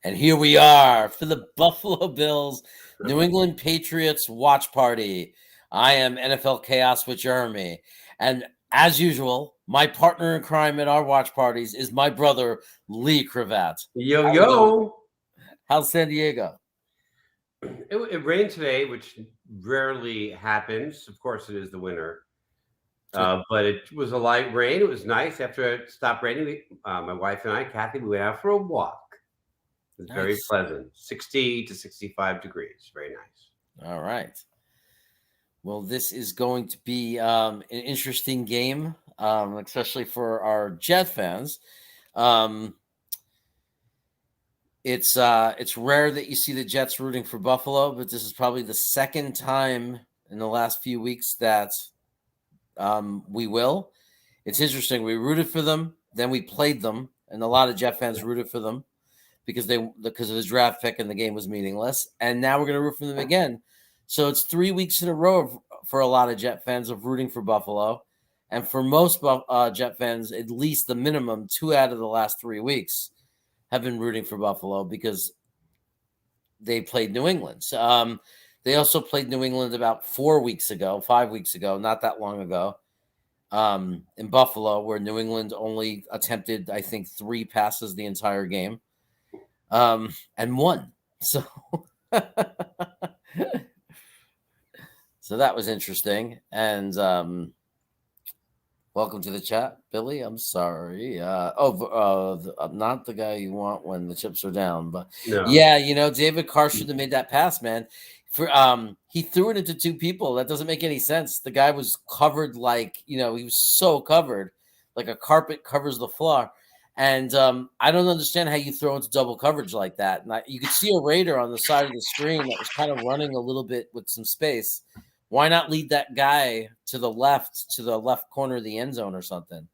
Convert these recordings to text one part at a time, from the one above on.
And here we are for the Buffalo Bills New England Patriots watch party. I am NFL Chaos with Jeremy. And as usual, my partner in crime at our watch parties is my brother, Lee Cravat. Yo. How's San Diego? It rained today, which rarely happens. Of course, it is the winter. But it was a light rain. It was nice. After it stopped raining, my wife and I, Kathy, we went out for a walk. It was very pleasant. 60 to 65 degrees. Very nice. All right. Well, this is going to be an interesting game, especially for our Jet fans. It's rare that you see the Jets rooting for Buffalo, but this is probably the second time in the last few weeks that we will. It's interesting. We rooted for them, then we played them, and a lot of Jet fans rooted for them because of the draft pick and the game was meaningless. And now we're going to root for them again. So it's 3 weeks in a row for a lot of Jet fans of rooting for Buffalo. And for most Jet fans, at least the minimum 2 out of the last 3 weeks have been rooting for Buffalo because they played New England. They also played New England about 5 weeks ago, not that long ago, in Buffalo, where New England only attempted, I think, 3 passes the entire game, and won. So that was interesting. And welcome to the chat, Billy. I'm sorry. Not the guy you want when the chips are down, but no. Yeah, David Carr should have made that pass, man. He threw it into 2 people. That doesn't make any sense. The guy was covered he was so covered, like a carpet covers the floor. And I don't understand how you throw into double coverage like that. And you could see a Raider on the side of the screen that was kind of running a little bit with some space. Why not lead that guy to the left corner of the end zone or something?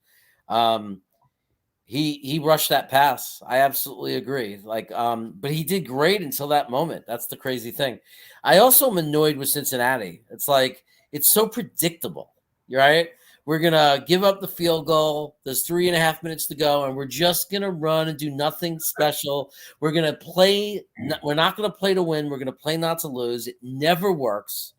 He rushed that pass. I absolutely agree. But he did great until that moment. That's the crazy thing. I also am annoyed with Cincinnati. It's like it's so predictable, right? We're gonna give up the field goal. There's 3.5 minutes to go, and we're just gonna run and do nothing special. We're gonna play. We're not gonna play to win. We're gonna play not to lose. It never works.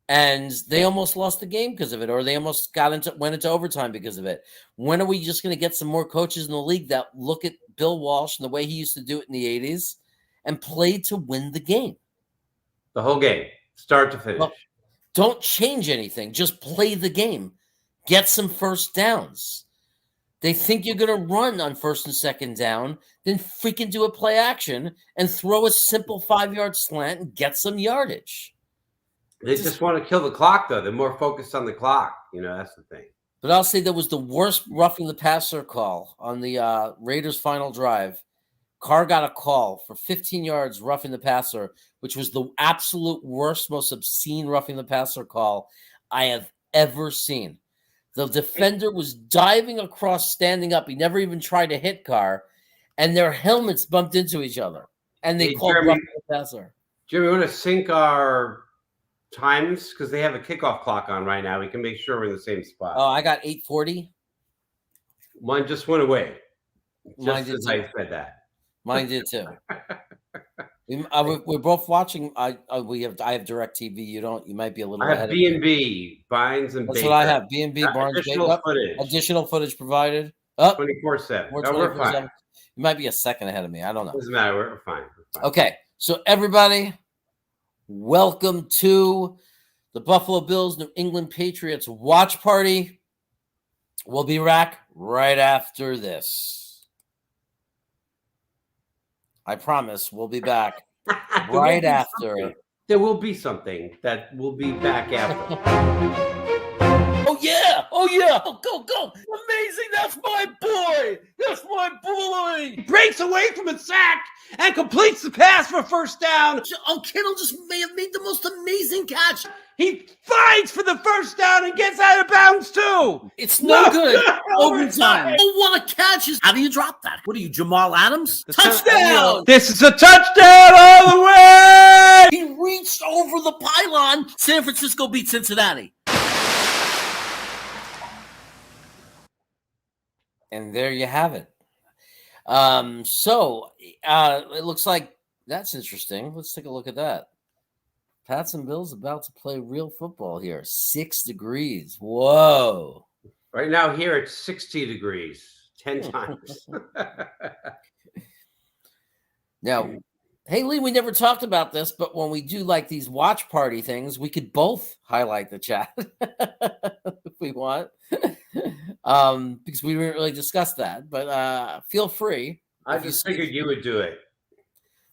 And they almost lost the game because of it, or they almost went into overtime because of it. When are we just going to get some more coaches in the league that look at Bill Walsh and the way he used to do it in the 80s and play to win the game? The whole game, start to finish. Well, don't change anything. Just play the game. Get some first downs. They think you're going to run on first and second down, then freaking do a play action and throw a simple 5-yard slant and get some yardage. They just want to kill the clock, though. They're more focused on the clock. That's the thing. But I'll say that was the worst roughing the passer call on the Raiders' final drive. Carr got a call for 15 yards roughing the passer, which was the absolute worst, most obscene roughing the passer call I have ever seen. The defender was diving across, standing up. He never even tried to hit Carr, and their helmets bumped into each other. And they called roughing the passer. Jeremy, we want to sync our times because they have a kickoff clock on right now. We can make sure we're in the same spot. Oh, I got 8:40. Mine just went away. Mine did too. I said that. Mine did too. We're both watching. I have DirecTV. You don't. You might be a little. I have B&B, Barnes and That's Baker. what I have. B&B, Barnes, Baker. Additional footage provided. 24/7. We're fine. You might be a second ahead of me. I don't know. Doesn't matter. We're fine. Okay, so everybody, welcome to the Buffalo Bills New England Patriots watch party. We'll be back right after this. I promise we'll be back right after. There will be something that will be back after. Oh, yeah. Go. Amazing. That's my boy. He breaks away from a sack and completes the pass for first down. Oh, Kittle just may have made the most amazing catch. He fights for the first down and gets out of bounds, too. It's no good. Overtime. Oh, what a catch. How do you drop that? What are you, Jamal Adams? Touchdown. This is a touchdown all the way. He reached over the pylon. San Francisco beat Cincinnati. And there you have it. So it looks like that's interesting. Let's take a look at that. Pats and Bills about to play real football here. 6 degrees. Whoa. Right now here it's 60 degrees, 10 times. Now, hey Lee, we never talked about this, but when we do like these watch party things, we could both highlight the chat if we want. Because we didn't really discuss that, but feel free. I just figured you would do it.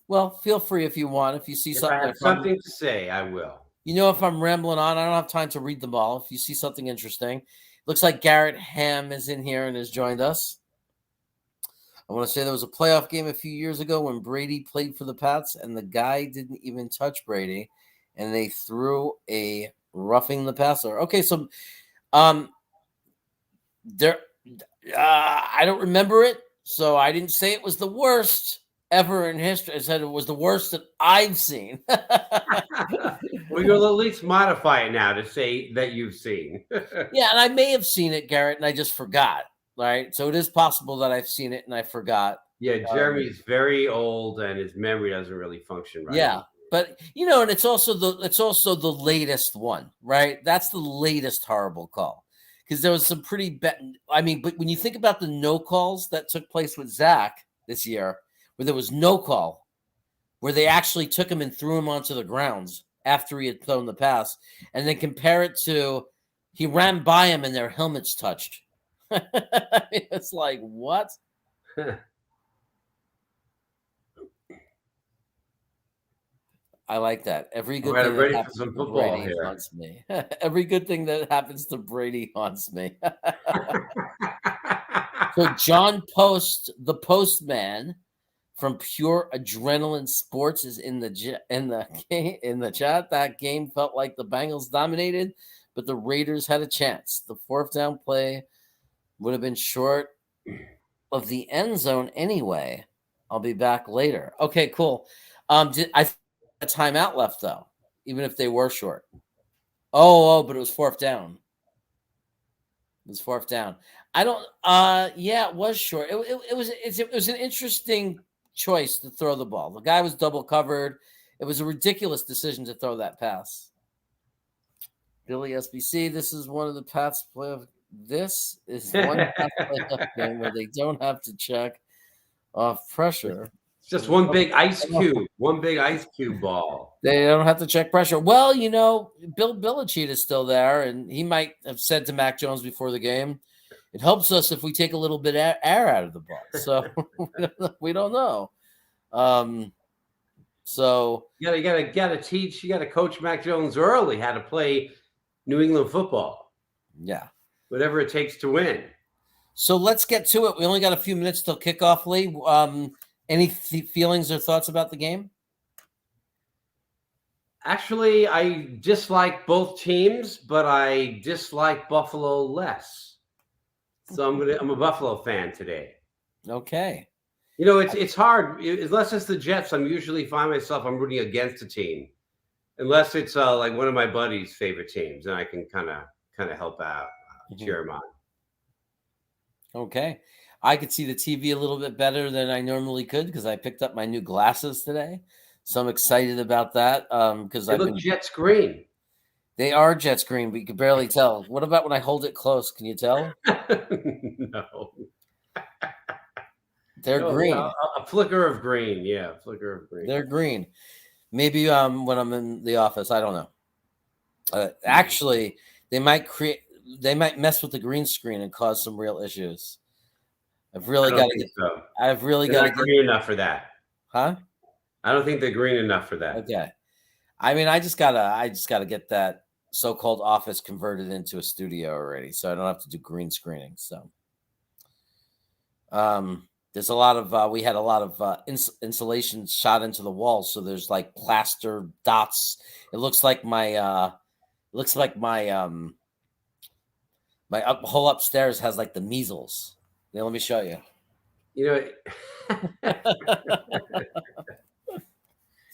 Well, feel free if you want. If you see If something, I have something to say, I will. You know, if I'm rambling on, I don't have time to read them all. If you see something interesting, looks like Garrett Ham is in here and has joined us. I want to say there was a playoff game a few years ago when Brady played for the Pats, and the guy didn't even touch Brady, and they threw a roughing the passer. Okay, so there, I don't remember it, so I didn't say it was the worst ever in history. I said it was the worst that I've seen. Well, you'll at least modify it now to say that you've seen. Yeah, and I may have seen it, Garrett, and I just forgot. Right, so it is possible that I've seen it and I forgot. Yeah, Jeremy's very old and his memory doesn't really function right. Yeah, but you know, and it's also the latest one, right? That's the latest horrible call because there was some pretty bad. I mean, but when you think about the no calls that took place with Zach this year, where there was no call, where they actually took him and threw him onto the grounds after he had thrown the pass, and then compare it to he ran by him and their helmets touched. It's like, what? I like that. Every good thing that happens to Brady haunts me. Every good thing that happens to Brady haunts me. So John Post, the postman from Pure Adrenaline Sports, is in the chat. That game felt like the Bengals dominated, but the Raiders had a chance. The fourth down play would have been short of the end zone anyway. I'll be back later. Okay, cool. Did I a timeout left though, even if they were short? Oh, but it was fourth down. It was fourth down. I don't. Yeah, it was short. It was an interesting choice to throw the ball. The guy was double covered. It was a ridiculous decision to throw that pass. Billy SBC. This is one of the Pats playoff. This is one playoff game where they don't have to check off pressure. It's just one big ice cube, one big ice cube ball. They don't have to check pressure. Well, you know, Bill Belichick is still there, and he might have said to Mac Jones before the game, "It helps us if we take a little bit of air out of the ball." So we don't know. So you gotta teach, you gotta coach Mac Jones early how to play New England football. Yeah. Whatever it takes to win. So let's get to it. We only got a few minutes till kickoff, Lee. Any feelings or thoughts about the game? Actually, I dislike both teams, but I dislike Buffalo less. So I'm a Buffalo fan today. Okay. You know, it's hard. Unless it's the Jets, I'm rooting against a team. Unless it's like one of my buddies' favorite teams, and I can kind of help out. Cheer him on. Okay. I could see the TV a little bit better than I normally could because I picked up my new glasses today. So I'm excited about that. Because they look Jets green. They are Jets green, but you can barely tell. What about when I hold it close? Can you tell? No. They're green. A flicker of green. Yeah, a flicker of green. They're green. Maybe when I'm in the office, I don't know. Actually, they might mess with the green screen and cause some real issues. I've really got to get. So. I've really got to get green enough for that. Huh? I don't think they're green enough for that. Okay. I mean, I just gotta get that so-called office converted into a studio already, so I don't have to do green screening. So, there's a lot of we had a lot of insulation shot into the walls, so there's like plaster dots. It looks like my my whole upstairs has like the measles. Yeah, let me show you. You know,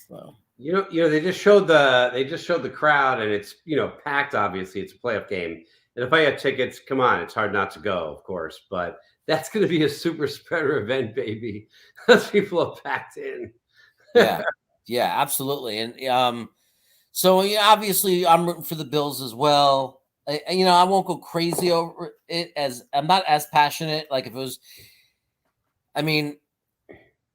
so. You know, they just showed the crowd, and it's packed. Obviously, it's a playoff game, and if I had tickets, come on, it's hard not to go, of course. But That's going to be a super spreader event, baby. Those people are packed in. Yeah, yeah, absolutely. And so yeah, obviously I'm rooting for the Bills as well. I won't go crazy over it, as I'm not as passionate. Like if it was, I mean,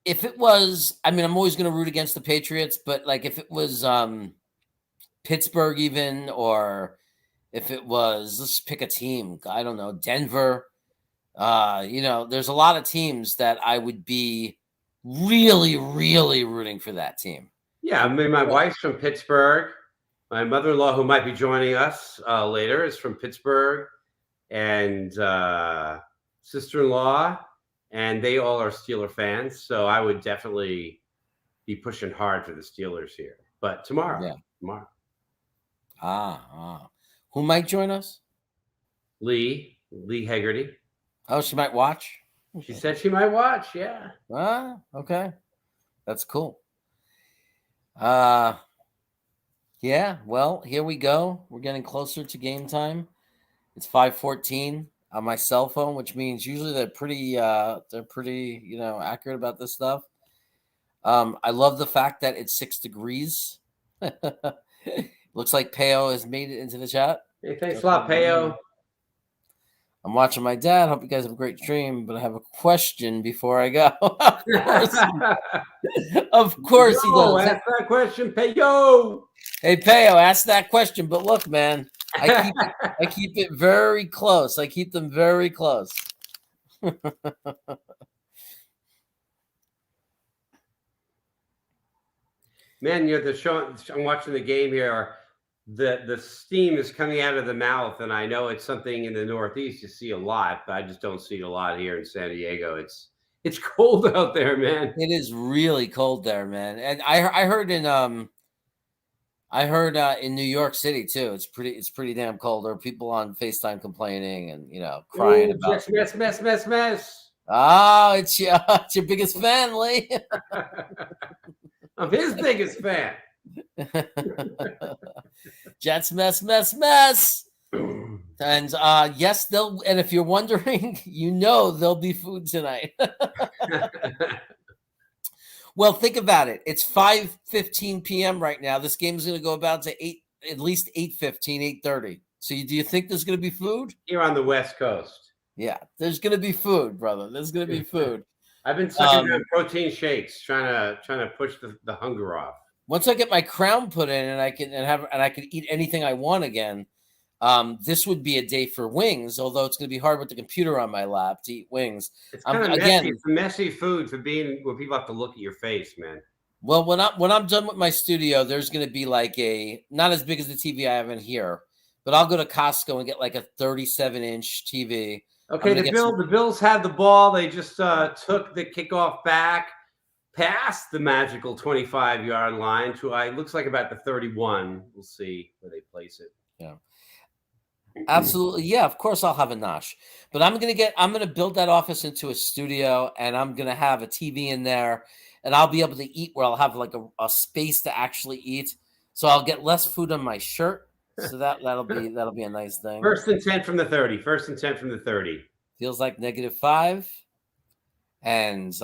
if it was, I mean, I'm always going to root against the Patriots, but like if it was Pittsburgh even, or if it was, let's pick a team, I don't know, Denver. There's a lot of teams that I would be really, really rooting for that team. Yeah, I mean, my wife's from Pittsburgh. My mother-in-law, who might be joining us later, is from Pittsburgh, and sister-in-law, and they all are Steeler fans. So I would definitely be pushing hard for the Steelers here. But tomorrow. Who might join us? Lee Hegarty. Oh, she might watch. She said she might watch. Yeah. Okay, that's cool. Yeah. Well, here we go. We're getting closer to game time. It's 5:14 on my cell phone, which means usually they're pretty accurate about this stuff. I love the fact that it's 6 degrees. Looks like Peo has made it into the chat. Hey, thanks a lot, Peo. I'm watching my dad. Hope you guys have a great stream, but I have a question before I go. Of course he does. Ask that question, Peo. Hey, Peo, ask that question. But look, man, I keep it very close. I keep them very close. Man, the show. I'm watching the game here. The steam is coming out of the mouth, and I know it's something in the Northeast you see a lot, but I just don't see it a lot here in San Diego. It's cold out there, man. It is really cold there, man. And I heard in New York City too. It's pretty damn cold. There are people on FaceTime complaining and crying about mess. Oh, it's your biggest fan, Lee. I'm his biggest fan. Jets mess. And yes, and if you're wondering, there'll be food tonight. Well, think about it. It's 5:15 p.m. right now. This game is going to go about to at least 8:15, 8:30. So do you think there's going to be food? Here on the West Coast. Yeah, there's going to be food, brother. There's going to be food. I've been sucking down protein shakes, trying to push the hunger off. Once I get my crown put in and I can eat anything I want again, this would be a day for wings. Although it's going to be hard with the computer on my lap to eat wings. It's kind of messy. It's messy food for being where people have to look at your face, man. Well, when I'm done with my studio, there's going to be like not as big as the TV I have in here, but I'll go to Costco and get like a 37-inch TV. Okay, the Bills had the ball. They just took the kickoff back past the magical 25-yard line to looks like about the 31. We'll see where they place it. Yeah. Absolutely. Yeah, of course I'll have a nosh. But I'm gonna build that office into a studio, and I'm gonna have a TV in there, and I'll be able to eat where I'll have like a space to actually eat. So I'll get less food on my shirt. So that'll be a nice thing. First and 10 from the 30. First and 10 from the 30. Feels like -5. And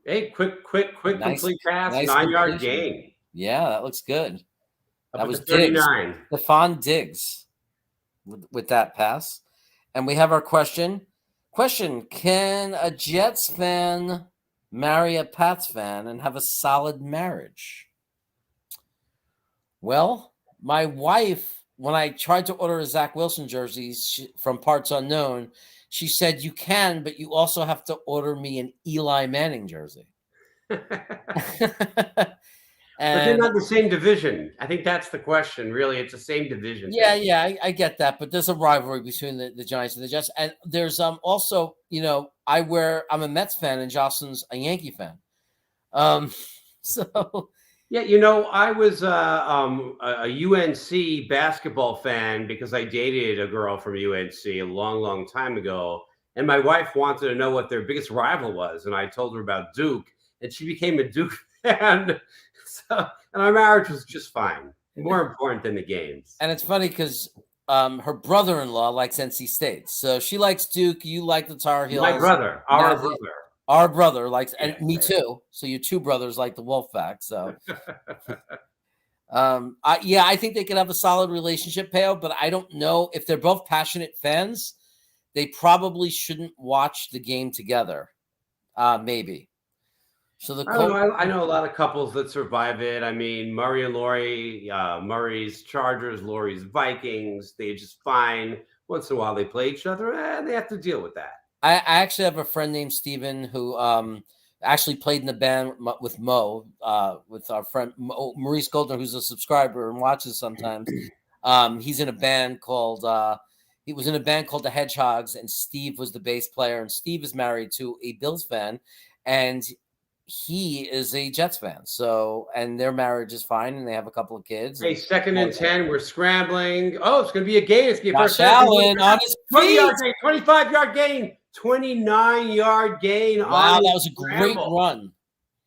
hey, quick nice, complete pass, nice 9-yard gain. Yeah, that looks good. That was 39. Stephon Diggs with that pass. And we have our question. Can a Jets fan marry a Pats fan and have a solid marriage? Well, my wife, when I tried to order a Zach Wilson jersey from Parts Unknown, she said, you can, but you also have to order me an Eli Manning jersey. But they're not the same division. I think that's the question. Really, it's the same division. Yeah, I get that, but there's a rivalry between the Giants and the Jets, and there's also, I'm a Mets fan and Jocelyn's a Yankee fan. So yeah, I was a UNC basketball fan because I dated a girl from UNC a long, long time ago, and my wife wanted to know what their biggest rival was, and I told her about Duke, and she became a Duke fan. And our marriage was just fine. More important than the games. And it's funny because her brother-in-law likes NC State, so she likes Duke. You like the Tar Heels. My brother, our brother. Our brother likes, and Yeah, me yeah. too. So your two brothers like the Wolfpack. So, I think they could have a solid relationship, Peo. But I don't know if they're both passionate fans. They probably shouldn't watch the game together. Maybe. So I don't know. I know a lot of couples that survive it. I mean, Murray and Lori, Murray's Chargers, Lori's Vikings. They just fine. Once in a while, they play each other, and they have to deal with that. I actually have a friend named Steven who actually played in the band with Mo, with our friend Maurice Goldner, who's a subscriber and watches sometimes. He's in a band called he was in a band called the Hedgehogs, and Steve was the bass player. And Steve is married to a Bills fan, and he is a Jets fan. So, and their marriage is fine, and they have a couple of kids. Hey, 2nd and 10, we're scrambling. Oh, it's going to be a gain. It's going to be a Josh first down. Allen on his 20-yard feet. gain, 25-yard gain, 29-yard gain. Wow, that was a great run.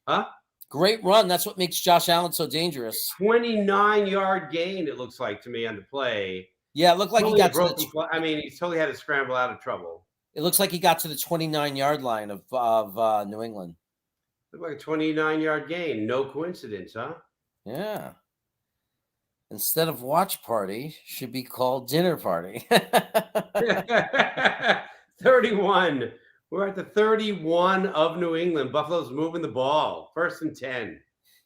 Huh? Great run. That's what makes Josh Allen so dangerous. 29-yard gain, it looks like to me on the play. Yeah, it looked like Totally he got to the I mean, he totally had to scramble out of trouble. It looks like he got to the 29-yard line of New England. Looked like a 29-yard gain. No coincidence, huh? Yeah. Instead of watch party, should be called dinner party. 31. We're at the 31 of New England. Buffalo's moving the ball. 1st and 10.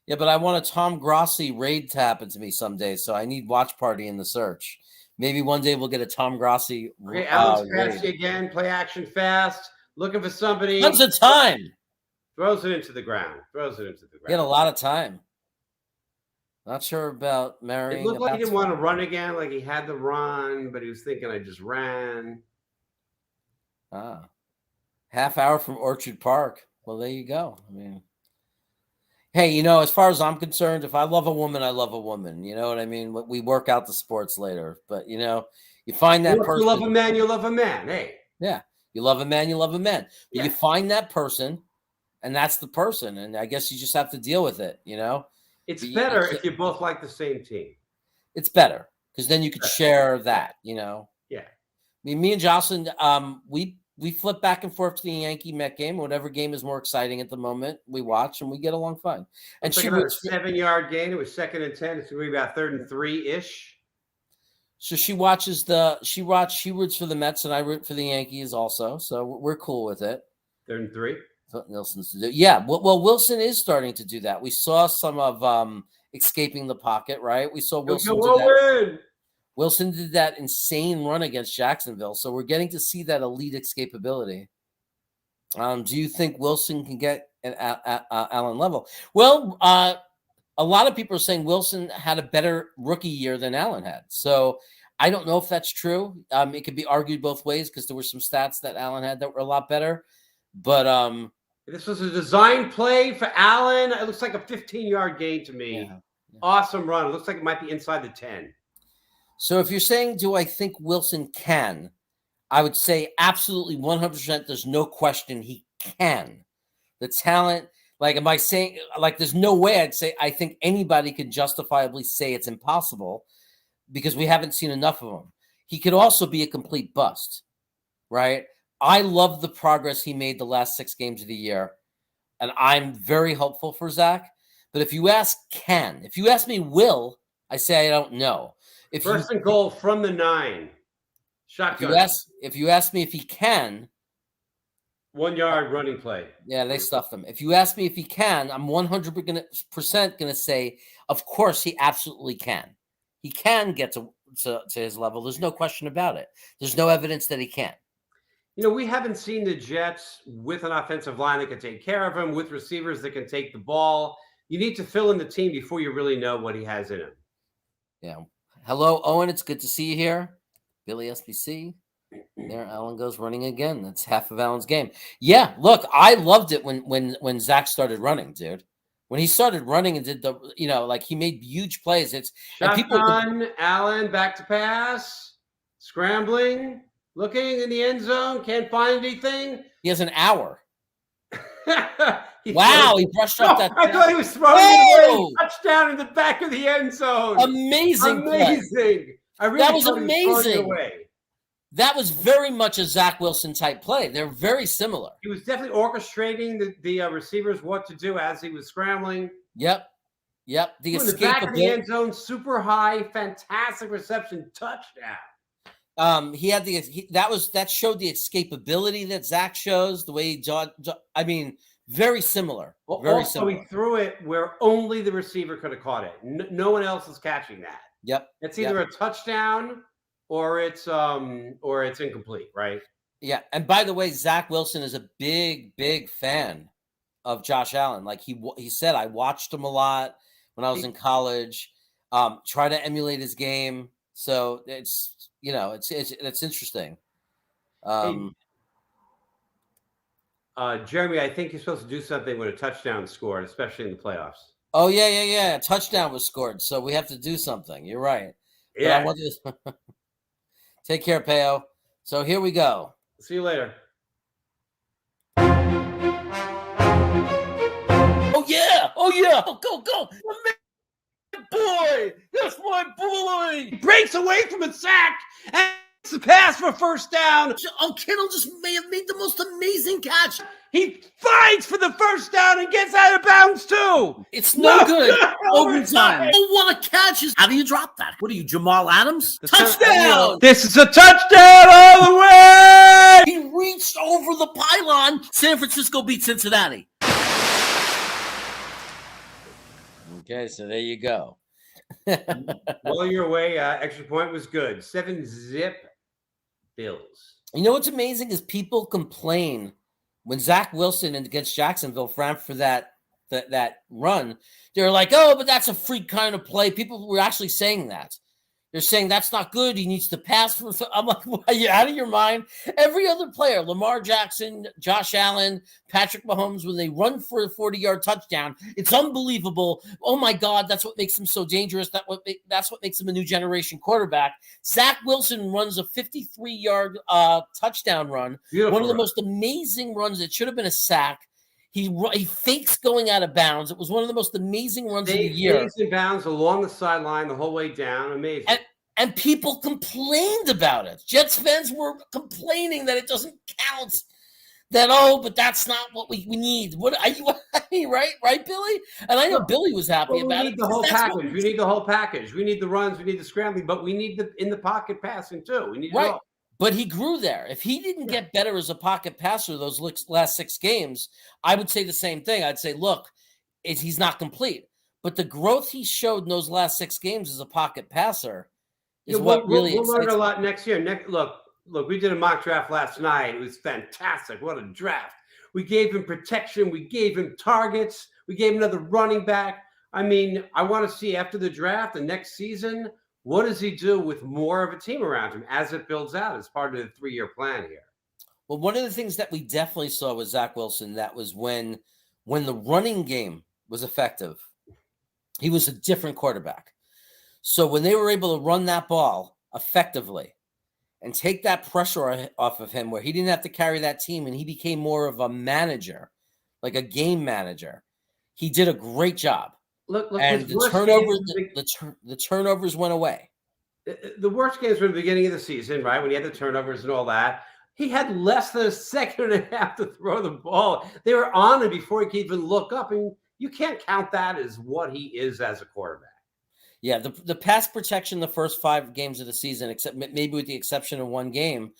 Yeah, but I want a Tom Grossi raid to happen to me someday, so I need watch party in the search. Maybe one day we'll get a Tom Grossi Okay, Alex Passy again. Play action fast. Looking for somebody. Tons of time. Throws it into the ground. He had a lot of time. Not sure about marrying. It looked like he didn't want to run again, like he had to run, but he was thinking, I just ran. Half hour from Orchard Park. Well, there you go. I mean, hey, as far as I'm concerned, if I love a woman, I love a woman. You know what I mean? We work out the sports later, but you find that person. You love a man, you love a man. Hey. Yeah, you love a man, you love a man. But Yeah. you find that person, and that's the person, and I guess you just have to deal with it. It's better if you both like the same team. It's better because then you could share that. Yeah. I mean, me and Jocelyn, we flip back and forth to the Yankee Met game. Whatever game is more exciting at the moment, we watch and we get along fine. And she was a 7-yard gain. It was 2nd and 10. It's going to be about 3rd and 3-ish. So she roots for the Mets and I root for the Yankees also. So we're cool with it. 3rd and 3. That's what Nelson's to do. Yeah. Well, Wilson is starting to do that. We saw some of escaping the pocket, right? We saw Wilson do that. Wilson did that insane run against Jacksonville. So we're getting to see that elite escapability. Do you think Wilson can get an Allen level? Well, a lot of people are saying Wilson had a better rookie year than Allen had. So I don't know if that's true. It could be argued both ways because there were some stats that Allen had that were a lot better. But this was a design play for Allen. It looks like a 15-yard gain to me. Yeah. Awesome run. It looks like it might be inside the 10. So if you're saying, do I think Wilson can? I would say absolutely 100%. There's no question he can. The talent, am I saying, there's no way I'd say I think anybody could justifiably say it's impossible because we haven't seen enough of him. He could also be a complete bust, right? I love the progress he made the last 6 games of the year, and I'm very hopeful for Zach. But if you ask me will, I say I don't know. First and goal from the 9. Shotgun. If you ask me if he can. 1-yard running play. Yeah, they stuffed him. If you ask me if he can, I'm 100% going to say, of course, he absolutely can. He can get to his level. There's no question about it. There's no evidence that he can't. We haven't seen the Jets with an offensive line that can take care of him, with receivers that can take the ball. You need to fill in the team before you really know what he has in him. Yeah. Hello, Owen. It's good to see you here. Billy SBC. There, Allen goes running again. That's half of Allen's game. Yeah, look, I loved it when Zach started running, dude. When he started running and did he made huge plays. Shotgun, Allen back to pass, scrambling, looking in the end zone, can't find anything. He has an hour. Wow, he brushed off that. I thought he was throwing it away. Touchdown in the back of the end zone. Amazing. Play. I really That was thought he was throwing it amazing. away. That was very much a Zach Wilson type play. They're very similar. He was definitely orchestrating the receivers what to do as he was scrambling. Yep. The In the back of the end zone, super high, fantastic reception, touchdown. He had that showed the escapability that Zach shows. The way I mean, very similar. Very also, similar. he threw it where only the receiver could have caught it. No one else is catching that. Yep. It's either a touchdown or it's incomplete, right? Yeah. And by the way, Zach Wilson is a big fan of Josh Allen. Like he said, I watched him a lot when I was in college. Try to emulate his game. So it's interesting. Jeremy, I think you're supposed to do something when a touchdown scored, especially in the playoffs. Oh yeah. A touchdown was scored, so we have to do something. You're right. Yeah. But I want to take care, Peo. So here we go. See you later. Oh yeah. Go. My boy. That's my boy. He breaks away from a sack and it's a pass for first down. Oh, Kittle just may have made the most amazing catch. He fights for the first down and gets out of bounds too. It's no good. Overtime. Oh, what a catch. How do you drop that? What are you, Jamal Adams? Touchdown. This is a touchdown all the way. He reached over the pylon. San Francisco beat Cincinnati. Okay, so there you go. Well, your way, extra point was good. 7-zip Bills. You know what's amazing is people complain when Zach Wilson against Jacksonville ran for that run. They're like, oh, but that's a freak kind of play. People were actually saying that. They're saying that's not good. He needs to pass for. I'm like, well, are you out of your mind? Every other player, Lamar Jackson, Josh Allen, Patrick Mahomes, when they run for a 40-yard touchdown, it's unbelievable. Oh my God, that's what makes him so dangerous. That's what makes him a new generation quarterback. Zach Wilson runs a 53-yard touchdown run. Beautiful one of the run. most amazing runs. It should have been a sack. He fakes going out of bounds. It was one of the most amazing runs of the year. Fakes in bounds along the sideline the whole way down. Amazing. And people complained about it. Jets fans were complaining that it doesn't count. But that's not what we need. What are you right, Billy? And I know Billy was happy about it. We need the whole package. We need the whole package. We need the runs. We need the scrambling, but we need the in the pocket passing too. We need right. But he grew there. If he didn't get better as a pocket passer those last 6 games, I would say the same thing. I'd say, look, he's not complete. But the growth he showed in those last 6 games as a pocket passer is what really we'll learn a lot next year. Look, we did a mock draft last night. It was fantastic. What a draft. We gave him protection. We gave him targets. We gave him another running back. I mean, I want to see after the draft, the next season, what does he do with more of a team around him as it builds out as part of the 3-year plan here? Well, one of the things that we definitely saw with Zach Wilson, that was when the running game was effective, he was a different quarterback. So when they were able to run that ball effectively and take that pressure off of him where he didn't have to carry that team and he became more of a manager, like a game manager, he did a great job. Look, and the turnovers went away. The worst games were the beginning of the season, right? When he had the turnovers and all that. He had less than a second and a half to throw the ball. They were on him before he could even look up. And you can't count that as what he is as a quarterback. Yeah, the pass protection the first 5 games of the season, except maybe with the exception of one game,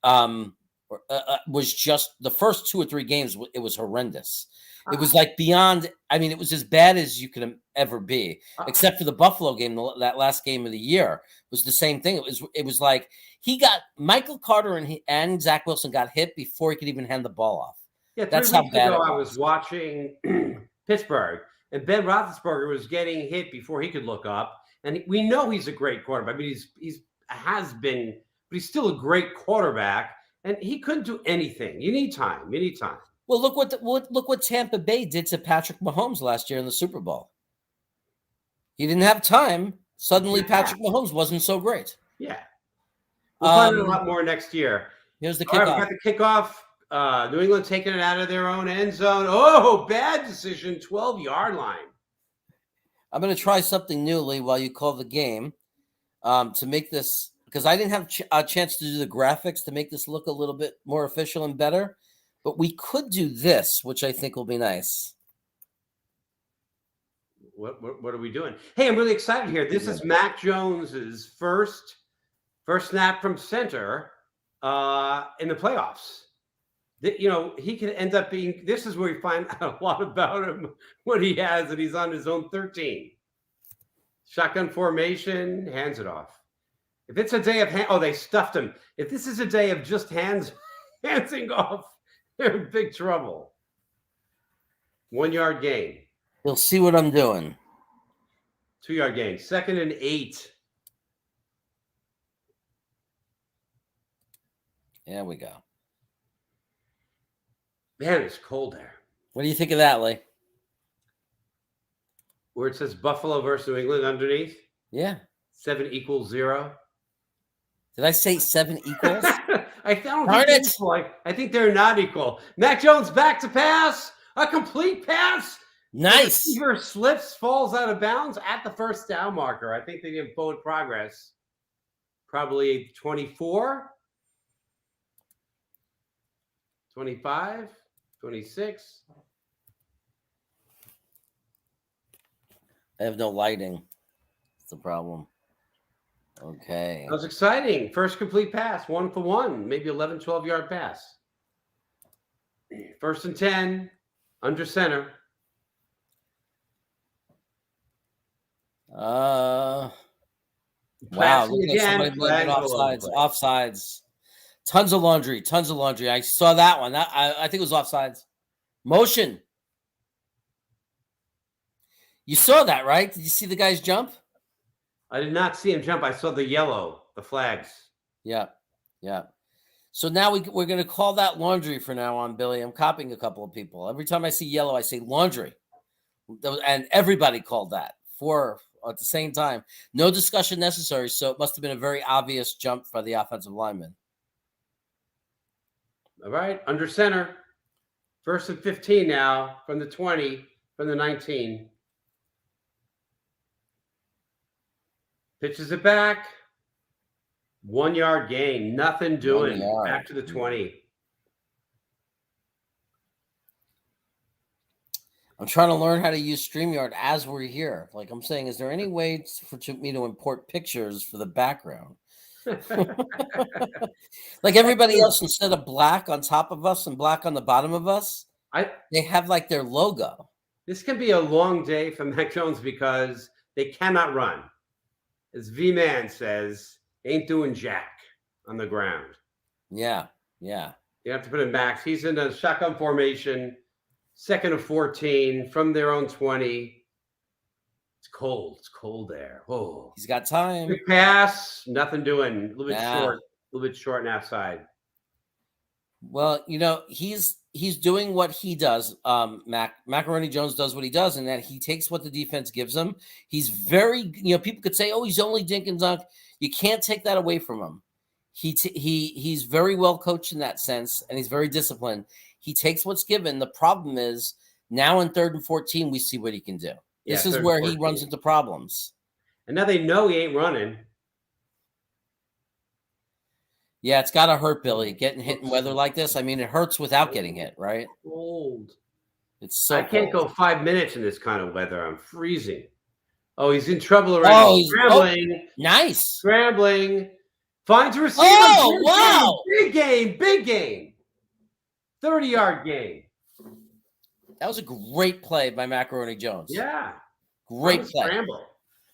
was just the first 2 or 3 games. It was horrendous. It was like beyond. I mean, it was as bad as you could ever be, except for the Buffalo game. That last game of the year was the same thing. It was like he got Michael Carter and Zach Wilson got hit before he could even hand the ball off. Yeah, that's how bad it was. I was watching Pittsburgh, and Ben Roethlisberger was getting hit before he could look up. And we know he's a great quarterback. I mean, he's has been, but he's still a great quarterback. And he couldn't do anything. You need time. Well, look what Tampa Bay did to Patrick Mahomes last year in the Super Bowl. He didn't have time. Suddenly, Patrick Mahomes wasn't so great. Yeah, we'll find out a lot more next year. Here's the kickoff. All right, we got the kickoff. New England taking it out of their own end zone. Oh, bad decision. 12-yard line. I'm going to try something new, Lee, while you call the game. to make this, because I didn't have a chance to do the graphics to make this look a little bit more official and better. But we could do this, which I think will be nice. What are we doing? Hey, I'm really excited here. This is Mac Jones's first snap from center in the playoffs. He could end up being. This is where we find out a lot about him, what he has, and he's on his own 13. Shotgun formation, hands it off. If it's a day of they stuffed him. If this is a day of just handsing off, they're in big trouble. 1 yard gain. You'll see what I'm doing. 2 yard gain. 2nd and 8. There we go. Man, it's cold there. What do you think of that, Lee? Where it says Buffalo versus New England underneath. Yeah. 7 = 0. Did I say 7 equals? I think they're not equal. Mac Jones back to pass. A complete pass. Nice. The receiver slips, falls out of bounds at the first down marker. I think they did forward progress. Probably 24, 25, 26. I have no lighting. That's the problem. Okay. That was exciting. First complete pass, 1 for 1, maybe 11, 12-yard pass. 1st and 10, under center. Wow. Passing Look like again. somebody blaming offsides. Offsides. Tons of laundry. I saw that one. I think it was offsides. Motion. You saw that, right? Did you see the guys jump? I did not see him jump. I saw the yellow, the flags. Yeah. So now we're going to call that laundry for now on, Billy. I'm copying a couple of people. Every time I see yellow, I say laundry. And everybody called that 4 at the same time. No discussion necessary, so it must have been a very obvious jump for the offensive lineman. All right, under center. 1st and 15 now from the 20, from the 19. Pitches it back. 1 yard gain. Nothing doing. Back to the 20. I'm trying to learn how to use StreamYard as we're here. Like I'm saying, is there any way for me to import pictures for the background? Like everybody else, instead of black on top of us and black on the bottom of us, they have like their logo. This can be a long day for Mac Jones because they cannot run. As V-Man says, ain't doing jack on the ground. Yeah. You have to put in Max. He's in a shotgun formation, 2nd and 14 from their own 20. It's cold there. Oh, he's got time. Quick pass, nothing doing. A little bit short and outside. Well, he's doing what he does. Macaroni Jones does what he does, and that he takes what the defense gives him. He's very, people could say, "Oh, he's only dink and dunk." You can't take that away from him. He's very well coached in that sense, and he's very disciplined. He takes what's given. The problem is now in 3rd and 14, we see what he can do. This is where he runs into problems. And now they know he ain't running. Yeah, it's got to hurt, Billy, getting hit in weather like this. I mean, it hurts without getting hit, right? Cold. It's so I can't cold. go 5 minutes in this kind of weather. I'm freezing. Oh, he's in trouble already. He's scrambling. Nice. Scrambling. Finds a receiver. Oh, wow. Big game. 30-yard gain. That was a great play by Macaroni Jones. Yeah. Great play. Scramble.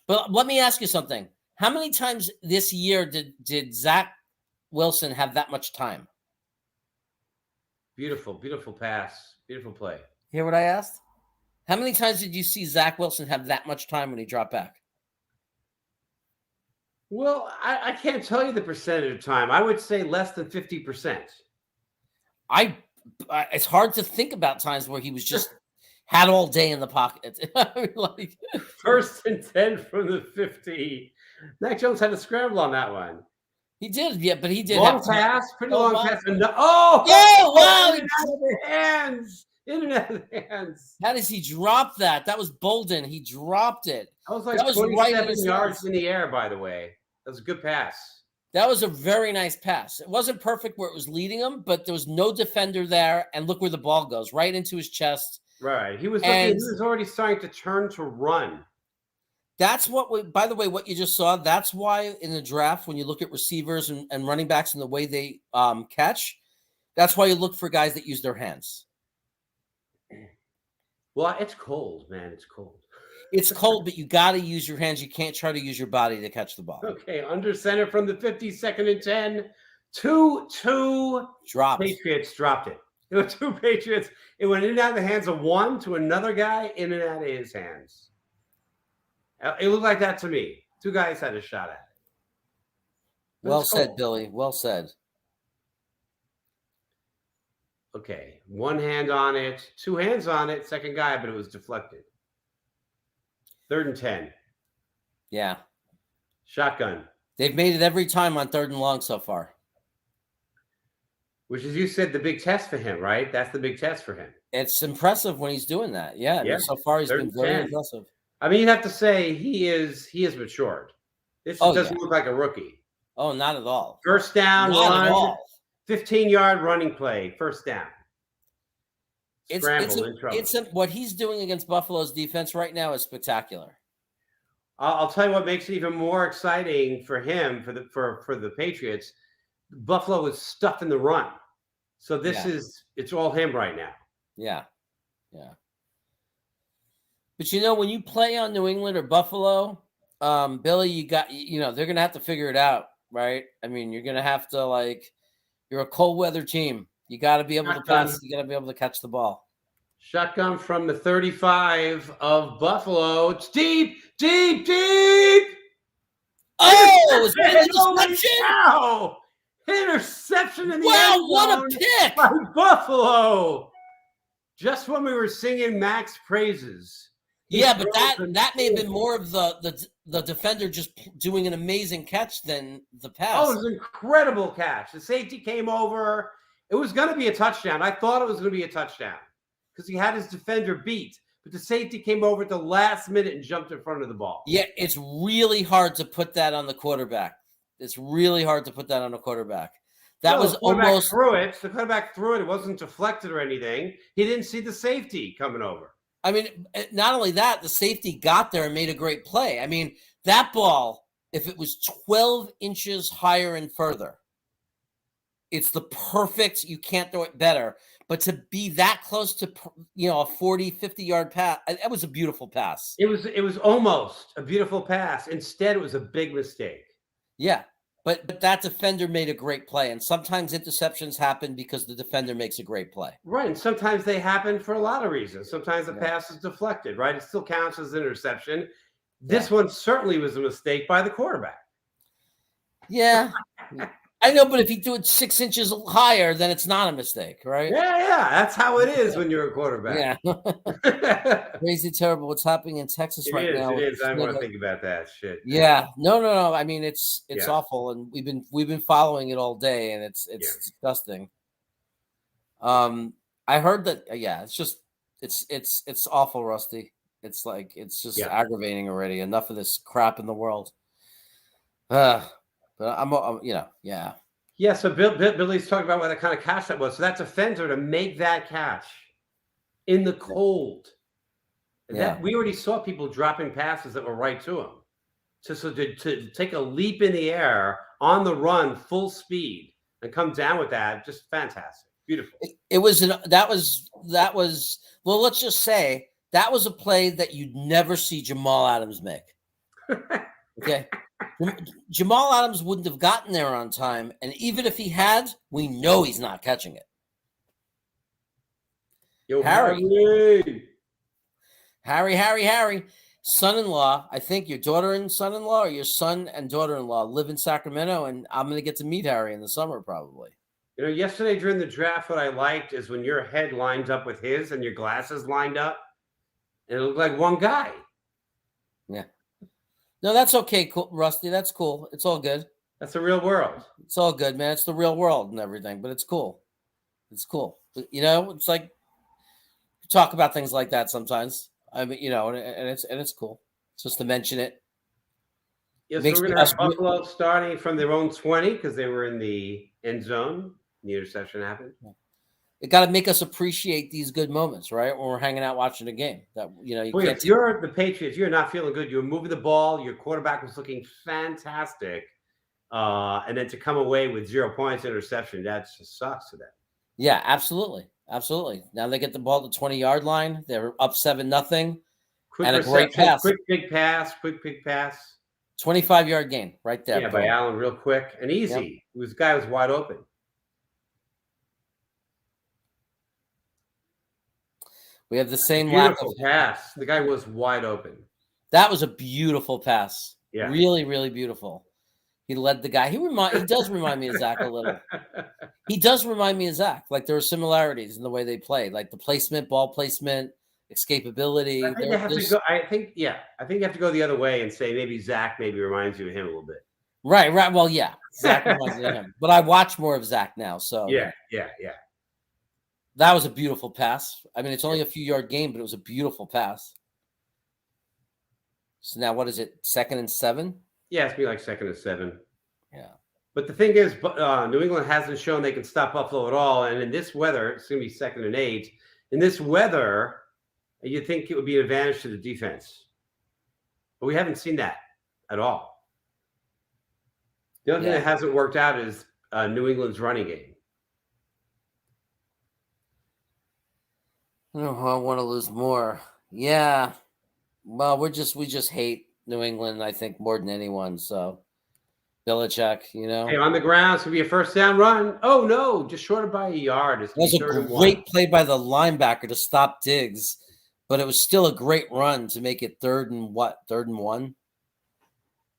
But let me ask you something. How many times this year did Zach Wilson have that much time? Beautiful pass. Beautiful play. Hear what I asked? How many times did you see Zach Wilson have that much time when he dropped back? Well, I can't tell you the percentage of time. I would say less than 50%. It's hard to think about times where he was just had all day in the pocket. Like, 1st and 10 from the 50. Mac Jones had a scramble on that one. He did, yeah, but he did long have pass, pretty long pass. Wow! Wow! In and out of the hands. How does he drop that? That was Bolden. He dropped it. That was like 27 yards in the air, by the way. That was a good pass. That was a very nice pass. It wasn't perfect where it was leading him, but there was no defender there. And look where the ball goes, right into his chest. Right. He was looking, And he was already starting to turn to run. that's what, by the way, what you just saw, that's why in the draft, when you look at receivers and running backs and the way they catch, that's why you look for guys that use their hands. Well, it's cold, man. It's cold. It's cold, but you got to use your hands. You can't try to use your body to catch the ball. Okay, under center from the 50, second and 10. 2-2. Dropped. Patriots dropped it. There were 2 Patriots. It went in and out of the hands of one to another guy, in and out of his hands. It looked like that to me. 2 guys had a shot at it. But Well it's said, cold. Billy. Well said. Okay, 1 hand on it, 2 hands on it, second guy, but it was deflected. 3rd and 10. Yeah. Shotgun. They've made it every time on 3rd and long so far. Which is, you said, the big test for him, right? That's the big test for him. It's impressive when he's doing that. Yeah. I mean, Yeah. so far he's 3rd been and very 10. impressive. I mean, you have to say he is matured. This doesn't look like a rookie. Oh, not at all. First down, Not at run, all. 15-yard running play, first down. Scramble in trouble. What he's doing against Buffalo's defense right now is spectacular. I'll tell you what makes it even more exciting for him, for the Patriots. Buffalo is stuffed in the run. So it's all him right now. Yeah. Yeah. But when you play on New England or Buffalo, Billy, they're going to have to figure it out, right? I mean, you're going to have to, you're a cold weather team. You got to be able to pass. You got to be able to catch the ball. Shotgun from the 35 of Buffalo. It's deep, deep, deep. Oh, is that an interception? Wow. Interception in the end zone. What a pick by Buffalo. Just when we were singing Max praises. Yeah, but that may have been more of the defender just doing an amazing catch than the pass. Oh, it was an incredible catch. The safety came over. It was going to be a touchdown. I thought it was going to be a touchdown because he had his defender beat. But the safety came over at the last minute and jumped in front of the ball. Yeah, it's really hard to put that on the quarterback. It's really hard to put that on a quarterback. That was almost threw it. The quarterback threw it. It wasn't deflected or anything. He didn't see the safety coming over. I mean, not only that, the safety got there and made a great play. I mean, that ball, if it was 12 inches higher and further, it's the perfect, you can't throw it better. But to be that close to, a 40, 50-yard pass, that was a beautiful pass. It was almost a beautiful pass. Instead, it was a big mistake. Yeah, but that defender made a great play. And sometimes interceptions happen because the defender makes a great play. Right, and sometimes they happen for a lot of reasons. Sometimes the pass is deflected, right? It still counts as an interception. This one certainly was a mistake by the quarterback. Yeah. I know, but if you do it 6 inches higher, then it's not a mistake, right? Yeah. That's how it is when you're a quarterback. Yeah. Crazy terrible what's happening in Texas right now. It is. I want to think about that shit. Yeah. No. I mean, it's awful, and we've been following it all day, and it's disgusting. I heard that. Yeah, it's awful, Rusty. It's just aggravating already. Enough of this crap in the world. But yeah. Yeah, so Billy's talking about what kind of catch that was. So that's a defender to make that catch in the cold. And we already saw people dropping passes that were right to him. So to take a leap in the air on the run, full speed, and come down with that, just fantastic. Beautiful. That was well, let's just say that was a play that you'd never see Jamal Adams make. Okay. Jamal Adams wouldn't have gotten there on time, and even if he had, we know he's not catching it. Yo, Harry, son-in-law. I think your daughter and son-in-law, or your son and daughter-in-law live in Sacramento, and I'm going to get to meet Harry in the summer probably. Yesterday during the draft, what I liked is when your head lines up with his and your glasses lined up, and it looked like one guy. Yeah. No, that's okay, cool, Rusty. That's cool. It's all good. That's the real world. It's all good, man. It's the real world and everything, but it's cool. It's cool. But, it's like you talk about things like that sometimes. I mean, and it's cool. Just to mention it. Yes, Makes we're me going to us have Buffalo starting from their own 20 because they were in the end zone. The interception happened. it got to make us appreciate these good moments, right? When we're hanging out watching a game. That you Boy, can't. if you're the Patriots, you're not feeling good. You're moving the ball. Your quarterback was looking fantastic. And then to come away with 0 points, interception, that just sucks to them. Yeah, absolutely, absolutely. Now they get the ball at the 20-yard line. They're up 7-0, Quick and a great reception, pass. quick big pass. 25-yard gain right there. Yeah, by Allen, real quick and easy. Yep. The guy was wide open. We have the same beautiful pass. The guy was wide open. That was a beautiful pass. Yeah, really, really beautiful. He led the guy. He does remind me of Zach a little. He does remind me of Zach. Like there are similarities in the way they play, like the placement, ball placement, escapability. I think they have to go. I think you have to go the other way and say maybe Zach reminds you of him a little bit. Right. Well, yeah, Zach reminds me of him, but I watch more of Zach now. So yeah. That was a beautiful pass. I mean, it's only a few yard gain, but it was a beautiful pass. So now what is it? 2nd and 7? Yeah, it's be like 2nd and 7. Yeah. But the thing is, New England hasn't shown they can stop Buffalo at all. And in this weather, it's going to be 2nd and 8. In this weather, you'd think it would be an advantage to the defense. But we haven't seen that at all. The only thing that hasn't worked out is New England's running game. Oh, I want to lose more. Yeah. Well, we just hate New England, I think, more than anyone. So Belichick, Hey, on the ground, it's going to be a first down run. Oh, no, just short of by a yard. It was a great play by the linebacker to stop Diggs, but it was still a great run to make it 3rd and 1?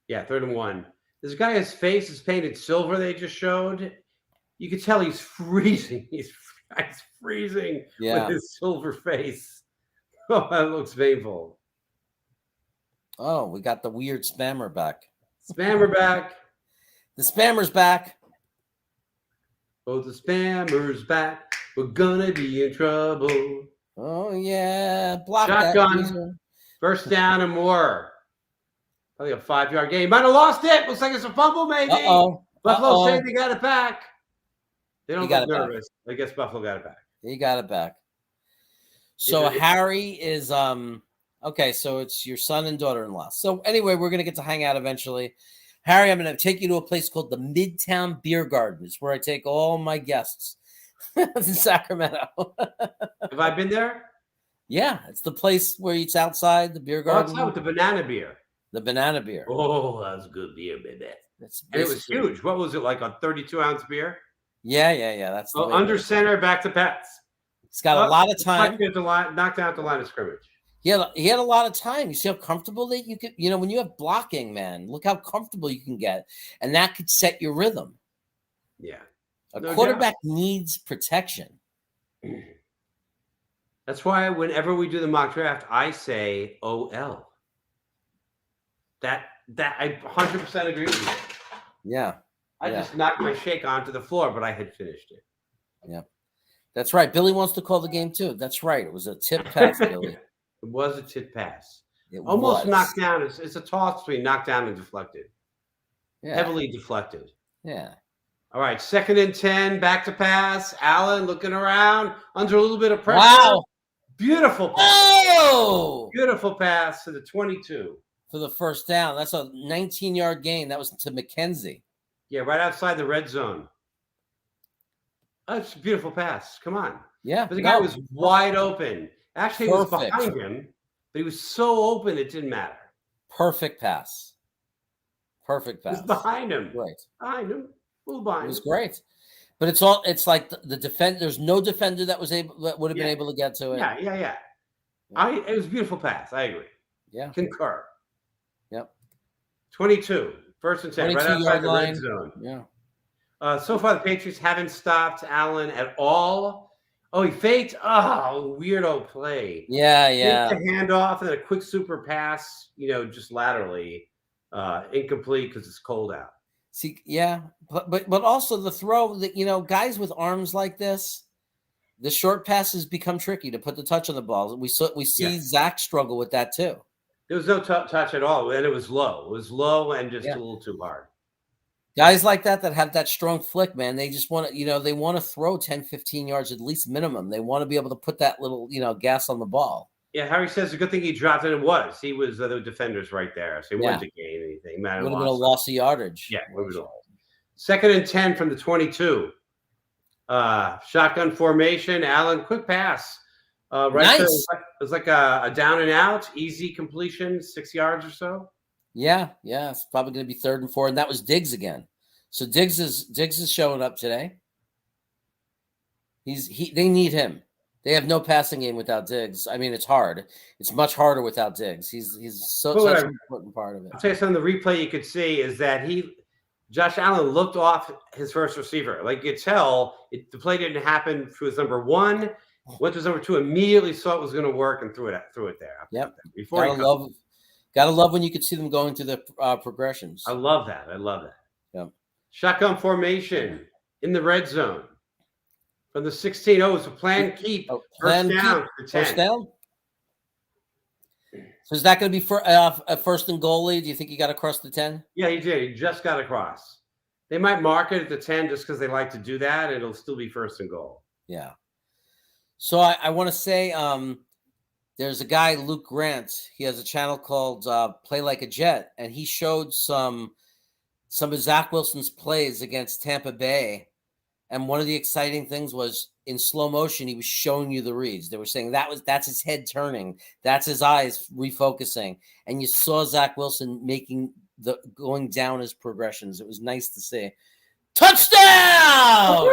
Yeah, 3rd and 1. This guy, his face is painted silver they just showed. You could tell he's freezing. He's freezing with his silver face. Oh, that looks painful. Oh, we got the weird spammer back. Spammer back. The spammer's back. Oh, the spammer's back. We're gonna be in trouble. Oh, yeah. Block shotgun. First down and more. Probably a 5-yard gain. Might have lost it. Looks like it's a fumble, maybe. Buffalo said they got it back. They don't look nervous. I guess Buffalo got it back. He got it back. So Harry is okay, so it's your son and daughter-in-law. So anyway, we're gonna get to hang out eventually. Harry, I'm gonna take you to a place called the Midtown Beer Garden. It's where I take all my guests in Sacramento. Have I been there? Yeah, it's the place where it's outside the beer garden. Oh, it's with the banana beer. The banana beer. Oh, that's good beer, baby. And it was huge. What was it, like a 32-ounce beer? Yeah. That's under center, back to pass. He's got a lot of time. Knocked out the line of scrimmage. He had a lot of time. You see how comfortable that you could, when you have blocking, man, look how comfortable you can get. And that could set your rhythm. Yeah. A quarterback needs protection. That's why whenever we do the mock draft, I say OL. That I 100% agree with you. Yeah. I just knocked my shake onto the floor, but I had finished it. Yeah. That's right. Billy wants to call the game too. That's right. It was a tip pass, Billy. It was a tip pass. It almost knocked down. It's a toss between knocked down and deflected. Yeah. Heavily deflected. Yeah. All right. 2nd and 10. Back to pass. Allen looking around under a little bit of pressure. Wow. Beautiful pass. Oh! Beautiful pass to the 22. For the first down. That's a 19-yard gain. That was to McKenzie. Yeah, right outside the red zone. Oh, it's a beautiful pass. Come on. Yeah. But the guy was wide open. Actually, he was behind him, but he was so open it didn't matter. Perfect pass. Perfect pass. It was behind him. Right. Behind him. A little behind him. It was great. But it's like the defender. There's no defender that would have been able to get to it. Yeah. It was a beautiful pass. I agree. Yeah. Concur. Yep. 22. 1st and 10. Right outside the red zone. Yeah. So far, the Patriots haven't stopped Allen at all. Oh, he faked. Oh, weirdo play. Yeah. Faked the handoff and then a quick super pass, just laterally. Incomplete because it's cold out. See, yeah. But also the throw that, guys with arms like this, the short passes become tricky to put the touch on the ball. We see Zach struggle with that too. There was no touch at all, and it was low. It was low and just Yeah. a little too hard. Guys like that have that strong flick, man. They just want to, they want to throw 10, 15 yards at least minimum. They want to be able to put that little, gas on the ball. Yeah, Harry says a good thing he dropped it. It was. He was the defenders right there, so he wouldn't have gained anything. Would have been a loss of yardage. Yeah, would have been. 2nd and 10 from the 22. Shotgun formation. Allen, quick pass. Right. Nice. It was like a down and out, easy completion, 6 yards or so. Yeah. It's probably going to be 3rd and 4, and that was Diggs again. So Diggs is showing up today. They need him. They have no passing game without Diggs. I mean, it's hard. It's much harder without Diggs. He's such an important part of it. I'll tell you something. The replay you could see is that Josh Allen looked off his first receiver. Like you could tell, the play didn't happen through his number 1. Went to his number 2, immediately saw it was going to work and threw it there. Yep. Before gotta love when you could see them going through the progressions. I love that. Yep. Shotgun formation in the red zone. From the 16, it's a plan keep. First down. First down. So is that going to be a first and goal lead? Do you think he got across the 10? Yeah, he did. He just got across. They might mark it at the 10 just because they like to do that. It'll still be first and goal. Yeah. So I want to say there's a guy, Luke Grant. He has a channel called Play Like a Jet, and he showed some of Zach Wilson's plays against Tampa Bay. And one of the exciting things was in slow motion, he was showing you the reads. They were saying that's his head turning. That's his eyes refocusing. And you saw Zach Wilson going down his progressions. It was nice to see. Touchdown!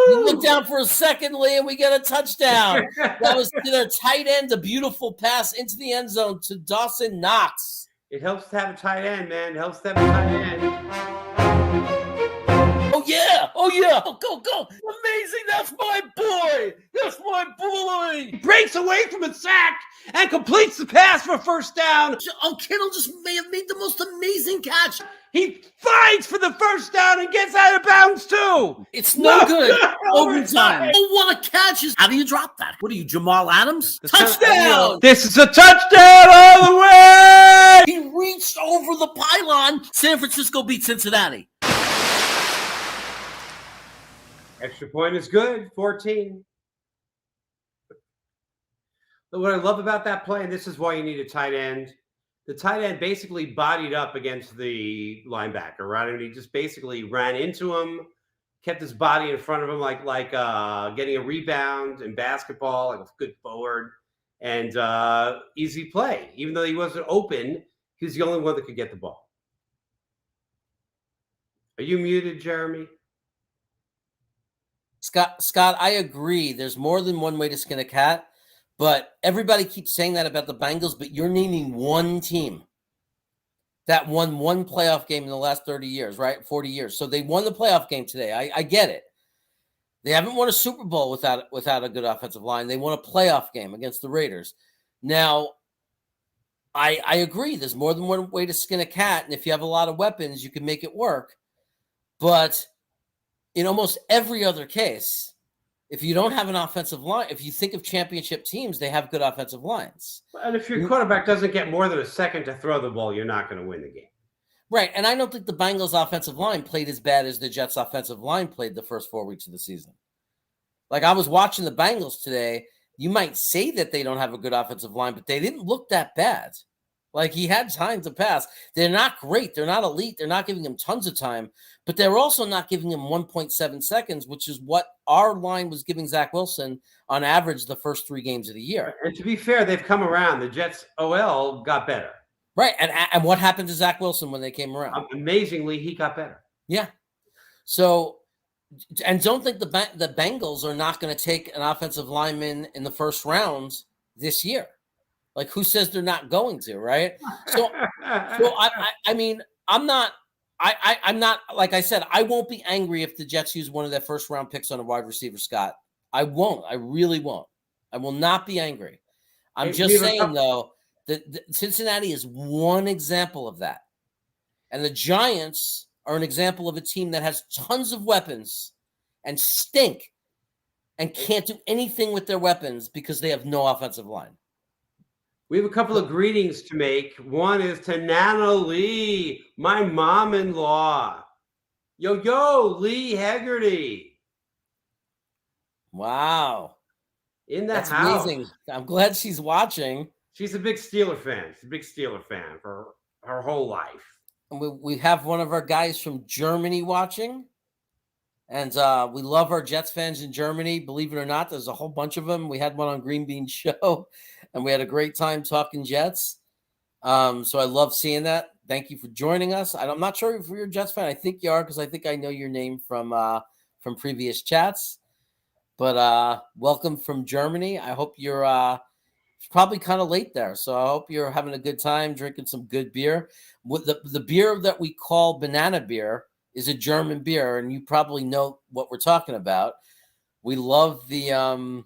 You look down for a second, Lee, and we get a touchdown. That was to their tight end, a beautiful pass into the end zone to Dawson Knox. It helps to have a tight end, man. It helps to have a tight end. Oh, yeah. Go. Amazing. That's my boy. Breaks away from a sack and completes the pass for first down. Oh, Kittle just may have made the most amazing catch. He fights for the first down and gets out of bounds, too. It's no good. Overtime. Oh, what a catch. How do you drop that? What are you, Jamal Adams? Touchdown. This is a touchdown all the way. He reached over the pylon. San Francisco beat Cincinnati. Extra point is good, 14. But what I love about that play, and this is why you need a tight end, the tight end basically bodied up against the linebacker, right? And he just basically ran into him, kept his body in front of him like getting a rebound in basketball, like a good forward, and easy play. Even though he wasn't open, he was the only one that could get the ball. Are you muted, Jeremy? Scott, I agree. There's more than one way to skin a cat, but everybody keeps saying that about the Bengals, but you're naming one team that won one playoff game in the last 30 years, right? 40 years. So they won the playoff game today. I get it. They haven't won a Super Bowl without a good offensive line. They won a playoff game against the Raiders. Now, I agree. There's more than one way to skin a cat, and if you have a lot of weapons, you can make it work. But in almost every other case, if you don't have an offensive line, if you think of championship teams, they have good offensive lines. And if your quarterback doesn't get more than a second to throw the ball, you're not going to win the game. Right. And I don't think the Bengals offensive line played as bad as the Jets offensive line played the first 4 weeks of the season. Like I was watching the Bengals today. You might say that they don't have a good offensive line, but they didn't look that bad. Like he had time to pass. They're not great. They're not elite. They're not giving him tons of time, but they're also not giving him 1.7 seconds, which is what our line was giving Zach Wilson on average the first 3 games of the year. And to be fair, they've come around. The Jets OL got better. Right. And what happened to Zach Wilson when they came around? Amazingly, he got better. Yeah. So, and don't think the Bengals are not going to take an offensive lineman in the first round this year. Like, who says they're not going to, right? So I mean, I'm not, like I said, I won't be angry if the Jets use one of their first round picks on a wide receiver, Scott. I won't. I really won't. I will not be angry. I'm just saying, though, that Cincinnati is one example of that. And the Giants are an example of a team that has tons of weapons and stink and can't do anything with their weapons because they have no offensive line. We have a couple of greetings to make. One is to Nana Lee, my mom-in-law. Yo, Lee Hegarty. Wow. In the That's house. amazing. I'm glad she's watching. She's a big Steeler fan. She's a big Steeler fan for her whole life. And we have one of our guys from Germany watching. And we love our Jets fans in Germany. Believe it or not, there's a whole bunch of them. We had one on Green Bean Show, and we had a great time talking Jets. So I love seeing that. Thank you for joining us. I'm not sure if you're a Jets fan. I think you are, because I think I know your name from previous chats. But welcome from Germany. I hope you're it's probably kind of late there. So I hope you're having a good time, drinking some good beer. With the beer that we call banana beer is a German beer, and you probably know what we're talking about. We love the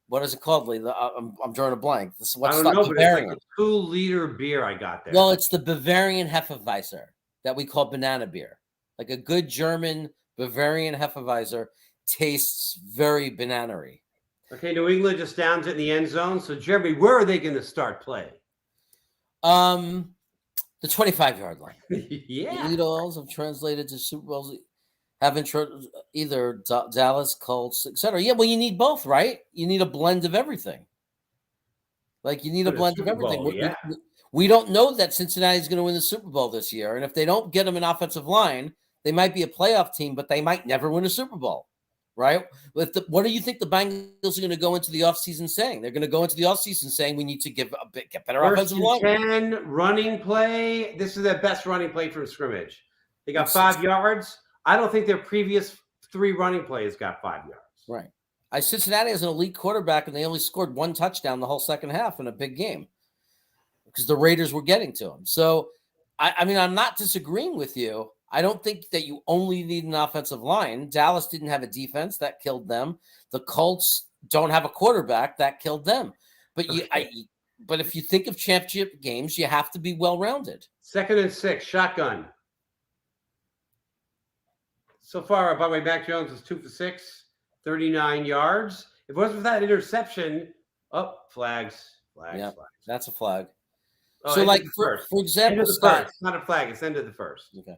what is it called, Lee? I'm drawing a blank. I don't know, but it's like a 2-liter beer I got there. Well, it's the Bavarian Hefeweizen that we call banana beer. Like a good German Bavarian Hefeweizen tastes very banana-y. Okay, New England just downs it in the end zone. So, Jeremy, where are they going to start play? The 25-yard line. Yeah. The Eagles have translated to Super Bowls, haven't either Dallas, Colts, etc. Yeah, well, you need both, right? You need a blend of everything. Like, you need a blend of everything. We don't know that Cincinnati's going to win the Super Bowl this year. And if they don't get them an offensive line, they might be a playoff team, but they might never win a Super Bowl, right? What do you think the Bengals are going to go into the offseason saying? They're going to go into the offseason saying we need to get better offensive line. 10 running play. This is their best running play from scrimmage. They got 5 yards. I don't think their previous 3 running plays got 5 yards. Right. Cincinnati has an elite quarterback, and they only scored 1 touchdown the whole second half in a big game because the Raiders were getting to them. So, I mean, I'm not disagreeing with you. I don't think that you only need an offensive line. Dallas didn't have a defense. That killed them. The Colts don't have a quarterback. That killed them. But but if you think of championship games, you have to be well-rounded. 2nd and 6, shotgun. So far, by the way, Mac Jones is 2 for 6, 39 yards. If it wasn't for that interception, flags. That's a flag. Oh, so, like, for example, Scott, it's not a flag. It's end of the first. Okay.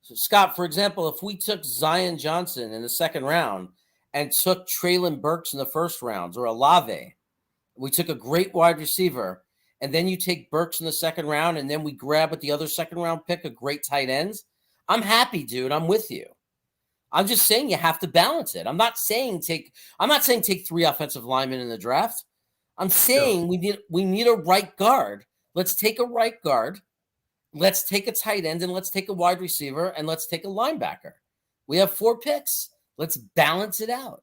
So, Scott, for example, if we took Zion Johnson in the second round and took Treylon Burks in the first round, or Olave, we took a great wide receiver, and then you take Burks in the second round, and then we grab at the other second round pick a great tight end, I'm happy, dude. I'm with you. I'm just saying you have to balance it. I'm not saying take 3 offensive linemen in the draft. I'm saying we need a right guard. Let's take a right guard. Let's take a tight end, and let's take a wide receiver, and let's take a linebacker. We have 4 picks. Let's balance it out.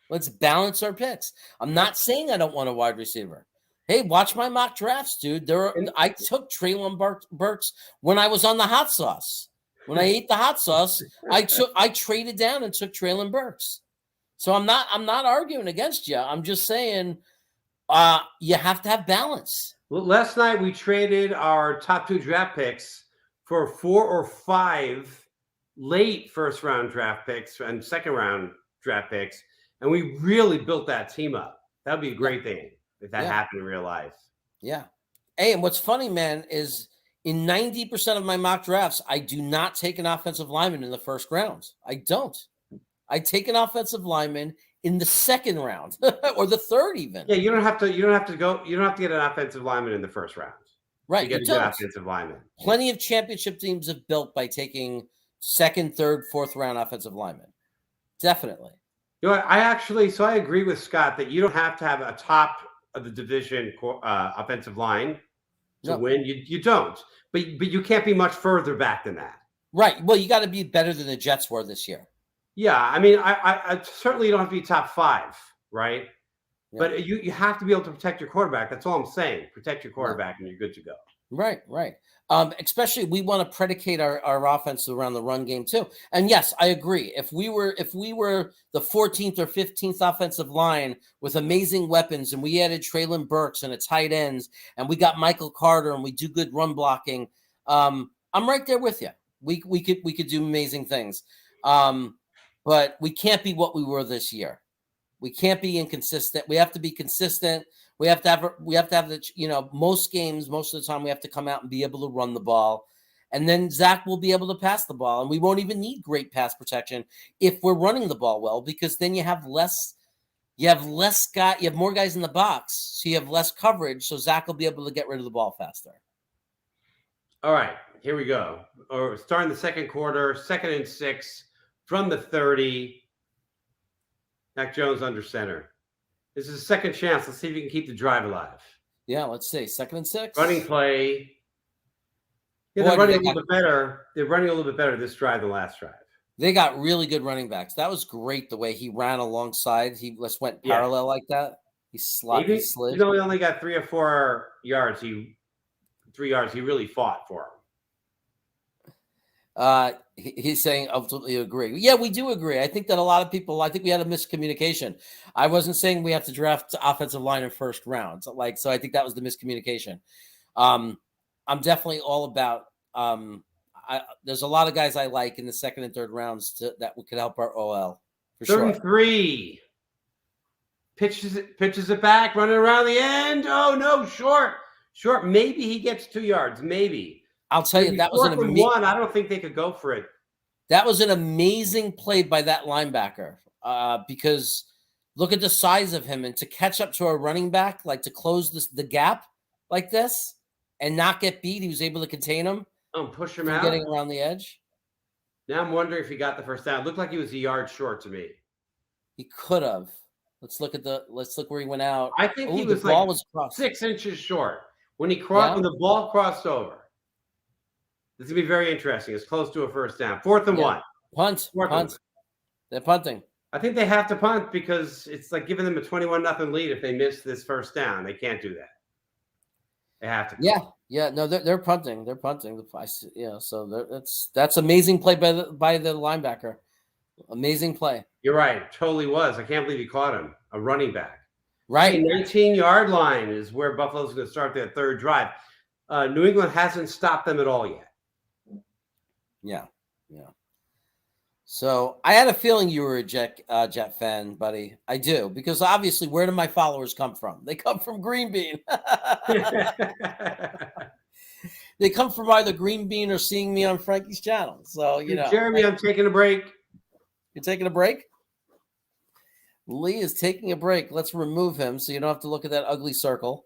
Let's balance our picks. I'm not saying I don't want a wide receiver. Hey, watch my mock drafts, dude. I took Treylon Burks when I was on the hot sauce. When I ate the hot sauce, I traded down and took Treylon Burks. So I'm not arguing against you. I'm just saying you have to have balance. Well, last night we traded our top 2 draft picks for 4 or 5 late first-round draft picks and second-round draft picks, and we really built that team up. That would be a great thing if that happened in real life. Yeah. Hey, and what's funny, man, is in 90% of my mock drafts, I do not take an offensive lineman in the first round. I don't. I take an offensive lineman in the second round or the third even. Yeah, you don't have to get an offensive lineman in the first round. Right. You get a good offensive lineman. Plenty of championship teams have built by taking second, third, fourth round offensive linemen. Definitely. You know, I agree with Scott that you don't have to have a top of the division offensive line to win. You don't. But you can't be much further back than that. Right. Well, you got to be better than the Jets were this year. Yeah, I mean, I certainly don't have to be top 5, right? Yeah. But you have to be able to protect your quarterback. That's all I'm saying. Protect your quarterback, and you're good to go. Right. Especially, we want to predicate our offense around the run game too. And yes, I agree. If we were the 14th or 15th offensive line with amazing weapons, and we added Treylon Burks and a tight end, and we got Michael Carter, and we do good run blocking, I'm right there with you. We could do amazing things. But we can't be what we were this year. We can't be inconsistent. We have to be consistent. We have to have the, most games, most of the time we have to come out and be able to run the ball. And then Zach will be able to pass the ball. And we won't even need great pass protection if we're running the ball well, because then you have more guys in the box. So you have less coverage. So Zach will be able to get rid of the ball faster. All right, here we go. Or starting the second quarter, 2nd and 6 from the 30. Mac Jones under center. This is a second chance. Let's see if you can keep the drive alive. Yeah, let's see. 2nd and 6. Running play. Yeah, they're running a little bit better. They're running a little bit better this drive than last drive. They got really good running backs. That was great the way he ran alongside. He just went parallel like that. He slid. Even though he only got 3 or 4 yards, 3 yards, he really fought for him. He's saying absolutely agree. Yeah, we do agree. I think that a lot of people, I think we had a miscommunication. I wasn't saying we have to draft offensive line in first round. So I think that was the miscommunication. I'm definitely all about, there's a lot of guys I like in the 2nd and 3rd rounds that could help our OL for 33. Sure. Pitches it back, running around the end. Oh no, short. Maybe he gets 2 yards. Maybe. I'll tell you, that was an amazing one. I don't think they could go for it. That was an amazing play by that linebacker, because look at the size of him, and to catch up to a running back, like to close the gap like this and not get beat. He was able to contain him. Push him out. Getting around the edge. Now I'm wondering if he got the first down. It looked like he was a yard short to me. He could have. Let's look where he went out. I think he was like 6 inches short when he crossed. When the ball crossed over. This is gonna be very interesting. It's close to a first down. 4th and 1. Punt. They're punting. I think they have to punt because it's like giving them a 21-0 lead if they miss this first down. They can't do that. They have to. Yeah. No, they're punting. They're punting. So that's amazing play by the linebacker. Amazing play. You're right. It totally was. I can't believe he caught him. A running back. Right. 19-yard line is where Buffalo's going to start their 3rd drive. New England hasn't stopped them at all yet. Yeah. So I had a feeling you were a Jet fan, buddy. I do, because obviously, where do my followers come from? They come from Green Bean. They come from either Green Bean or seeing me on Frankie's channel. So Jeremy, I'm taking a break. You're taking a break? Lee is taking a break. Let's remove him so you don't have to look at that ugly circle.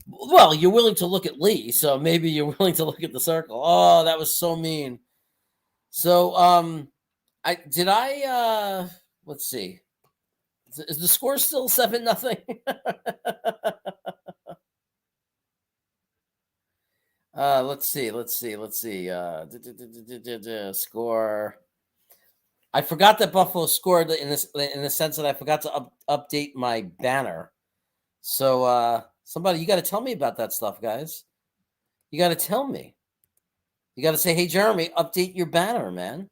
Well, you're willing to look at Lee, so maybe you're willing to look at the circle. Oh, that was so mean. So, let's see. Is the score still 7-0? Let's see. Score. I forgot that Buffalo scored in the sense that I forgot to update my banner. So, somebody, you got to tell me about that stuff, guys. You got to tell me. You got to say, hey, Jeremy, update your banner, man.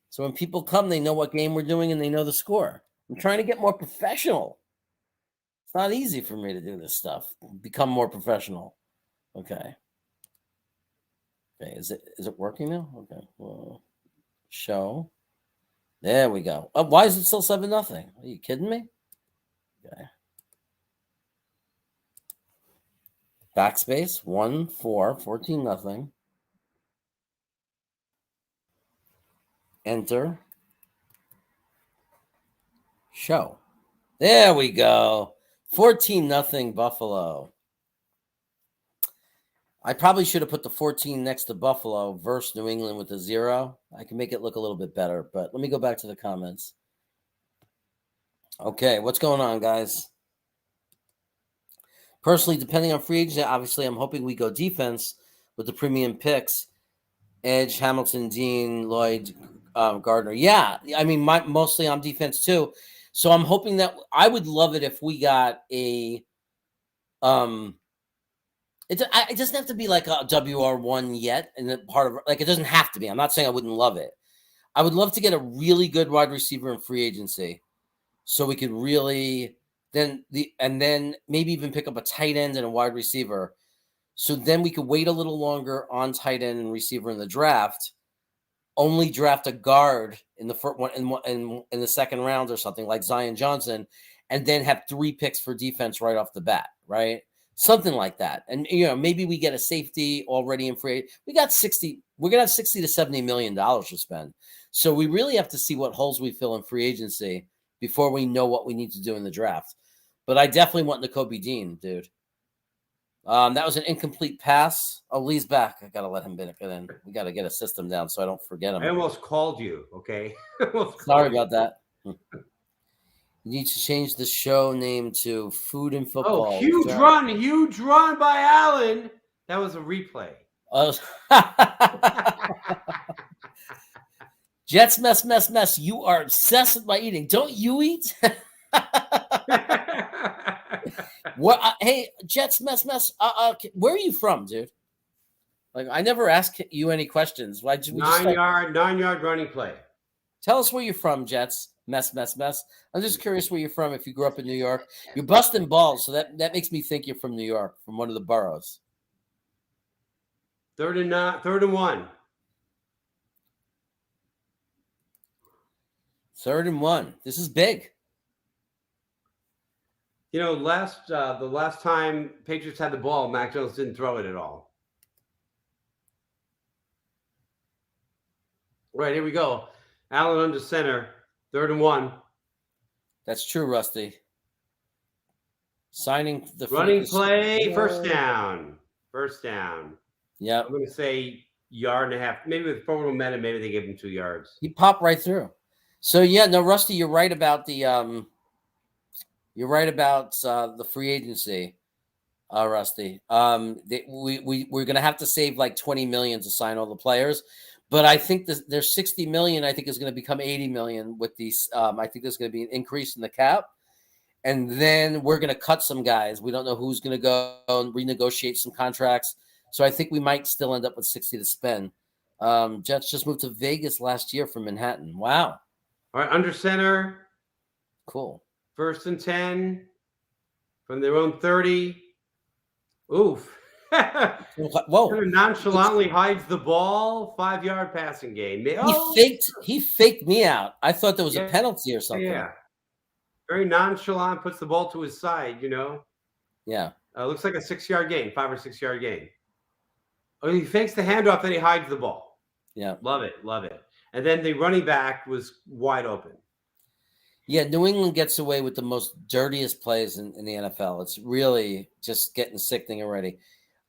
So when people come, they know what game we're doing and they know the score. I'm trying to get more professional. It's not easy for me to do this stuff. Become more professional. Okay. Is it working now? Okay. Well, show. There we go. Why is it still 7-0? Are you kidding me? Okay. Backspace 14-0. Enter. Show. There we go. 14-0 Buffalo. I probably should have put the 14 next to Buffalo versus New England with a 0. I can make it look a little bit better, but let me go back to the comments. Okay, what's going on, guys? Personally, depending on free agency, obviously, I'm hoping we go defense with the premium picks. Edge, Hamilton, Dean, Lloyd, Gardner. Yeah, I mean, mostly on defense too. So I'm hoping that I would love it if we got a it doesn't have to be like a WR1 yet, and part of it doesn't have to be. I'm not saying I wouldn't love it. I would love to get a really good wide receiver in free agency, so we could really then maybe even pick up a tight end and a wide receiver. So then we could wait a little longer on tight end and receiver in the draft. Only draft a guard in the first one in the second round or something like Zion Johnson, and then have 3 picks for defense right off the bat, right? Something like that. And maybe we get a safety already in free. We're gonna have $60 to $70 million to spend. So we really have to see what holes we fill in free agency before we know what we need to do in the draft. But I definitely want Nakobe Dean, dude. That was an incomplete pass. Oh, Lee's back. I gotta let him get in. We gotta get a system down so I don't forget him. I almost called you. Okay. Sorry about that. You need to change the show name to Food and Football. Oh, huge run by Allen. That was a replay. Jets mess. You are obsessed with my eating. Don't you eat? What? Hey, Jets mess. Where are you from, dude? Like, I never asked you any questions. Why? 9-yard running play. Tell us where you're from, Jets. Mess. I'm just curious where you're from. If you grew up in New York, you're busting balls, so that makes me think you're from New York, from one of the boroughs. 3rd and 1. 3rd and 1. This is big. The last time Patriots had the ball, Mac Jones didn't throw it at all. Right, here we go. Allen under center, 3rd and 1. That's true, Rusty. Signing the running play, first down. Yeah. I'm going to say 1.5 yards. Maybe with forward momentum, maybe they give him 2 yards. He popped right through. So Rusty, you're right about the free agency, Rusty. We're going to have to save like $20 million to sign all the players. But I think there's $60 million. I think is going to become $80 million with these. I think there's going to be an increase in the cap, and then we're going to cut some guys. We don't know who's going to go and renegotiate some contracts. So I think we might still end up with 60 to spend. Jets just moved to Vegas last year from Manhattan. Wow. All right, under center. Cool. 1st and 10 from their own 30. Oof. Whoa! Kind of nonchalantly hides the ball. 5-yard passing game. He faked me out. I thought there was a penalty or something. Yeah. Very nonchalant. Puts the ball to his side. Yeah. Looks like a 6-yard gain. 5 or 6 yard gain. Oh, he fakes the handoff, then he hides the ball. Yeah. Love it. And then the running back was wide open. Yeah, New England gets away with the most dirtiest plays in the NFL. It's really just getting sickening already.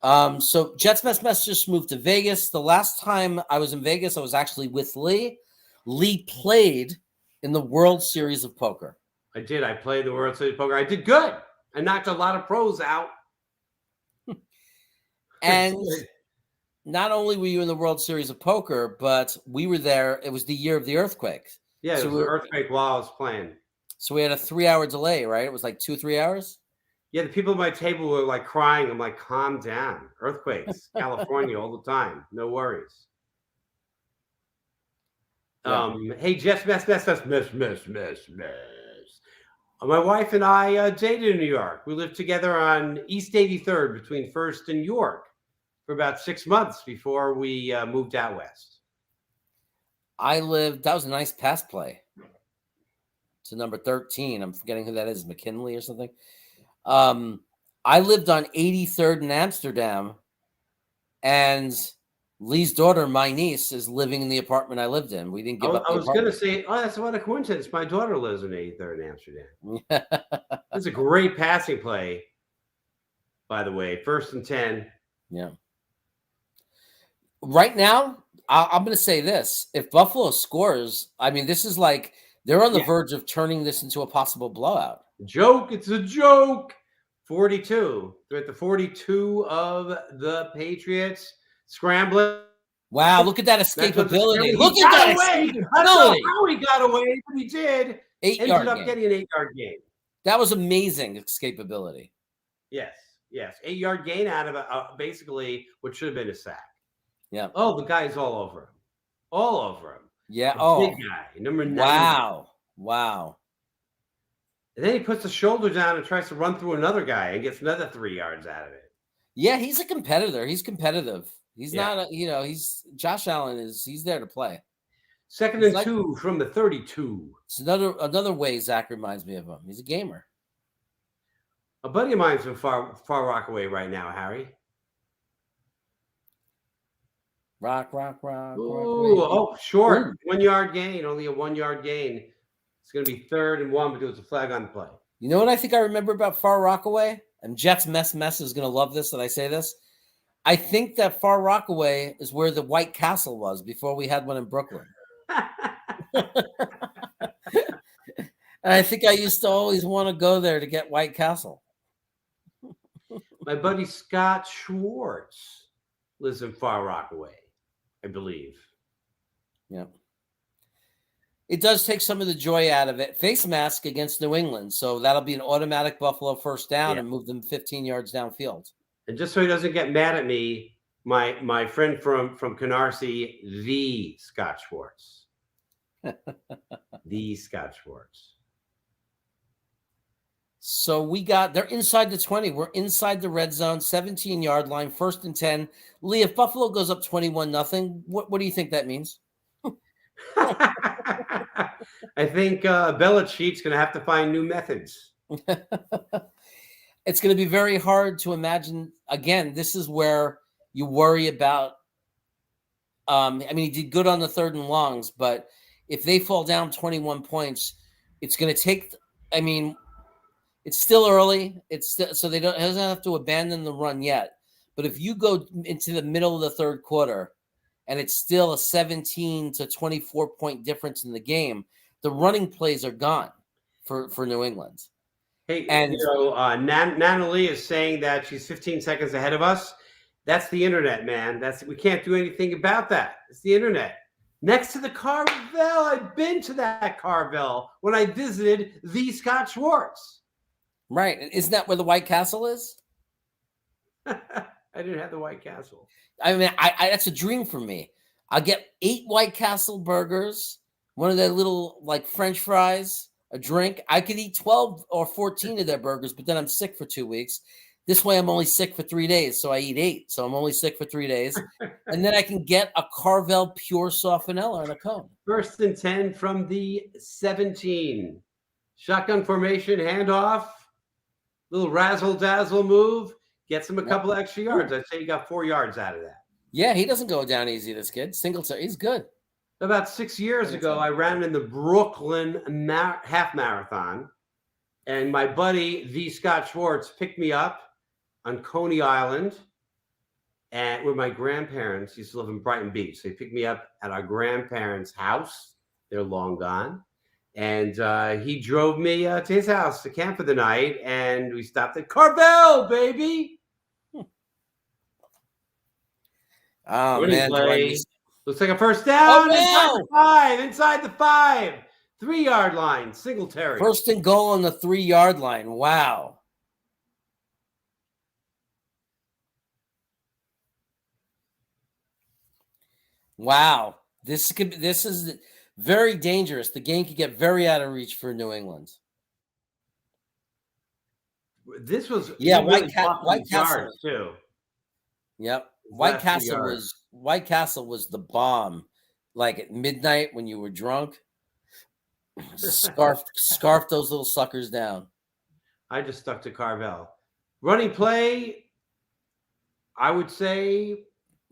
So Jets mess just moved to Vegas. The last time I was in Vegas, I was actually with Lee. Lee played in the World Series of Poker. I did. I played the World Series of Poker. I did good. I knocked a lot of pros out. And not only were you in the World Series of Poker, but we were there. It was the year of the earthquake. Yeah, it was an earthquake while I was playing. So we had a 3-hour delay, right? It was like 2-3 hours? Yeah, the people at my table were like crying. I'm like, calm down. Earthquakes, California all the time. No worries. Yeah. Hey, Jets, mess. My wife and I dated in New York. We lived together on East 83rd between 1st and York for about 6 months before we moved out west. That was a nice pass play to number 13. I'm forgetting who that is, McKinley or something. I lived on 83rd in Amsterdam, and Lee's daughter, my niece, is living in the apartment I lived in. We didn't give up. I was going to say, that's what a coincidence. My daughter lives in 83rd in Amsterdam. It's a great passing play, by the way. 1st and 10. Yeah. Right now, I'm going to say this. If Buffalo scores, I mean, this is like they're on the verge of turning this into a possible blowout. It's a joke. 42. They're at the 42 of the Patriots. Scrambling. Wow, look at that escapability. Look at that escapability. I don't know how he got away, but he did. 8-yard Ended up game. getting an 8-yard gain. That was amazing escapability. Yes. 8-yard gain out of basically what should have been a sack. Yeah. Oh, the guy's all over him. Yeah. Big guy, number 9. Wow. And then he puts the shoulder down and tries to run through another guy and gets another 3 yards out of it. Yeah, he's a competitor. He's competitive. He's not he's Josh Allen he's there to play. 2nd and 2 from the 32. It's another way Zach reminds me of him. He's a gamer. A buddy of mine's in Far Rockaway right now, Harry. Rock, rock, rock. Ooh, oh, short. Ooh. 1 yard gain, only a 1 yard gain. It's going to be 3rd and 1, but there's a flag on the play. You know what I think I remember about Far Rockaway? And Jets mess is going to love this that I say this. I think that Far Rockaway is where the White Castle was before we had one in Brooklyn. And I think I used to always want to go there to get White Castle. My buddy Scott Schwartz lives in Far Rockaway, I believe. Yeah. It does take some of the joy out of it. Face mask against New England. So that'll be an automatic Buffalo first down and move them 15 yards downfield. And just so he doesn't get mad at me, my friend from Canarsie, the Scott Schwartz. The Scott Schwartz. So they're inside the 20. We're inside the red zone, 17-yard line, 1st and 10. Lee, if Buffalo goes up 21-0, what do you think that means? I think Belichick's going to have to find new methods. It's going to be very hard to imagine. Again, this is where you worry about. He did good on the 3rd and longs, but if they fall down 21 points, it's going to take. It's still early. So they doesn't have to abandon the run yet. But if you go into the middle of the 3rd quarter, and it's still a 17 to 24 point difference in the game, the running plays are gone for New England. Hey, and Nana Lee is saying that she's 15 seconds ahead of us. That's the internet, man. We can't do anything about that. It's the internet. Next to the Carvel, I've been to that Carvel when I visited the Scott Schwartz. Right. Isn't that where the White Castle is? I didn't have the White Castle. I that's a dream for me. I'll get 8 White Castle burgers, one of their little like French fries, a drink. I could eat 12 or 14 of their burgers, but then I'm sick for 2 weeks. This way I'm only sick for 3 days. So I eat 8. So I'm only sick for 3 days. And then I can get a Carvel pure soffanella on a cone. 1st and 10 from the 17. Shotgun formation, handoff, little razzle-dazzle move. Gets him a couple extra yards. I'd say he got 4 yards out of that. Yeah, he doesn't go down easy, this kid. Singletary, he's good. About 6 years ago, I ran in the Brooklyn half marathon, and my buddy, the Scott Schwartz, picked me up on Coney Island, and where my grandparents used to live in Brighton Beach. They picked me up at our grandparents' house. They're long gone. And he drove me to his house to camp for the night, and we stopped at Carvel, baby. Oh, man. Looks like a first down. Oh, no! Inside the 5. 3-yard line, Singletary. 1st and goal on the 3-yard line. Wow. Wow. This is very dangerous. The game could get very out of reach for New England. This was White Castle too. Yep. White Castle was the bomb. Like at midnight when you were drunk, scarfed those little suckers down. I just stuck to Carvel. Running play, I would say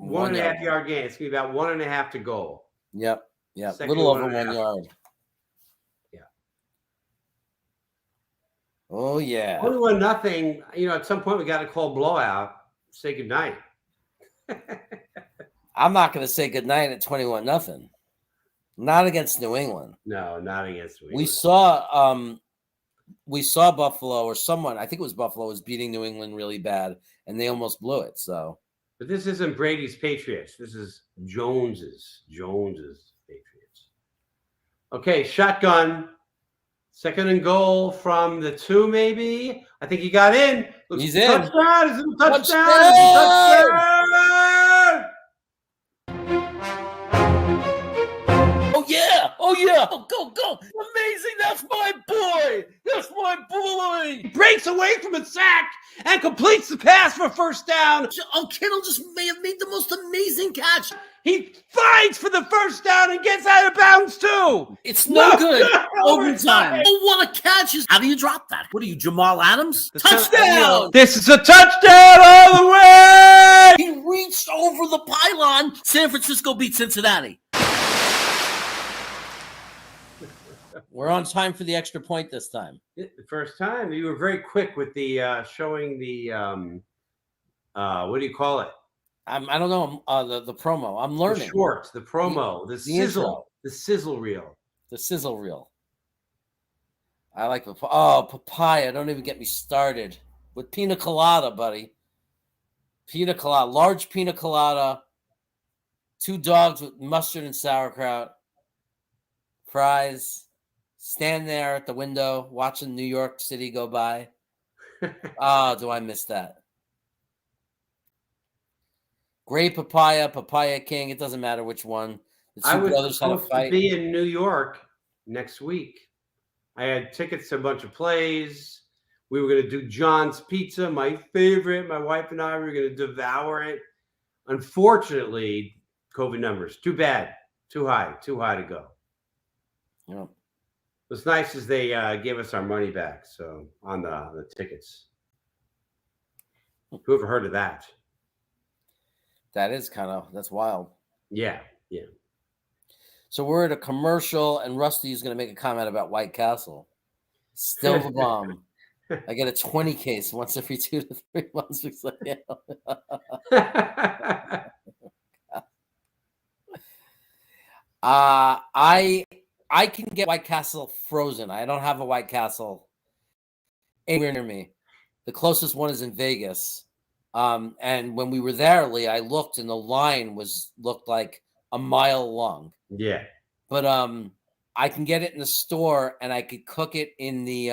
1.5 yard gain. It's gonna be about 1.5 to goal. Yep. Yeah, a little over 1 yard. Yeah. Oh yeah. 21-0. At some point we got to call blowout. Say goodnight. I'm not going to say goodnight at 21-0. Not against New England. No, not against New England. We saw Buffalo or someone. I think it was Buffalo was beating New England really bad, and they almost blew it. So. But this isn't Brady's Patriots. This is Jones's Patriots. Okay, shotgun. 2nd and goal from the 2, maybe. I think he got in. He's in. Touchdown! Is it a touchdown? Oh yeah. Go. Amazing. That's my boy. That's my boy. He breaks away from a sack and completes the pass for first down. Oh, Kittle just may have made the most amazing catch. He fights for the first down and gets out of bounds too. It's no good. Overtime. Overtime. Oh, what a catch. How do you drop that? What are you, Jamal Adams? Touchdown. This is a touchdown all the way. He reached over the pylon. San Francisco beat Cincinnati. We're on time for the extra point this time. The first time. You were very quick with the showing the what do you call it? I don't know the promo. I'm learning. The shorts, the promo, the sizzle, intro. the sizzle reel. The sizzle reel. I like papaya. Don't even get me started with pina colada, buddy. Pina colada, large pina colada. 2 dogs with mustard and sauerkraut. Fries. Stand there at the window watching New York City go by. Do I miss that? Great papaya, Papaya King. It doesn't matter which one. The I two was brothers had a supposed to fight. be in New York next week. I had tickets to a bunch of plays. We were going to do John's Pizza, my favorite. My wife and I were going to devour it. Unfortunately, COVID numbers, too bad, too high to go. Yeah. What's nice is they gave us our money back. So on the tickets. Who ever heard of that? That's wild. Yeah. So we're at a commercial, and Rusty is going to make a comment about White Castle. Still the bomb. I get a 20 case once every 2 to 3 months. I can get White Castle frozen. I don't have a White Castle anywhere near me. The closest one is in Vegas. And when we were there, Lee, I looked, and the line looked like a mile long. Yeah. But I can get it in the store, and I could cook it in the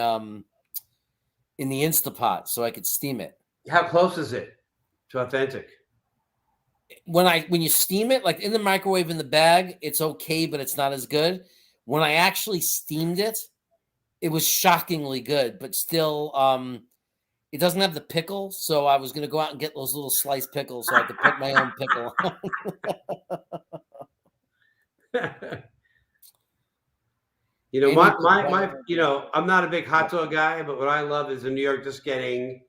Instapot, so I could steam it. How close is it to authentic? When you steam it, like in the microwave in the bag, it's okay, but it's not as good. When I actually steamed it, it was shockingly good, but still, it doesn't have the pickle. So I was going to go out and get those little sliced pickles so I could put my own pickle on. You know, my I'm not a big hot dog guy, but what I love is in New York just getting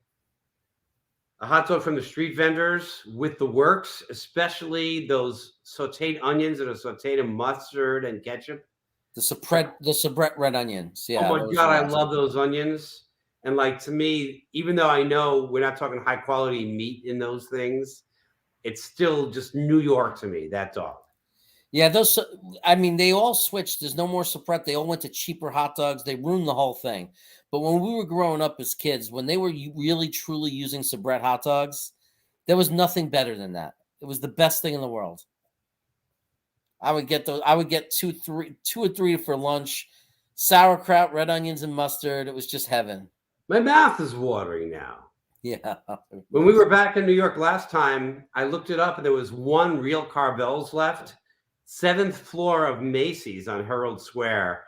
a hot dog from the street vendors with the works, especially those sauteed onions that are sauteed in mustard and ketchup. The Sabret red onions. Yeah. Oh my God, I love those onions. And like, to me, even though I know we're not talking high quality meat in those things, it's still just New York to me, that dog. Yeah, they all switched. There's no more Sabret. They all went to cheaper hot dogs. They ruined the whole thing. But when we were growing up as kids, when they were really, truly using Sabret hot dogs, there was nothing better than that. It was the best thing in the world. I would get those. I would get two or three for lunch. Sauerkraut, red onions, and mustard. It was just heaven. My mouth is watering now. Yeah. When we were back in New York last time, I looked it up, and there was one real Carvel's left. 7th floor of Macy's on Herald Square.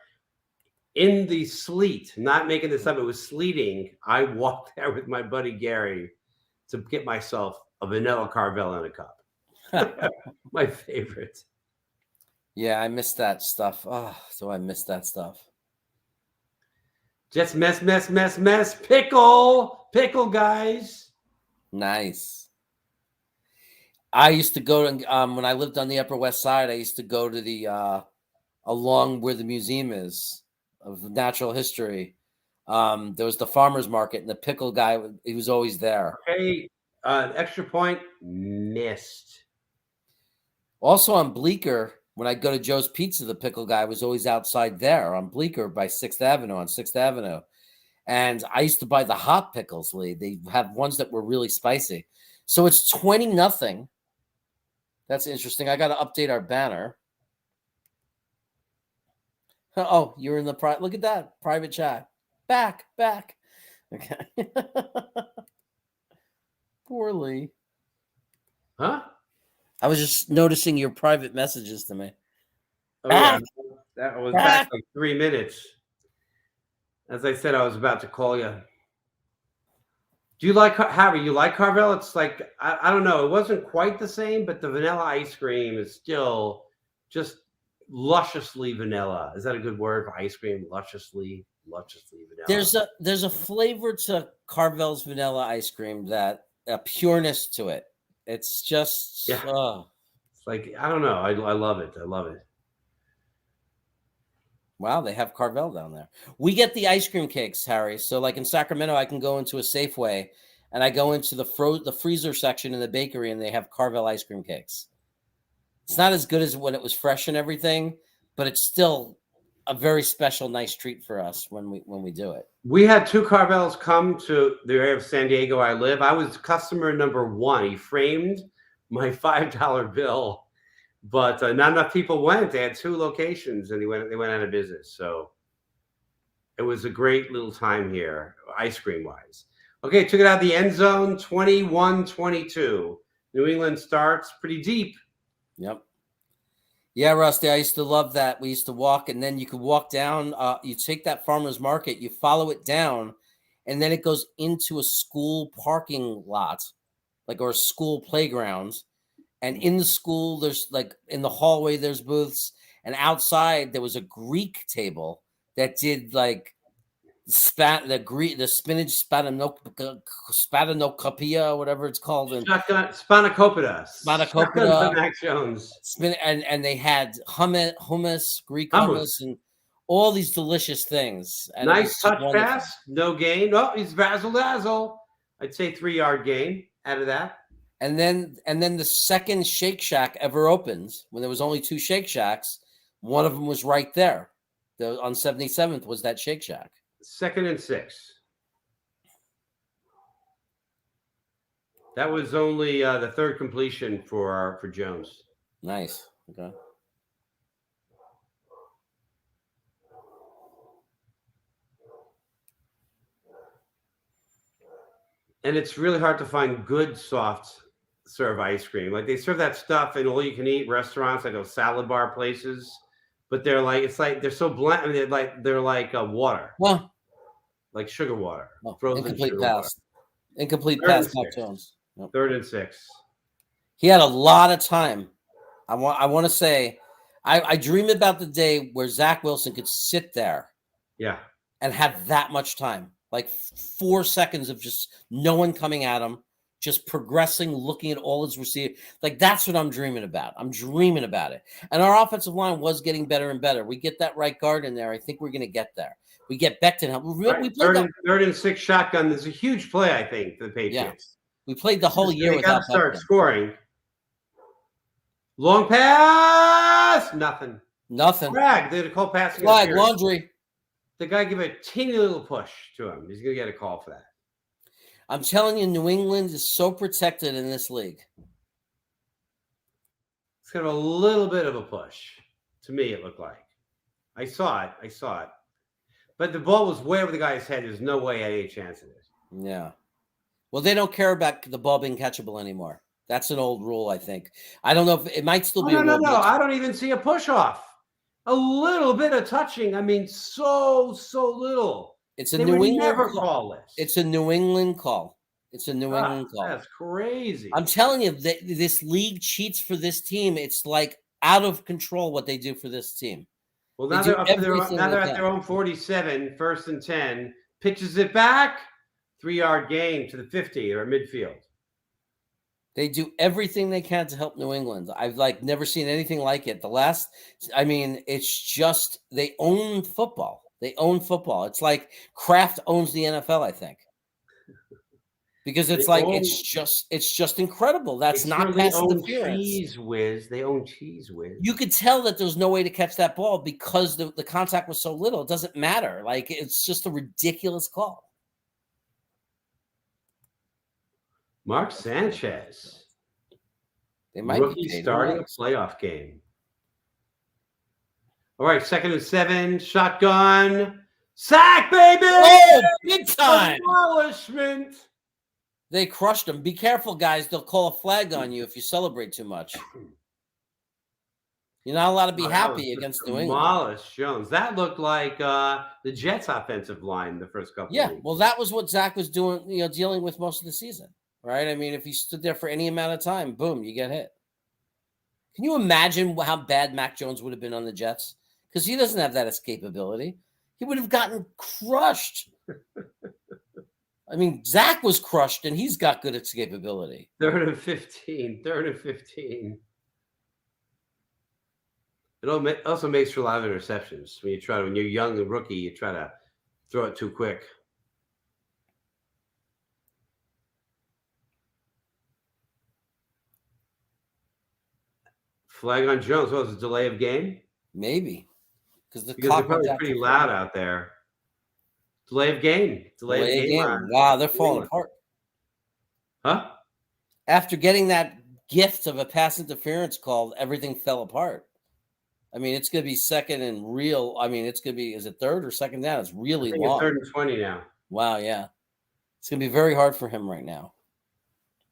In the sleet, not making this up, it was sleeting. I walked there with my buddy Gary to get myself a vanilla Carvel in a cup. My favorite. Yeah, I miss that stuff. Oh, so I miss that stuff. Just mess. Pickle, guys. Nice. I used to go to, when I lived on the Upper West Side, I used to go to the, along where the museum is of natural history. There was the farmer's market, and the pickle guy, he was always there. Okay. Extra point, missed. Also on Bleecker, when I go to Joe's Pizza, the pickle guy was always outside there on Bleecker by 6th Avenue, on 6th Avenue. And I used to buy the hot pickles, Lee. They have ones that were really spicy. So it's 20-0. That's interesting. I got to update our banner. Oh, you're in the private. Look at that private chat. Back. Okay. Poorly. Huh? I was just noticing your private messages to me. Oh yeah, Back, that was back back. like 3 minutes. As I said, I was about to call you. Do you like Harry? You like Carvel? It's like I don't know. It wasn't quite the same, but the vanilla ice cream is still just lusciously vanilla. Is that a good word for ice cream? Lusciously vanilla. There's a flavor to Carvel's vanilla ice cream, that a pureness to it. It's just Yeah, it's like I don't know. I love it. I love it. wow, they have Carvel down there. We get the ice cream cakes, Harry. So like in Sacramento, I can go into a Safeway and I go into the freezer section in the bakery and they have Carvel ice cream cakes. It's not as good as when it was fresh and everything, but it's still a very special, nice treat for us when we do it. We had two Carvels come to the area of San Diego I live. I was customer number one. He framed my $5 bill, but not enough people went. They had two locations, and they went out of business. So it was a great little time here, ice cream wise. Okay, took it out of the end zone, 21-22. New England starts pretty deep. Yep. Yeah, Rusty, I used to love that. We used to walk, and then you could walk down. You take that farmer's market, you follow it down, and then it goes into a school parking lot, like, or a school playground. And in the school, there's like in the hallway, there's booths, and outside there was a Greek table that did like the spinach spanakopia, whatever it's called, and Shotgun, Spanakopita. Shotgun spanakopita. for Mac Jones. And they had hummus, Greek Hummus. hummus, and all these delicious things. And it was Nice just touch wonderful. pass. No gain. Oh, he's razzle dazzle. I'd say 3 yard gain out of that. And then the second Shake Shack ever opens, when there was only two Shake Shacks, one of them was right there. On 77th was that Shake Shack. 2nd and 6. That was only the third completion for Jones. Nice. Okay. And it's really hard to find good soft serve ice cream. Like they serve that stuff in all you can eat restaurants, like those salad bar places, but they're like they're so bland. I mean, they're like water, Well, like sugar water, frozen incomplete sugar pass. water. Incomplete Third pass, and Mac six. Jones. Yep. 3rd and 6. He had a lot of time. I want to say, I dream about the day where Zach Wilson could sit there, yeah, and have that much time, like 4 seconds of just no one coming at him, just progressing, looking at all his receivers. Like that's what I'm dreaming about. I'm dreaming about it. And our offensive line was getting better and better. We get that right guard in there. I think we're going to get there. We get Becton. Right. Third and 6 shotgun. There's a huge play, I think, for the Patriots. Yeah. We played the whole year without start scoring. Long pass, nothing. Flag. They had a call passing. Flag, laundry. The guy give a teeny little push to him. He's going to get a call for that. I'm telling you, New England is so protected in this league. It's kind of a little bit of a push. To me, it looked like. I saw it. But the ball was way over the guy's head. There's no way I had any chance of it. Yeah. Well, they don't care about the ball being catchable anymore. That's an old rule, I think. I don't know if it might still be. No. I don't even see a push off. A little bit of touching. I mean, so little. It's a New England never call this. It's a New England call. It's a New England call. That's crazy. I'm telling you, this league cheats for this team. It's like out of control what they do for this team. Well, now they're at their own 47, 1st and 10. Pitches it back, 3-yard gain to the 50 or midfield. They do everything they can to help New England. I've never seen anything like it. It's just they own football. They own football. It's like Kraft owns the NFL, I think. Because it's it's just incredible. That's not pass interference. Cheese Whiz. They own Cheese Whiz. You could tell that there's no way to catch that ball because the contact was so little. It doesn't matter. Like it's just a ridiculous call. Mark Sanchez. They might rookie be starting a playoff game. All right, 2nd and 7, shotgun, sack, baby! Oh, big time! Acknowledgement. They crushed him. Be careful, guys. They'll call a flag on you if you celebrate too much. You're not allowed to be Oh, that was happy just against New England. demolished Jones. That looked like the Jets' offensive line the first couple of Yeah, weeks. well, that was what Zach was doing, dealing with most of the season, right? I mean, if he stood there for any amount of time, boom, you get hit. Can you imagine how bad Mac Jones would have been on the Jets? Because he doesn't have that escapability. He would have gotten crushed. I mean, Zach was crushed, and he's got good escapability. 3rd and 15. 3rd and 15. It also makes for a lot of interceptions. When you're young and rookie, you try to throw it too quick. Flag on Jones. What was a delay of game? Maybe. Because they're probably pretty loud out there. Delay of game. Delay of game. Wow, they're falling apart. Huh? After getting that gift of a pass interference call, everything fell apart. I mean, it's going to be second and real. I mean, it's going to be, is it third or second down? It's really long. It's 3rd and 20 now. Wow, yeah. It's going to be very hard for him right now.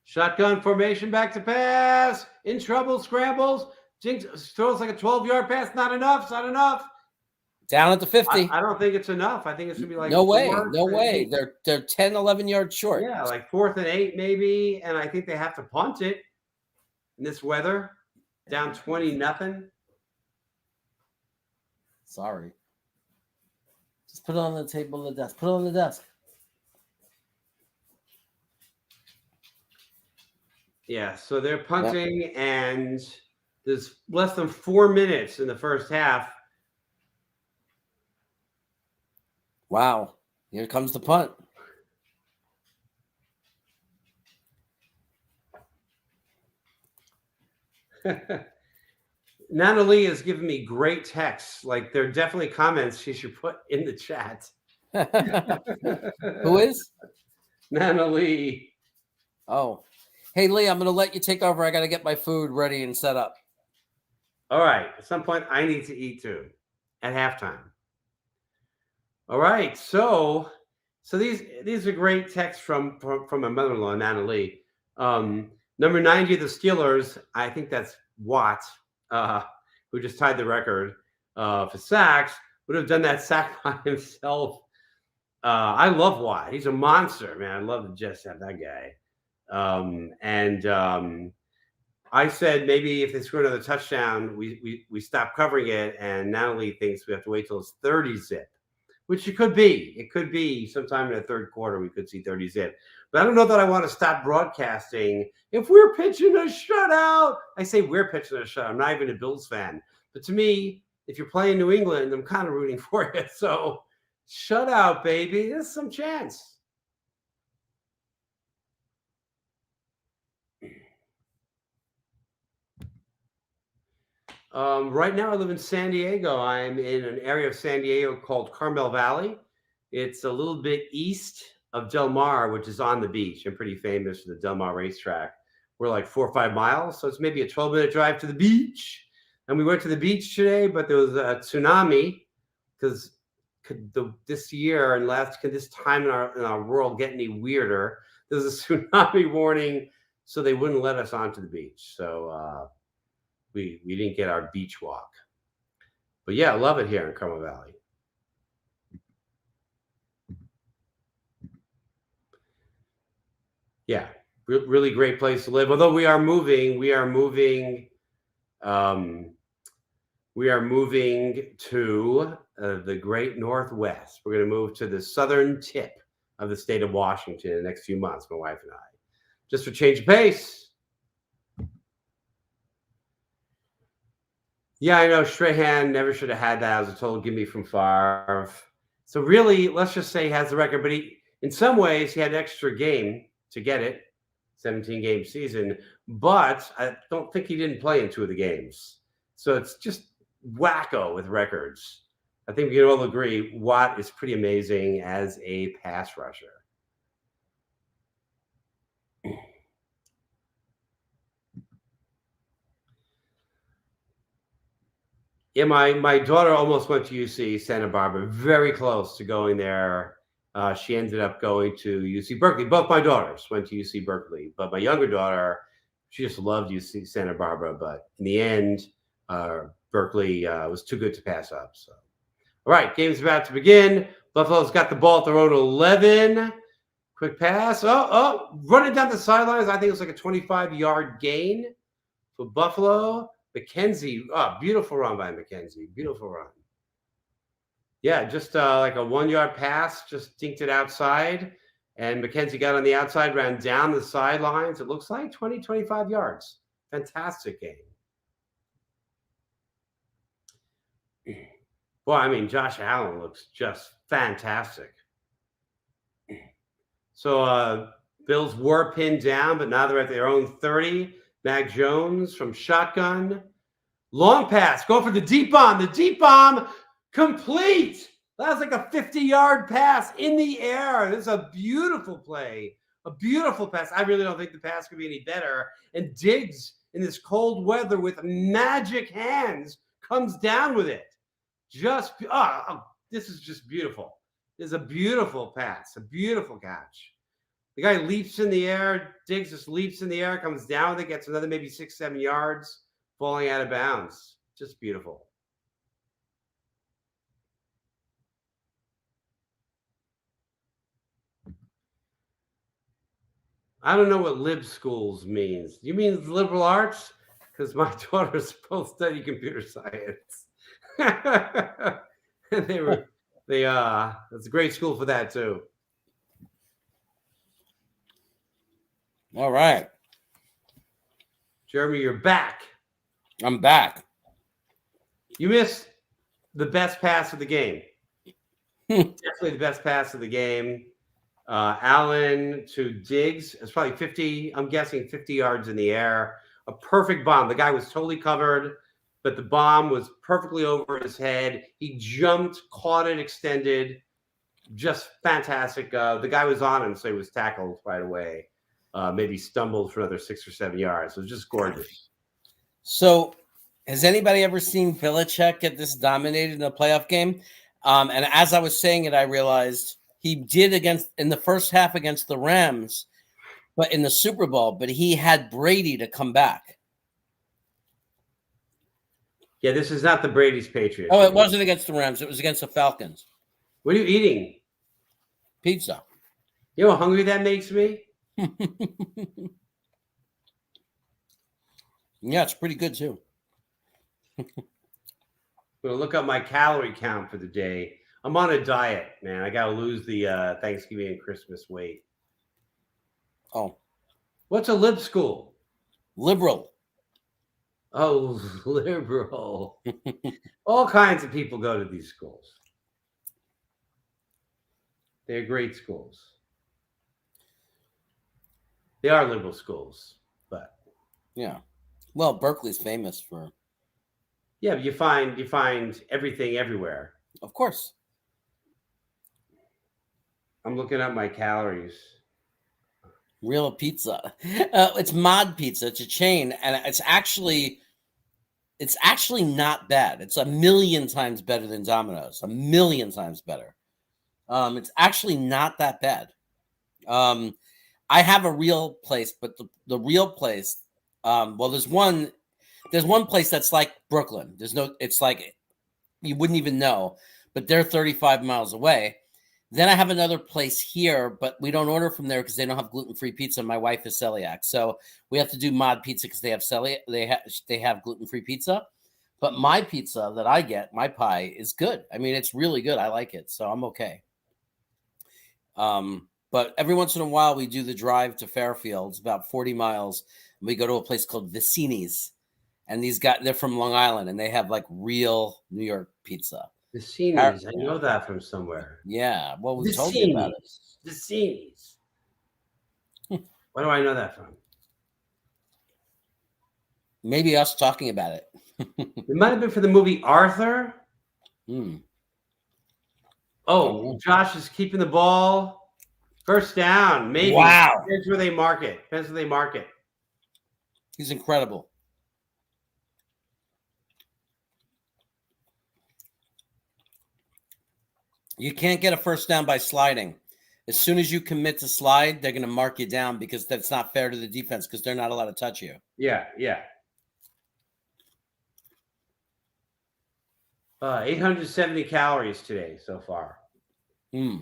Shotgun formation, back to pass. In trouble, scrambles. Jinx throws like a 12-yard pass. Not enough. It's not enough. Down at the 50. I don't think it's enough. I think it's going to be like no way. They're 10, 11 yards short. Yeah, like 4th and 8 maybe. And I think they have to punt it in this weather. Down 20-0. Sorry. Just put it on the table on the desk. Put it on the desk. Yeah, so they're punting, and there's less than 4 minutes in the first half. Wow. Here comes the punt. Nana Lee has given me great texts. Like, there are definitely comments she should put in the chat. Who is? Nana Lee. Oh. Hey, Lee, I'm going to let you take over. I got to get my food ready and set up. All right. At some point, I need to eat too at halftime. All right. So these are great texts from my mother-in-law, Nana Lee. Number 90 of the Steelers, I think that's Watt, who just tied the record for sacks, would have done that sack by himself. I love Watt. He's a monster, man. I love to just have that guy. I said maybe if they score another touchdown, we stop covering it, and Natalie thinks we have to wait till it's 30 zip, which it could be. It could be sometime in the third quarter we could see 30 zip. But I don't know that I want to stop broadcasting if we're pitching a shutout. I say we're pitching a shutout. I'm not even a Bills fan. But to me, if you're playing New England, I'm kind of rooting for you. So shutout, baby. There's some chance. Right now I live in San Diego. I'm in an area of San Diego called Carmel Valley. It's a little bit east of Del Mar, which is on the beach. I'm pretty famous for the Del Mar racetrack. We're like 4 or 5 miles, so it's maybe a 12-minute drive to the beach. And we went to the beach today, but there was a tsunami because this year and could this time in our world get any weirder? There's a tsunami warning, so they wouldn't let us onto the beach. So we didn't get our beach walk. But yeah, I love it here in Carmel Valley. Yeah, really great place to live. Although we are moving to the great Northwest. We're going to move to the southern tip of the state of Washington in the next few months, my wife and I, just for change of pace. Yeah, I know Strahan never should have had that. I was a total gimme from Favre. So really, let's just say he has the record, but in some ways, he had an extra game to get it, 17-game season, but I don't think he didn't play in 2 of the games. So it's just wacko with records. I think we can all agree Watt is pretty amazing as a pass rusher. Yeah, my daughter almost went to UC Santa Barbara, very close to going there. She ended up going to UC Berkeley. Both my daughters went to UC Berkeley, but my younger daughter, she just loved UC Santa Barbara. But in the end, Berkeley was too good to pass up. So, all right, game's about to begin. Buffalo's got the ball at their own 11. Quick pass. Running down the sidelines. I think it was like a 25-yard gain for Buffalo. McKenzie, beautiful run by McKenzie. Beautiful run. Yeah, just like a 1-yard pass, just dinked it outside. And McKenzie got on the outside, ran down the sidelines. It looks like 20, 25 yards. Fantastic game. Boy, I mean, Josh Allen looks just fantastic. So Bills were pinned down, but now they're at their own 30. Mac Jones from shotgun. Long pass. Go for the deep bomb. The deep bomb complete. That was like a 50-yard pass in the air. This is a beautiful play. A beautiful pass. I really don't think the pass could be any better. And Diggs, in this cold weather with magic hands, comes down with it. This is just beautiful. This is a beautiful pass, a beautiful catch. The guy leaps in the air. Diggs just leaps in the air, comes down with it, gets another maybe 6-7 yards, falling out of bounds. Just beautiful. I don't know what lib schools means. You mean liberal arts? Because my daughters both study computer science. And it's a great school for that too. All right. Jeremy, you're back. I'm back. You missed the best pass of the game. Definitely the best pass of the game. Allen to Diggs. It's probably 50, I'm guessing 50 yards in the air. A perfect bomb. The guy was totally covered, but the bomb was perfectly over his head. He jumped, caught it, extended. Just fantastic. The guy was on him, so he was tackled right away. Maybe stumbled for another 6 or 7 yards. It was just gorgeous. So, has anybody ever seen Belichick get this dominated in a playoff game? And as I was saying it, I realized he did in the first half against the Rams, but in the Super Bowl, but he had Brady to come back. Yeah, this is not the Brady's Patriots. Oh, it wasn't against the Rams. It was against the Falcons. What are you eating? Pizza. You know how hungry that makes me? Yeah, it's pretty good too. I'm going to look up my calorie count for the day. I'm on a diet, man. I got to lose the Thanksgiving and Christmas weight. Oh. What's a lib school? Liberal. Oh, liberal. All kinds of people go to these schools. They're great schools. They are liberal schools, but yeah. Well, Berkeley's famous for. Yeah, but you find everything everywhere. Of course. I'm looking at my calories. Real pizza. It's Mod Pizza. It's a chain, and it's actually not bad. It's 1,000,000 times better than Domino's. 1,000,000 times better. It's actually not that bad. I have a real place, but the real place, well, there's one place that's like Brooklyn. It's like you wouldn't even know, but they're 35 miles away. Then I have another place here, but we don't order from there because they don't have gluten-free pizza. My wife is celiac, so we have to do Mod Pizza because they have they have gluten-free pizza. But my pizza that I get, my pie, is good. I mean, it's really good. I like it, so I'm okay. But every once in a while, we do the drive to Fairfield. It's about 40 miles. And we go to a place called Vicini's. And they're from Long Island, and they have like real New York pizza. Vicini's. I know that from somewhere. Yeah. Well, we told you about it. Vicini's. Where do I know that from? Maybe us talking about it. It might have been for the movie Arthur. Oh, Josh is keeping the ball. First down, maybe. Wow. Depends where they mark it. He's incredible. You can't get a first down by sliding. As soon as you commit to slide, they're going to mark you down because that's not fair to the defense because they're not allowed to touch you. Yeah. 870 calories today so far. Hmm.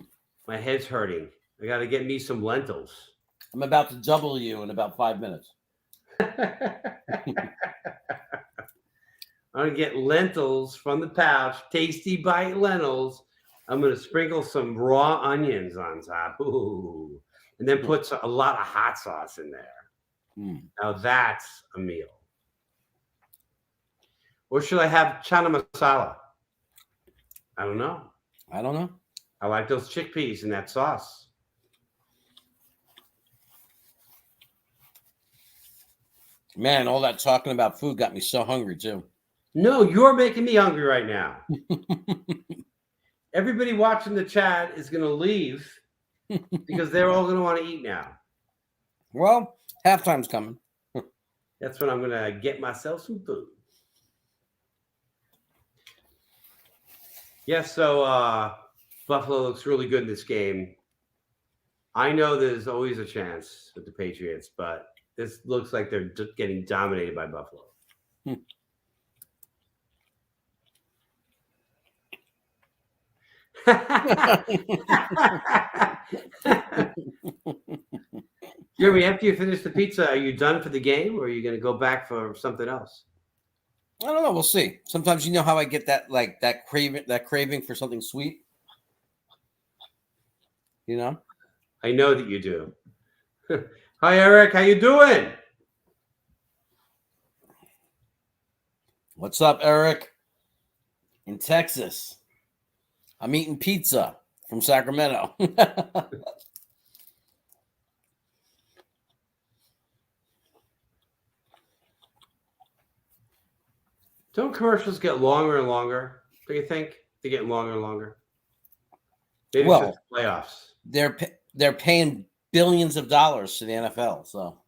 My head's hurting. I got to get me some lentils. I'm about to double you in about 5 minutes. I'm going to get lentils from the pouch, Tasty Bite lentils. I'm going to sprinkle some raw onions on top. Ooh. And then put a lot of hot sauce in there. Mm. Now that's a meal. Or should I have chana masala? I don't know. I like those chickpeas in that sauce. Man, all that talking about food got me so hungry too. No, you're making me hungry right now. Everybody watching the chat is going to leave because they're all going to want to eat now. Well, halftime's coming. That's when I'm going to get myself some food. Yes, so Buffalo looks really good in this game. I know there's always a chance with the Patriots, but this looks like they're getting dominated by Buffalo. Jeremy, after you finish the pizza, are you done for the game, or are you going to go back for something else? I don't know. We'll see. Sometimes you know how I get that craving for something sweet. You know. I know that you do. Hi, Eric. How you doing? What's up, Eric? In Texas, I'm eating pizza from Sacramento. Don't commercials get longer and longer? Do you think they get longer and longer? Maybe Well, it's the playoffs. They're paying billions of dollars to the NFL, so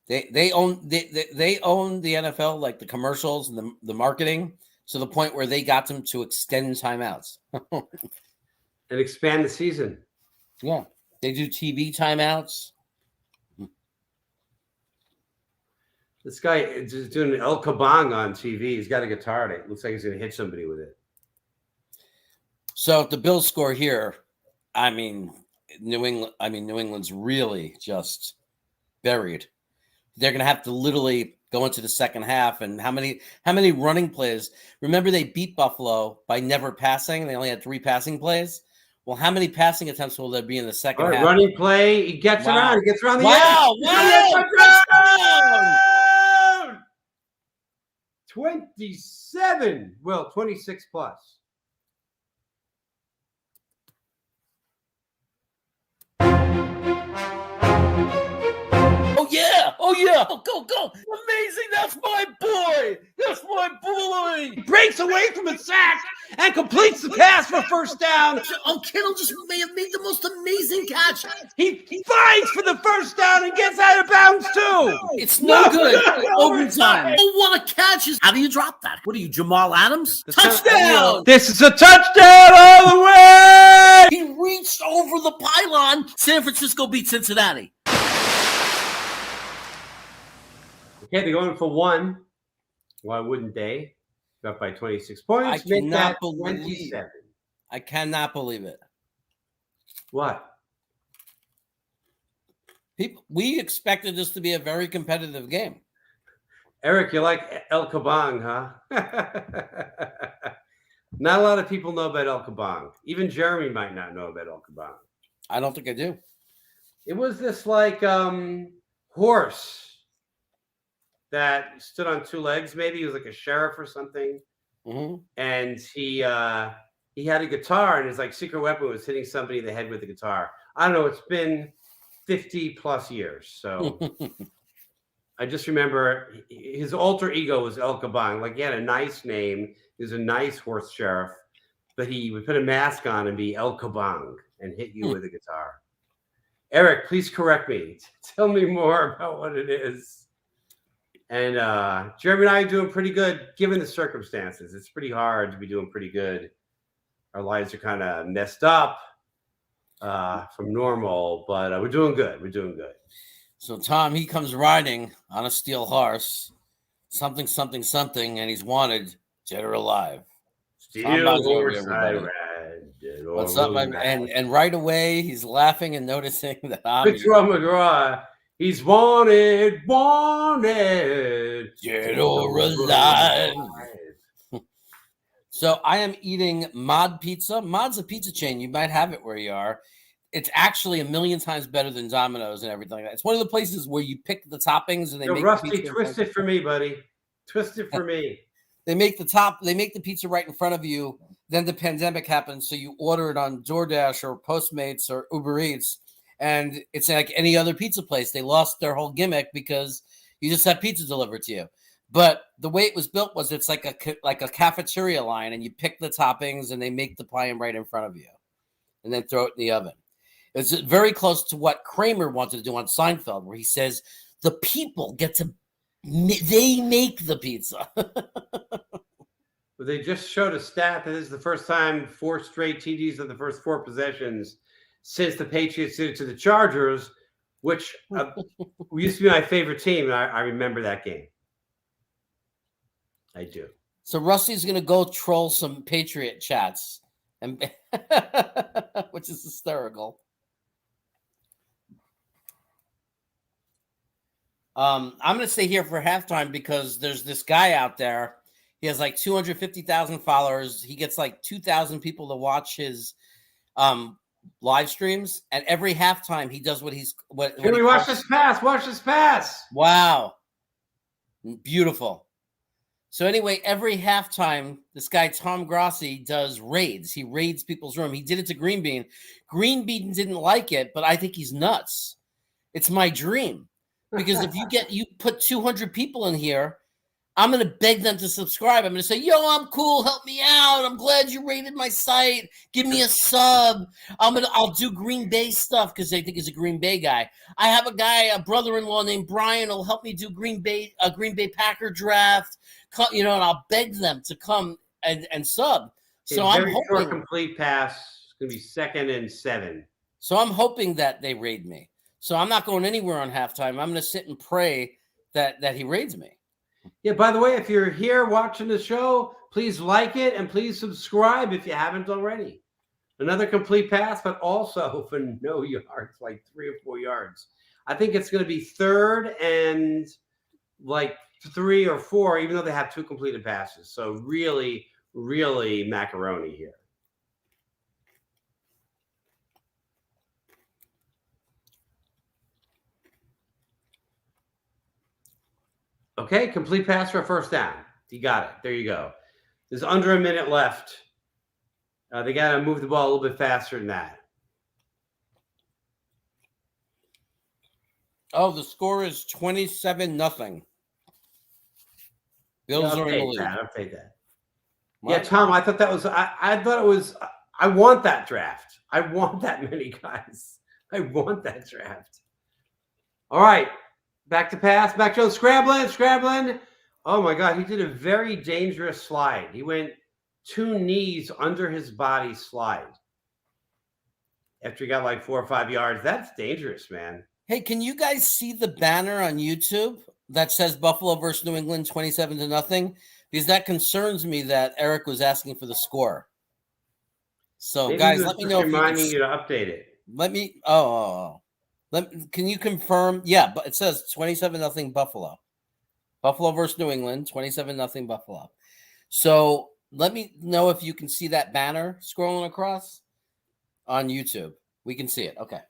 they own the NFL, like the commercials and the marketing, to the point where they got them to extend timeouts and expand the season. Yeah, they do TV timeouts. This guy is doing El Kabong on TV. He's got a guitar in it. Looks like he's going to hit somebody with it. So if the Bills score here, I mean, New England's really just buried. They're going to have to literally go into the second half. And how many running plays? Remember, they beat Buffalo by never passing. They only had 3 passing plays. Well, how many passing attempts will there be in the second half? Running play. He gets around. He gets around the edge. Wow. 27. Well, 26 plus. Oh yeah. Go. Amazing. That's my boy. He breaks away from a sack and completes the pass for first down. Oh, Kittle just may have made the most amazing catch. He fights for the first down and gets out of bounds too. It's no good. Overtime. Oh, what a catch. How do you drop that? What are you, Jamal Adams? Touchdown. This is a touchdown all the way. He reached over the pylon. San Francisco beat Cincinnati. Okay, they're going for 1. Why wouldn't they? Up by 26 points. I cannot believe it. I cannot believe it. What? We expected this to be a very competitive game. Eric, you like El Kabong, huh? Not a lot of people know about El Kabong. Even Jeremy might not know about El Kabong. I don't think I do. It was this like horse that stood on 2 legs. Maybe he was like a sheriff or something. Mm-hmm. And he had a guitar, and his like secret weapon was hitting somebody in the head with the guitar. I don't know. It's been 50 plus years. So I just remember his alter ego was El Kabong. Like, he had a nice name. He was a nice horse sheriff, but he would put a mask on and be El Kabong and hit you with a guitar. Eric, please correct me. Tell me more about what it is. And Jeremy and I are doing pretty good given the circumstances. It's pretty hard to be doing pretty good. Our lives are kind of messed up from normal, but we're doing good. We're doing good. So Tom, he comes riding on a steel horse, something, and he's wanted Dead or alive. Tom Steel Bon Jovi, horse I everybody. ride. Dead or What's up? alive. And right away, he's laughing and noticing that I'm Victor McGraw. He's wanted. dead or alive. So I am eating Mod Pizza. Mod's a pizza chain. You might have it where you are. It's actually a million times better than Domino's and everything like that. It's one of the places where you pick the toppings and they make Rusty, the pizza twist it for me, buddy. Twist it for me. They make the pizza right in front of you. Then the pandemic happens, so you order it on DoorDash or Postmates or Uber Eats, and it's like any other pizza place. They lost their whole gimmick because you just have pizza delivered to you. But the way it was built was it's like a cafeteria line, and you pick the toppings, and they make the pie right in front of you, and then throw it in the oven. It's very close to what Kramer wanted to do on Seinfeld, where he says the people get to they make the pizza. Well, they just showed a stat that this is the first time 4 straight TDs of the first 4 possessions since the Patriots did it to the Chargers, which used to be my favorite team, and I remember that game. I do. So Rusty's going to go troll some Patriot chats, and which is hysterical. I'm going to stay here for halftime because there's this guy out there. He has like 250,000 followers. He gets like 2,000 people to watch his live streams, and every halftime he does Can we watch this pass? Watch this pass. Wow, beautiful. So anyway, every halftime, this guy Tom Grossi does raids. He raids people's room. He did it to Green Bean. Green Bean didn't like it, but I think he's nuts. It's my dream. Because if you put 200 people in here, I'm going to beg them to subscribe. I'm going to say, yo, I'm cool. Help me out. I'm glad you rated my site. Give me a sub. I'll do Green Bay stuff because they think he's a Green Bay guy. I have a brother-in-law named Brian who'll help me do Green Bay Packer draft. And I'll beg them to come and sub. So I'm hoping short complete pass. It's going to be 2nd and 7. So I'm hoping that they raid me. So I'm not going anywhere on halftime. I'm going to sit and pray that he raids me. Yeah, by the way, if you're here watching the show, please like it and please subscribe if you haven't already. Another complete pass, but also for no yards, like 3 or 4 yards. I think it's going to be 3rd and like 3 or 4, even though they have 2 completed passes. So really, really macaroni here. Okay, complete pass for a first down. You got it. There you go. There's under a minute left. They got to move the ball a little bit faster than that. Oh, the score is 27-0. Bills are in the lead. I'll take that. What? Yeah, Tom, I thought that was. I thought it was. I want that draft. I want that many guys. I want that draft. All right. Back to pass. Back to scrambling. Oh, my God. He did a very dangerous slide. He went 2 knees under his body slide. After he got like 4 or 5 yards. That's dangerous, man. Hey, can you guys see the banner on YouTube that says Buffalo versus New England 27-0? Because that concerns me that Eric was asking for the score. So, maybe guys, let me know. Reminding you to update it. Let me. Can you confirm? Yeah, but it says 27-0 Buffalo. Buffalo versus New England, 27-0 Buffalo. So let me know if you can see that banner scrolling across on YouTube. We can see it. Okay.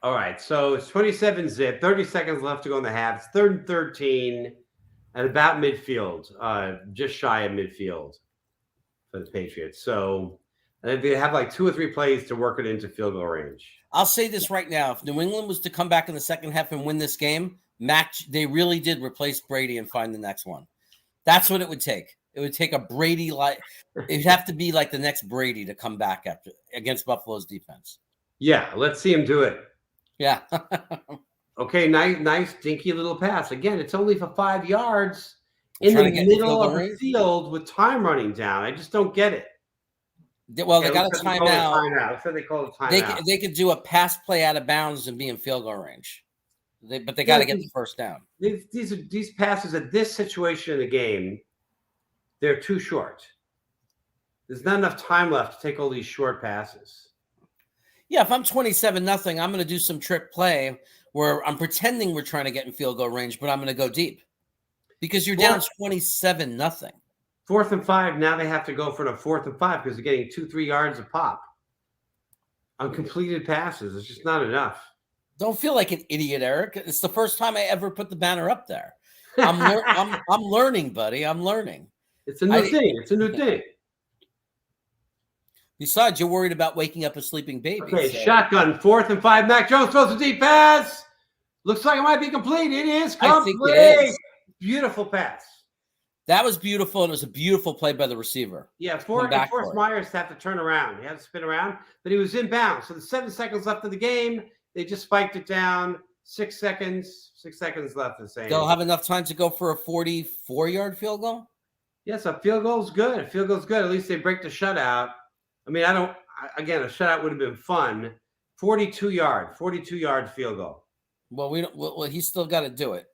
All right. So it's 27-0, 30 seconds left to go in the half. It's 3rd and 13. At about midfield, just shy of midfield for the Patriots. So they have like 2 or 3 plays to work it into field goal range. I'll say this right now. If New England was to come back in the second half and win this game, they really did replace Brady and find the next one. That's what it would take. It would take a Brady it'd have to be like the next Brady to come back against Buffalo's defense. Yeah, let's see him do it. Yeah. Okay, nice dinky little pass. Again, it's only for 5 yards in the middle of the field with time running down. I just don't get it. Well, they Okay, got a looks like they called a timeout. timeout. Looks like they called a timeout. They could do a pass play out of bounds and be in field goal range. But they got to Yeah, get the first down. these passes at this situation in the game, they're too short. There's not enough time left to take all these short passes. Yeah, if I'm 27-0, I'm going to do some trick play where I'm pretending we're trying to get in field goal range, but I'm going to go deep because you're down 27-0. 4th and 5. Now they have to go for a 4th and 5 because they're getting 2-3 yards a pop on completed passes. It's just not enough. Don't feel like an idiot, Eric. It's the first time I ever put the banner up there. I'm learning, buddy. I'm learning. It's a new thing. It's a new thing. Besides, you're worried about waking up a sleeping baby. Okay, so. Shotgun, 4th and 5. Mac Jones throws a deep pass. Looks like it might be complete. It is complete. I think it is. Beautiful pass. That was beautiful, and it was a beautiful play by the receiver. Yeah, it forced Myers to have to turn around. He had to spin around, but he was inbound. So the 7 seconds left of the game, they just spiked it down. 6 seconds. 6 seconds left the same. They'll have enough time to go for a 44-yard field goal? Yes, a field goal's good. Field goal's good. At least they break the shutout. I mean, again, a shutout would have been fun. 42-yard field goal. Well, we don't. Well, he's still got to do it.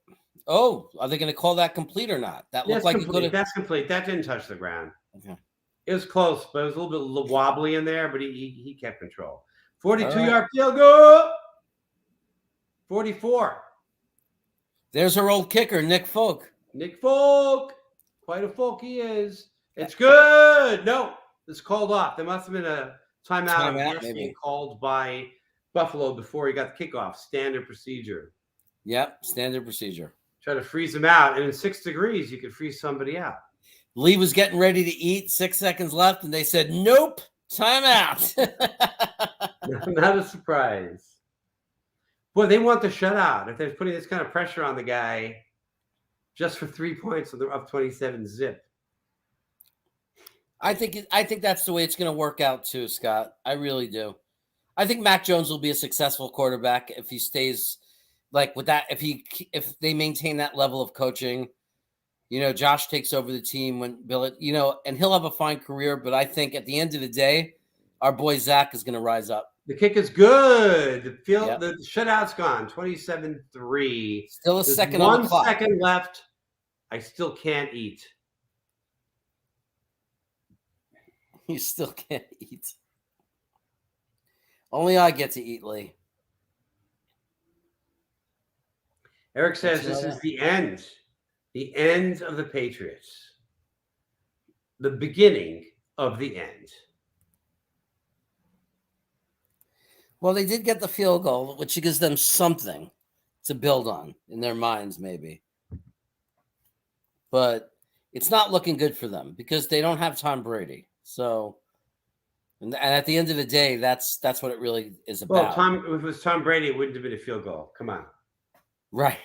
Oh, are they going to call that complete or not? That looked like complete. That's complete. That didn't touch the ground. Okay. It was close, but it was a little bit wobbly in there, but he kept control. 42-yard field goal. 44. There's our old kicker, Nick Folk. Nick Folk. Quite a folk he is. It's good. No, it's called off. There must have been a timeout being called by Buffalo before he got the kickoff. Standard procedure. Yep, standard procedure. Try to freeze them out, and in 6 degrees, you could freeze somebody out. Lee was getting ready to eat. 6 seconds left, and they said, "Nope, timeout." Not a surprise. Boy, they want the shutout. If they're putting this kind of pressure on the guy just for 3 points, so they're up 27 zip. I think that's the way it's going to work out too, Scott. I really do. I think Mac Jones will be a successful quarterback if he stays like with that. If they maintain that level of coaching, you know, Josh takes over the team when Bill, you know, and he'll have a fine career. But I think at the end of the day, our boy Zach is going to rise up. The kick is good. The shutout's gone. 27-3. Still a second on the clock. 1 second left. I still can't eat. You still can't eat. Only I get to eat, Lee. Eric says this is the end. The end of the Patriots. The beginning of the end. Well, they did get the field goal, which gives them something to build on in their minds, maybe. But it's not looking good for them because they don't have Tom Brady. So, and at the end of the day, that's what it really is about. Well, if it was Tom Brady, it wouldn't have been a field goal. Come on. Right.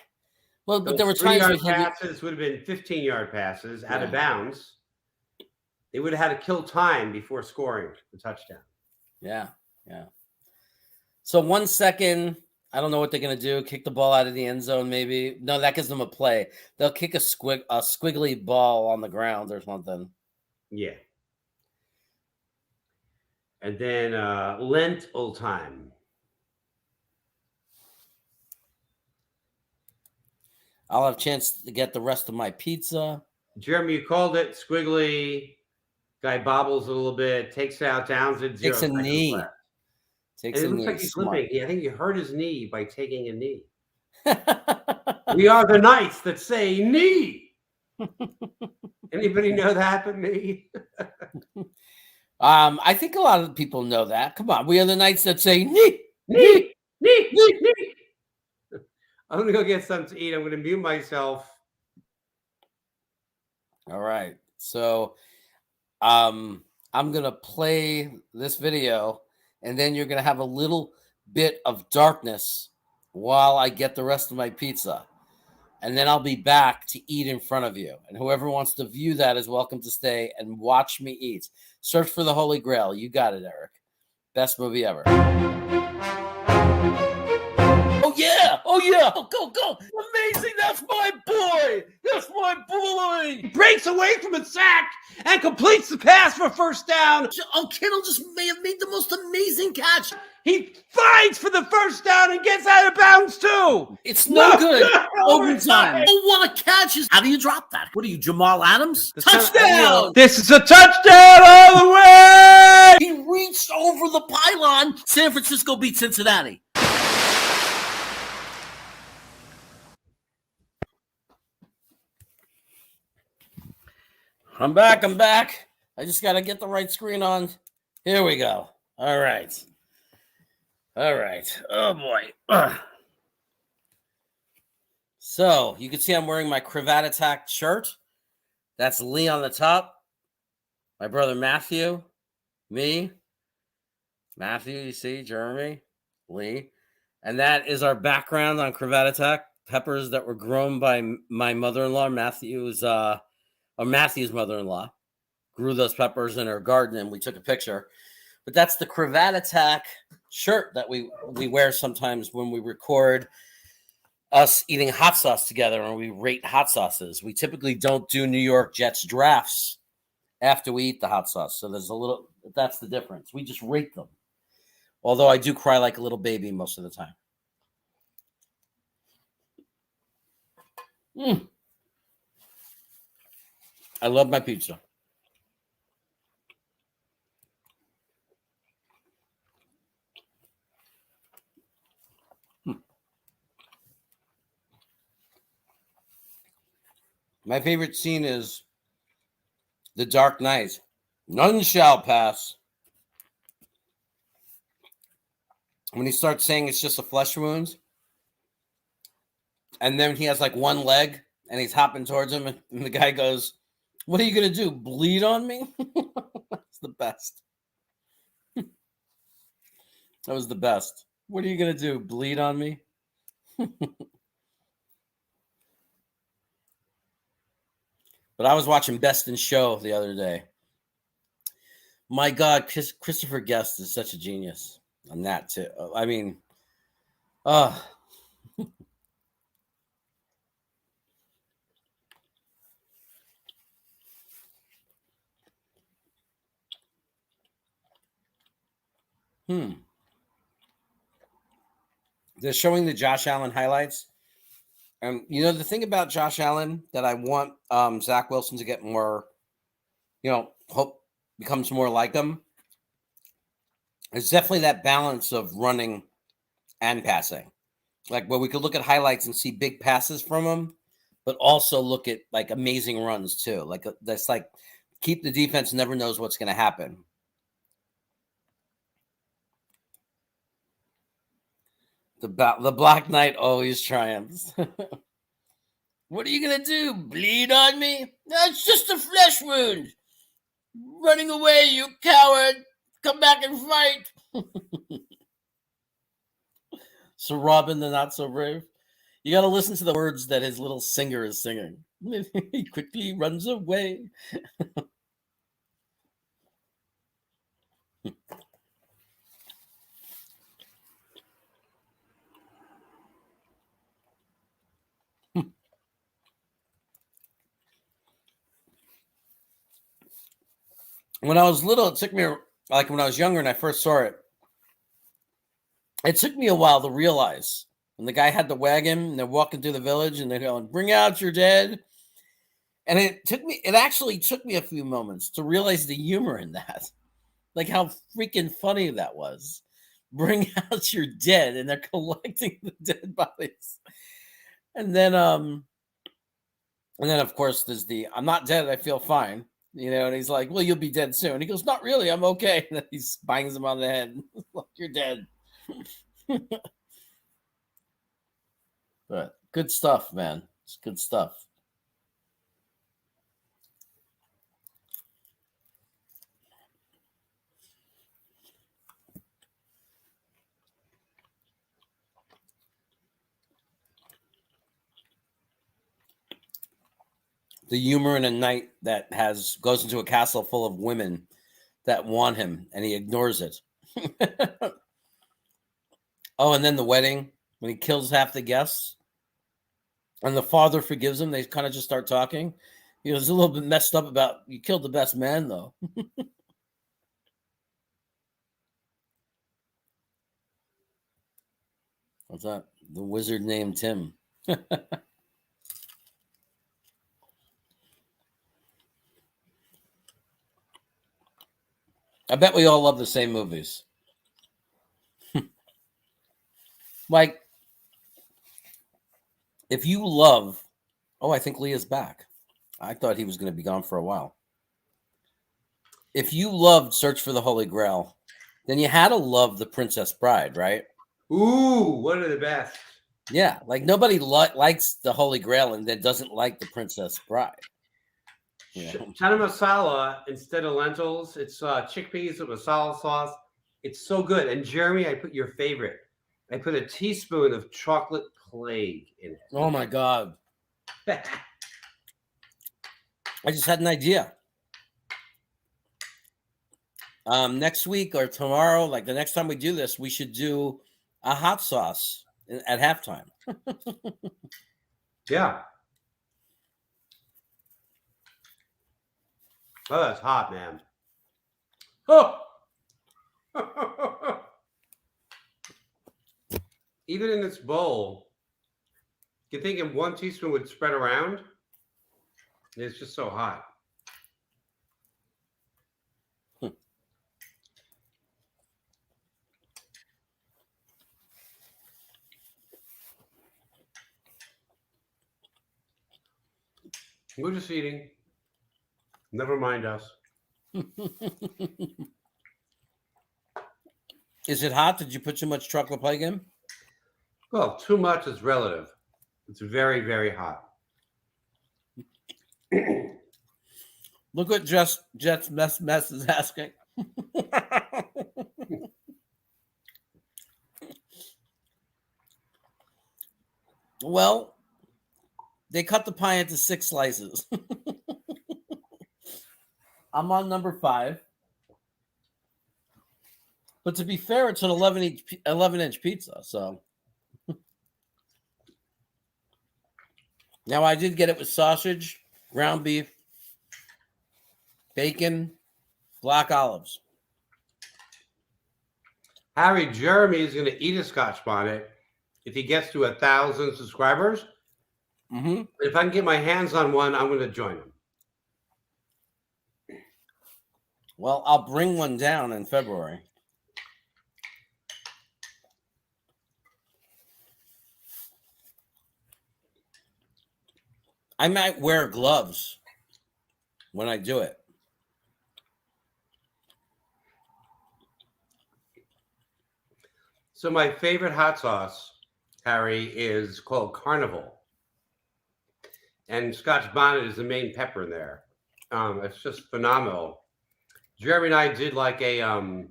Well, but there were 3-yard passes would have been 15-yard passes out of bounds. They would have had to kill time before scoring the touchdown. Yeah. So 1 second, I don't know what they're going to do. Kick the ball out of the end zone, maybe. No, that gives them a play. They'll kick a squiggly ball on the ground or something. Yeah. And then lentil time. I'll have a chance to get the rest of my pizza. Jeremy, you called it. Squiggly. Guy bobbles a little bit. Takes it out. Downs it. Takes a knee. It looks like he's limping. I think he hurt his knee by taking a knee. We are the knights that say knee. Anybody know that but me? I think a lot of people know that. Come on. We are the knights that say knee. I'm going to go get something to eat. I'm going to mute myself. All right. So I'm going to play this video, and then you're going to have a little bit of darkness while I get the rest of my pizza. And then I'll be back to eat in front of you. And whoever wants to view that is welcome to stay and watch me eat. Search for the Holy Grail. You got it, Eric. Best movie ever. Oh, Oh yeah! Go! Amazing! That's my boy! That's my boy! He breaks away from a sack and completes the pass for first down. Oh, Kittle just may have made the most amazing catch. He fights for the first down and gets out of bounds too. It's no good. Overtime. Oh, what a catch! How do you drop that? What are you, Jamal Adams? Touchdown! This is a touchdown all the way. He reached over the pylon. San Francisco beat Cincinnati. I'm back. I just got to get the right screen on. Here we go. All right. Oh, boy. Ugh. So, you can see I'm wearing my Cravat Attack shirt. That's Lee on the top. My brother Matthew. Me. Matthew, you see, Jeremy, Lee. And that is our background on Cravat Attack. Peppers that were grown by my mother-in-law, Matthew's mother-in-law. Grew those peppers in her garden, and we took a picture. But that's the Cravat Attack shirt that we wear sometimes when we record us eating hot sauce together and we rate hot sauces. We typically don't do New York Jets drafts after we eat the hot sauce. So that's the difference. We just rate them. Although I do cry like a little baby most of the time. I love my pizza. My favorite scene is The Dark Knight. None shall pass. When he starts saying it's just a flesh wound, and then he has like one leg, and he's hopping towards him, and the guy goes, "What are you going to do, bleed on me?" That's the best. That was the best. What are you going to do, bleed on me? But I was watching Best in Show the other day. My God, Christopher Guest is such a genius on that too. I mean, They're showing the Josh Allen highlights. And you know, the thing about Josh Allen that I want Zach Wilson to get more, hope becomes more like him. It's definitely that balance of running and passing. Like where we could look at highlights and see big passes from him, but also look at like amazing runs too. Like that's like keep the defense never knows what's going to happen. The Black Knight always triumphs. What are you going to do? Bleed on me? That's just a flesh wound. Running away, you coward. Come back and fight. So Robin, the not so brave. You got to listen to the words that his little singer is singing. He quickly runs away. When I was little, it took me, like when I was younger and I first saw it, it took me a while to realize when the guy had the wagon and they're walking through the village and they're going, "Bring out your dead." And it actually took me a few moments to realize the humor in that. Like how freaking funny that was. Bring out your dead, and they're collecting the dead bodies. And then of course there's the "I'm not dead, I feel fine." And he's like, "Well, you'll be dead soon." He goes, "Not really, I'm okay." And then he bangs him on the head. Look, you're dead. But good stuff, man. It's good stuff. The humor in a knight that goes into a castle full of women that want him and he ignores it. Oh, and then the wedding when he kills half the guests, and the father forgives him. They kind of just start talking. He was a little bit messed up about you killed the best man, though. What's that? The wizard named Tim. I bet we all love the same movies. Like, if you love, I think Leah's back. I thought he was going to be gone for a while. If you loved Search for the Holy Grail, then you had to love The Princess Bride, right? Ooh, one of the best. Yeah, like nobody likes the Holy Grail and then doesn't like The Princess Bride. Yeah. Chana masala instead of lentils. It's chickpeas with masala sauce. It's so good. And Jeremy, I put your favorite. I put a teaspoon of chocolate plague in it. Oh my God. I just had an idea. Next week or tomorrow, like the next time we do this, we should do a hot sauce at halftime. Yeah. Oh, that's hot, man. Oh. Even in this bowl, you think in 1 teaspoon would spread around? It's just so hot. We're just eating. Never mind us. Is it hot? Did you put too much chocolate plague in? Well, too much is relative. It's very, very hot. Look what Jets mess is asking. Well, they cut the pie into 6 slices. I'm on number 5. But to be fair, it's an 11-inch pizza. So now I did get it with sausage, ground beef, bacon, black olives. Harry, Jeremy is going to eat a Scotch bonnet if he gets to 1,000 subscribers. Mm-hmm. If I can get my hands on one, I'm going to join him. Well, I'll bring one down in February. I might wear gloves when I do it. So my favorite hot sauce, Harry, is called Carnival. And Scotch bonnet is the main pepper in there. It's just phenomenal. Jeremy and I did like a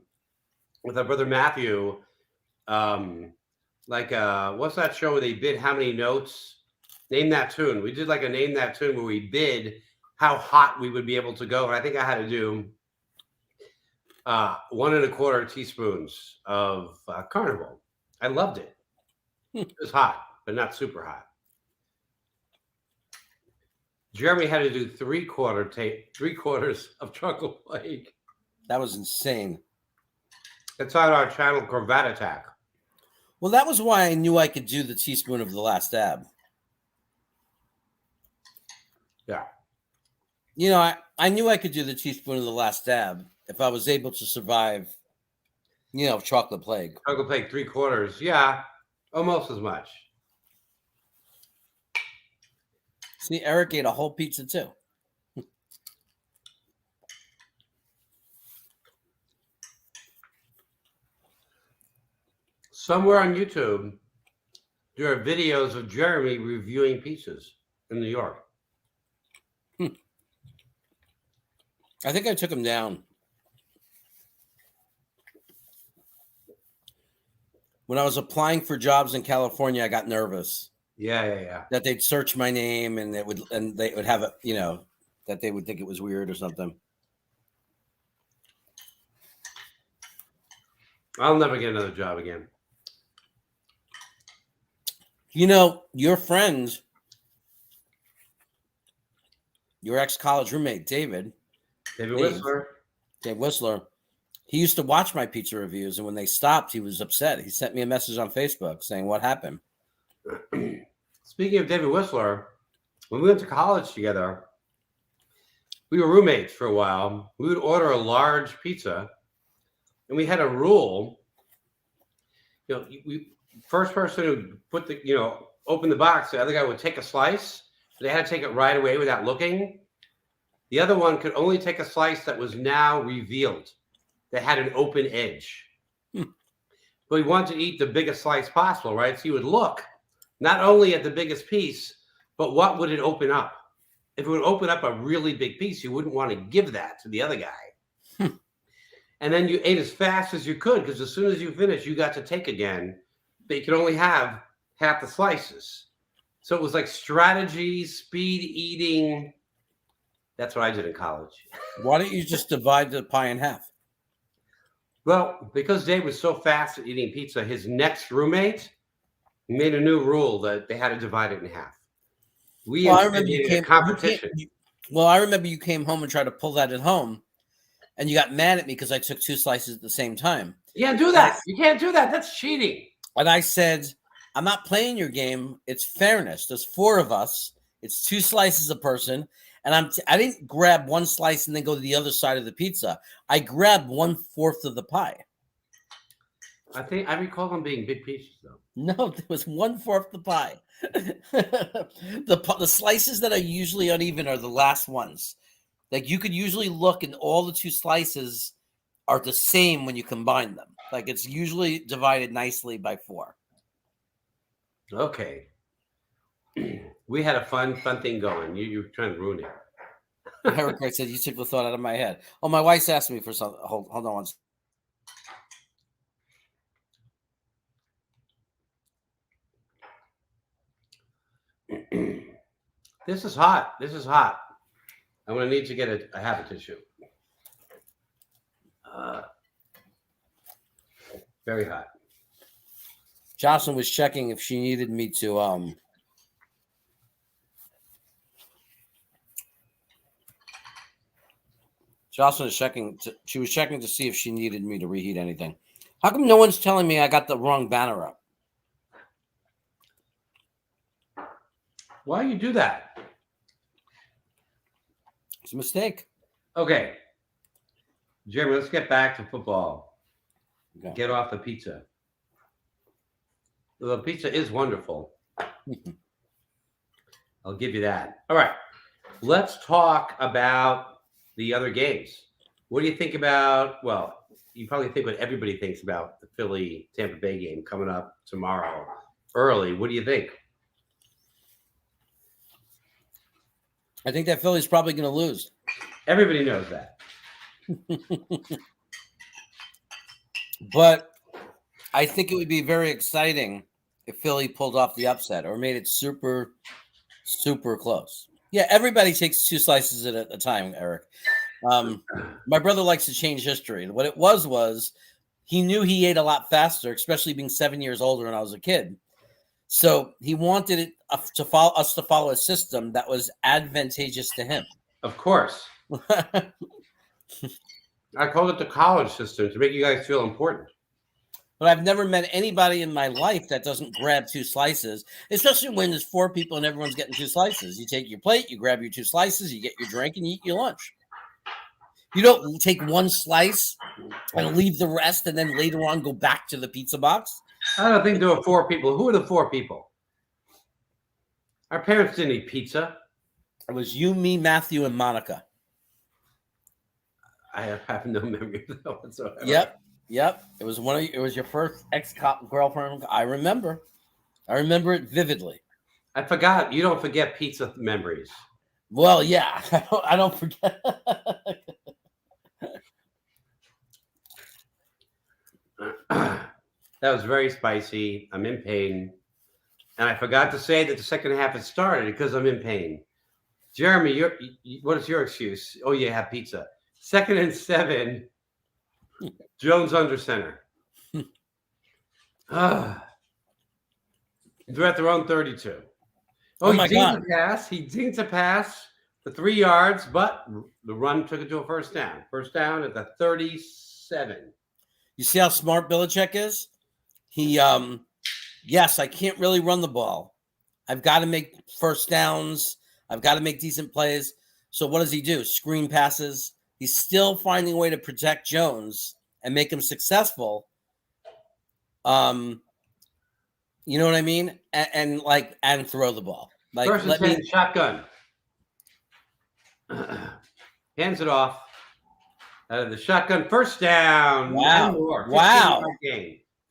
with our brother Matthew, what's that show where they bid how many notes? Name that tune. We did like a name that tune where we bid how hot we would be able to go. And I think I had to do 1 1/4 teaspoons of Carnival. I loved it. It was hot, but not super hot. Jeremy had to do 3/4 of chocolate plague. That was insane. It's on our channel, Cravat Attack. Well, that was why I knew I could do the teaspoon of the last dab. Yeah. You know, I knew I could do the teaspoon of the last dab if I was able to survive, chocolate plague. Chocolate plague 3/4. Yeah, almost as much. See, Eric ate a whole pizza too. Somewhere on YouTube, there are videos of Jeremy reviewing pizzas in New York. I think I took him down. When I was applying for jobs in California, I got nervous. Yeah. That they'd search my name and they would have it, that they would think it was weird or something. I'll never get another job again. You know, your friend, your ex-college roommate, David David Dave, Whistler. Dave Whistler, he used to watch my pizza reviews, and when they stopped, he was upset. He sent me a message on Facebook saying, "What happened?" Speaking of David Whistler, when we went to college together, we were roommates for a while. We would order a large pizza, and we had a rule. You know, we first person who put the open the box, the other guy would take a slice. They had to take it right away without looking. The other one could only take a slice that was now revealed, that had an open edge. But he wanted to eat the biggest slice possible, right? So you would look not only at the biggest piece, but what would it open up? If it would open up a really big piece, you wouldn't want to give that to the other guy. And then you ate as fast as you could, because as soon as you finished, you got to take again. But you could only have half the slices. So it was like strategy, speed eating. That's what I did in college. Why don't you just divide the pie in half? Well, because Dave was so fast at eating pizza, his next roommate made a new rule that they had to divide it in half. Well, I remember a competition. I remember you came home and tried to pull that at home, and you got mad at me because I took 2 slices at the same time. You can't do that. You can't do that. That's cheating. And I said, "I'm not playing your game. It's fairness. There's 4 of us. It's 2 slices a person." And I didn't grab 1 slice and then go to the other side of the pizza. I grabbed 1/4 of the pie. I think I recall them being big pieces, though. No, there was 1/4 the pie. The slices that are usually uneven are the last ones. Like you could usually look and all the 2 slices are the same when you combine them. Like it's usually divided nicely by 4. Okay. We had a fun thing going. You're trying to ruin it. Eric Wright said, "You took the thought out of my head." Oh, my wife's asked me for something. Hold on one second. This is hot. This is hot. I'm going to need to get a habit tissue. Very hot. Jocelyn was checking if she needed me to Jocelyn was checking. She was checking to see if she needed me to reheat anything. How come no one's telling me I got the wrong banner up? Why you do that? It's a mistake. Okay. Jeremy, let's get back to football. Okay. Get off the pizza. The pizza is wonderful. I'll give you that. All right. Let's talk about the other games. What do you think about, well, you probably think what everybody thinks about the Philly-Tampa Bay game coming up tomorrow early. What do you think? I think that Philly's probably going to lose. Everybody knows that. But I think it would be very exciting if Philly pulled off the upset or made it super, super close. Yeah, everybody takes 2 slices at a time, Eric. My brother likes to change history. What it was he knew he ate a lot faster, especially being 7 years older when I was a kid. So he wanted it to follow a system that was advantageous to him. Of course. I called it the college system to make you guys feel important. But I've never met anybody in my life that doesn't grab 2 slices, especially when there's 4 people and everyone's getting 2 slices. You take your plate, you grab your 2 slices, you get your drink, and you eat your lunch. You don't take 1 slice and leave the rest and then later on go back to the pizza box. I don't think there were 4 people. Who are the 4 people? Our parents didn't eat pizza. It was you, me, Matthew, and Monica. I have no memory of that whatsoever. Yep. It was your first ex-girlfriend. I remember it vividly. I forgot. You don't forget pizza memories. Well, yeah. I don't forget. That was very spicy. I'm in pain. And I forgot to say that the second half had started because I'm in pain. Jeremy, what is your excuse? Oh, you have pizza. 2nd and 7. Jones under center. They're at their own 32. Oh my God. He dinged a pass for 3 yards, but the run took it to a first down. First down at the 37. You see how smart Belichick is? He, yes, I can't really run the ball. I've got to make first downs. I've got to make decent plays. So what does he do? Screen passes. He's still finding a way to protect Jones and make him successful. You know what I mean? And throw the ball. Like, First and 10, shotgun. Hands it off. Out of the shotgun, first down. Wow. More.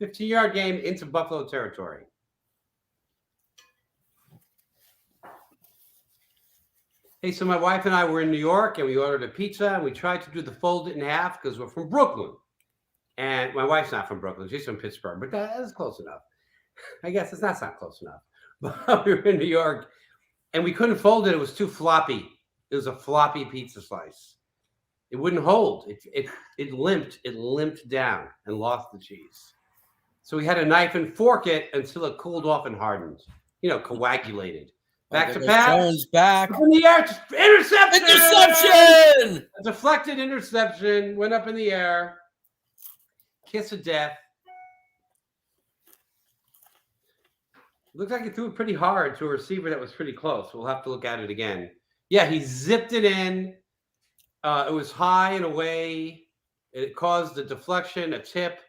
15-yard game into Buffalo territory. Hey, so my wife and I were in New York, and we ordered a pizza, and we tried to do the fold it in half because we're from Brooklyn. And my wife's not from Brooklyn. She's from Pittsburgh, but that's close enough. I guess that's not close enough. But we were in New York, and we couldn't fold it. It was too floppy. It was a floppy pizza slice. It wouldn't hold. It limped. It limped down and lost the cheese. So we had a knife and fork it until it cooled off and hardened. Coagulated. Back to pass. Jones back. Up in the air. Interception. Interception. A deflected interception. Went up in the air. Kiss of death. Looks like he threw it pretty hard to a receiver that was pretty close. We'll have to look at it again. Yeah, he zipped it in. It was high and away. It caused a deflection, a tip.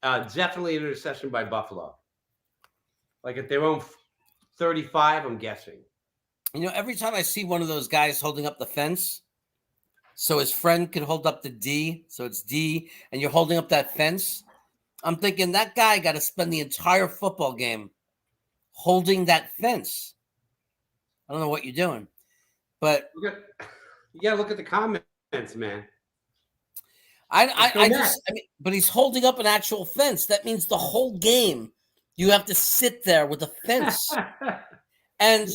Definitely an interception by Buffalo. Like at their own 35, I'm guessing. Every time I see one of those guys holding up the fence, so his friend could hold up the D, so it's D, and you're holding up that fence, I'm thinking that guy got to spend the entire football game holding that fence. I don't know what you're doing, but you got to look at the comments, man. But he's holding up an actual fence. That means the whole game you have to sit there with a fence. And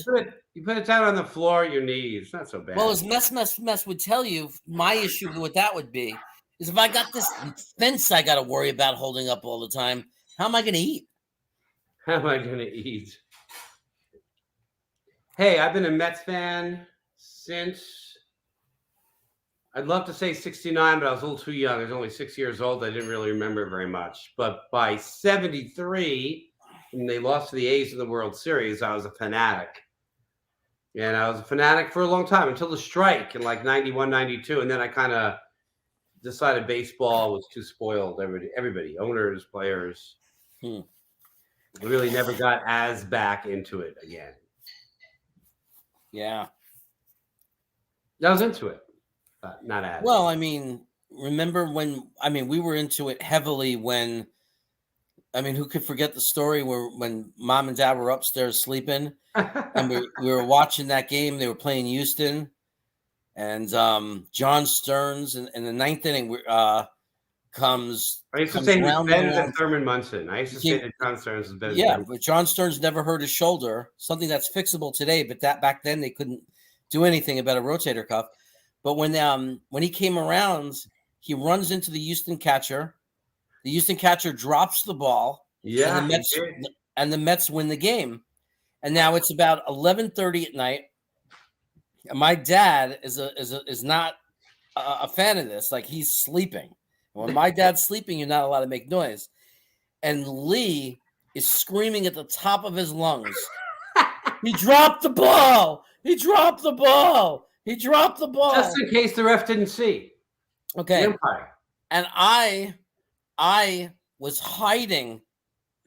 you put it down on the floor at your knees. It's not so bad. Well, as mess would tell you, my issue with that would be is if I got this fence I got to worry about holding up all the time, how am I going to eat? How am I going to eat? Hey, I've been a Mets fan since, I'd love to say 69, but I was a little too young. I was only 6 years old. I didn't really remember very much. But by 73, when they lost to the A's in the World Series, I was a fanatic. And I was a fanatic for a long time until the strike in like 91, 92. And then I kind of decided baseball was too spoiled. Everybody, owners, players. I really never got as back into it again. Yeah. I was into it, but not as. Well, remember when, we were into it heavily when, who could forget the story when mom and dad were upstairs sleeping and we were watching that game. They were playing Houston and John Stearns in the ninth inning comes. I used to say he was better than Thurman Munson. I used to say that John Stearns was better. Yeah, but John Stearns never hurt his shoulder, something that's fixable today. But that back then they couldn't do anything about a rotator cuff. But when he came around, he runs into the Houston catcher. The Houston catcher drops the ball. Yeah, and the Mets win the game. And now it's about 11:30 at night. And my dad is not a fan of this. Like he's sleeping. When my dad's sleeping, you're not allowed to make noise. And Lee is screaming at the top of his lungs. He dropped the ball. He dropped the ball. He dropped the ball. Just in case the ref didn't see. Okay. And I was hiding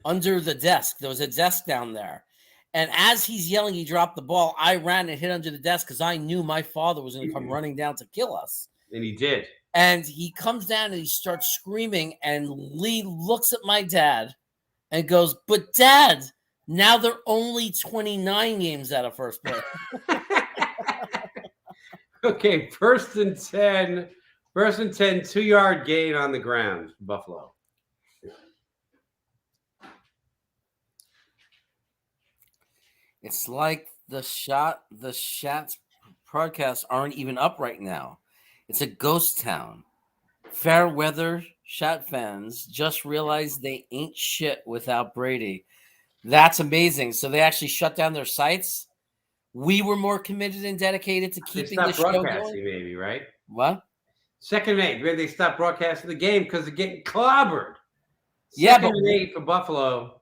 under the desk. There was a desk down there. And as he's yelling, he dropped the ball, I ran and hid under the desk because I knew my father was going to come running down to kill us. And he did. And he comes down and he starts screaming. And Lee looks at my dad and goes, "But Dad, now they're only 29 games out of first place." Okay, first and 10, 2-yard gain on the ground, Buffalo. It's like the Shats broadcasts aren't even up right now. It's a ghost town. Fair weather Shat fans just realized they ain't shit without Brady. That's amazing. So they actually shut down their sites. We were more committed and dedicated to They keeping the stopped show broadcasting, going. maybe, right? What? Second and 8. Maybe they stopped broadcasting the game because they're getting clobbered. Yeah, Second but and 8 for Buffalo.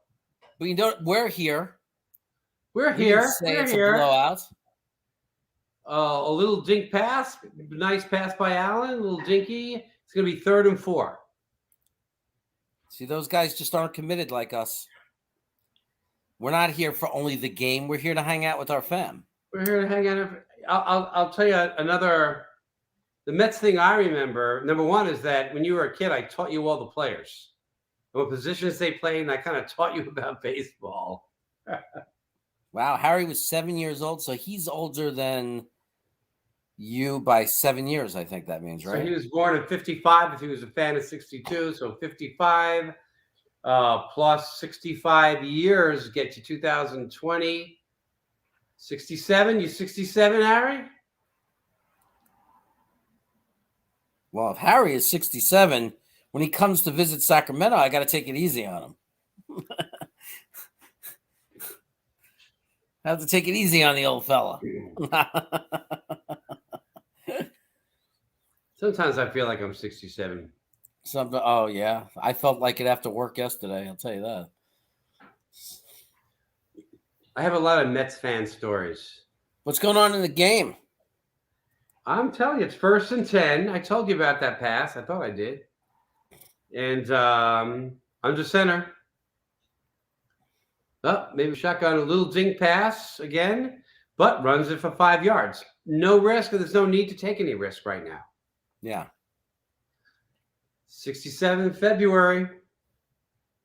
we don't. We're here. We're We didn't here. say We're it's here. a blowout. A little dink pass. Nice pass by Allen. A little dinky. It's going to be 3rd and 4. See, those guys just aren't committed like us. We're not here for only the game. We're here to hang out with our fam. We're here to hang out. I'll tell you another. The Mets thing I remember. Number one is that when you were a kid, I taught you all the players, what positions they played, and I kind of taught you about baseball. Wow, Harry was 7 years old, so he's older than you by 7 years. I think that means, right? So he was born in 55. If he was a fan of 62, so 55 plus 65 years get you 2020. 67. You 67, Harry? Well, if Harry is 67, when he comes to visit Sacramento, I got to take it easy on him. I have to take it easy on the old fella. Sometimes I feel like I'm 67. Oh, yeah. I felt like it after work yesterday. I'll tell you that. I have a lot of Mets fan stories. What's going on in the game? I'm telling you, it's 1st and 10. I told you about that pass. I thought I did. And under center. Oh, maybe shotgun, a little dink pass again, but runs it for 5 yards. No risk, and there's no need to take any risk right now. Yeah. 67 February.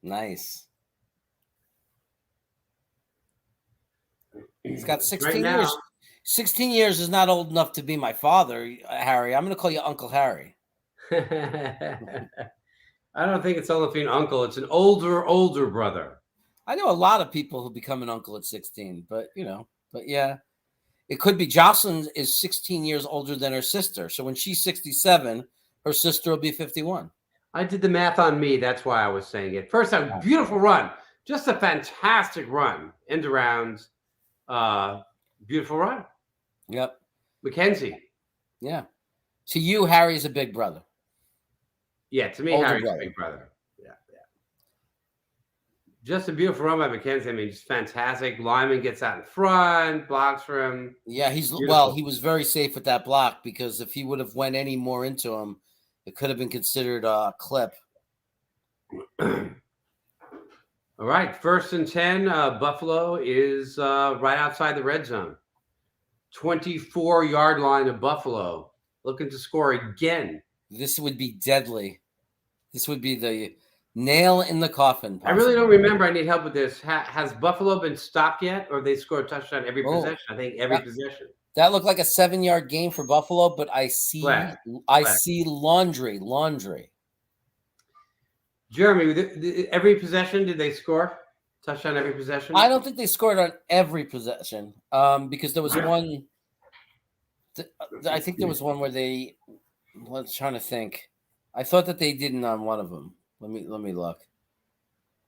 Nice. He's got 16 Right now. years. 16 years is not old enough to be my father, Harry. I'm going to call you Uncle Harry. I don't think it's only being uncle. It's an older brother. I know a lot of people who become an uncle at 16, but yeah, it could be. Jocelyn is 16 years older than her sister. So when she's 67, her sister will be 51. I did the math on me. That's why I was saying it. First, a beautiful run. Just a fantastic run. End around. Beautiful run. Yep. McKenzie. Yeah. To you, Harry's a big brother. Yeah, to me, Older Harry's brother. a big brother. Yeah. Just a beautiful run by McKenzie. I mean, just fantastic. Lyman gets out in front, blocks for him. Yeah, Beautiful. he was very safe with that block because if he would have went any more into him, it could have been considered a clip. All right, 1st and 10. Buffalo is right outside the red zone. 24-yard line of Buffalo. Looking to score again. This would be deadly. This would be the nail in the coffin. I really don't remember. I need help with this. Has Buffalo been stopped yet, or they scored a touchdown every possession? I think every possession. That looked like a 7-yard gain for Buffalo, but I see laundry. Jeremy, every possession, did they score? Touchdown every possession? I don't think they scored on every possession because there was one. I think there was one where they. Let's trying to think. I thought that they didn't on one of them. Let me look.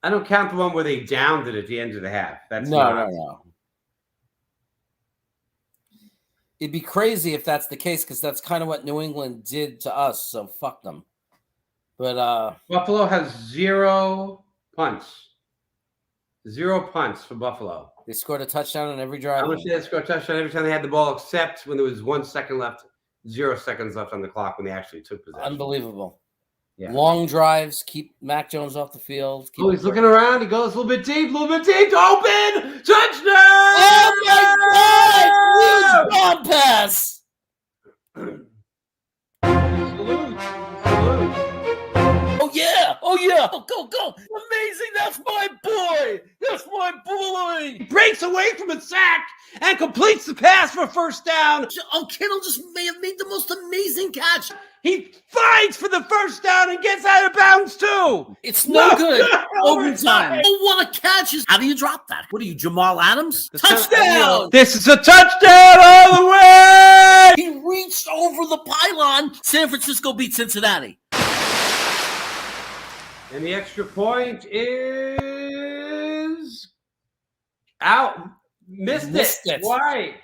I don't count the one where they downed it at the end of the half. That's no. It'd be crazy if that's the case because that's kind of what New England did to us. So fuck them. But Buffalo has 0 punts. 0 punts for Buffalo. They scored a touchdown on every drive. How much did they score a touchdown every time they had the ball, except when there was 1 second left, 0 seconds left on the clock when they actually took possession? Unbelievable. Yeah. Long drives, keep Mac Jones off the field. He's looking around. He goes a little bit deep, open. Touchdown! Oh my God! Huge bomb pass. Salute. Oh yeah! Go! Amazing! That's my boy! He Breaks away from a sack and completes the pass for 1st down. Oh, Kittle just may have made the most amazing catch. He fights for the 1st down and gets out of bounds too. It's no good. Overtime. Oh, what a catch! How do you drop that? What are you, Jamal Adams? Touchdown! This is a touchdown all the way. He reached over the pylon. San Francisco beat Cincinnati. And the extra point is Out. Missed it. Why?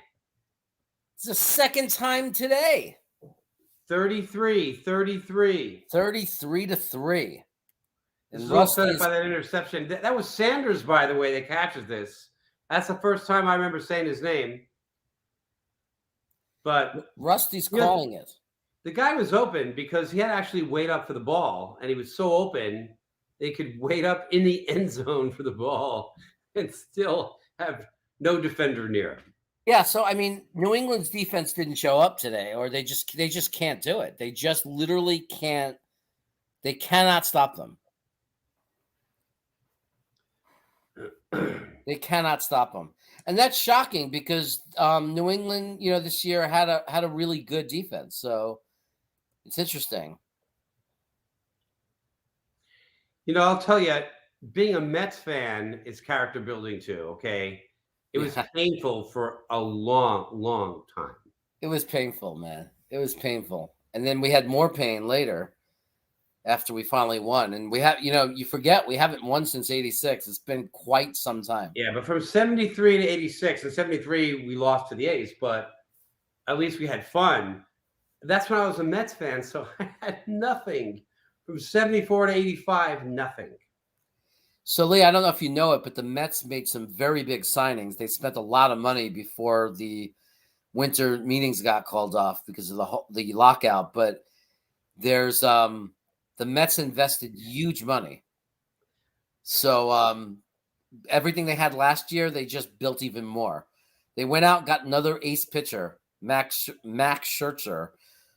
It's the second time today. 33. 33-3. This is all set up by that interception. That was Sanders, by the way, that catches this. That's the first time I remember saying his name. But Rusty's calling it. The guy was open because he had to actually wait up for the ball, and he was so open they could wait up in the end zone for the ball and still have no defender near. Yeah, so I mean, New England's defense didn't show up today, or they just can't do it. They just literally can't. They cannot stop them. They cannot stop them, and that's shocking because New England, this year had a really good defense. So it's interesting. I'll tell you, being a Mets fan is character building too. Okay, it was painful for a long, long time. It was painful, man. It was painful, and then we had more pain later after we finally won. And we have, you forget we haven't won since '86. It's been quite some time. Yeah, but from '73 to '86, and '73 we lost to the A's, but at least we had fun. That's when I was a Mets fan, so I had nothing. From '74 to '85, nothing. So, Lee, I don't know if you know it, but the Mets made some very big signings. They spent a lot of money before the winter meetings got called off because of the lockout. But there's the Mets invested huge money. So everything they had last year, they just built even more. They went out and got another ace pitcher, Max Scherzer,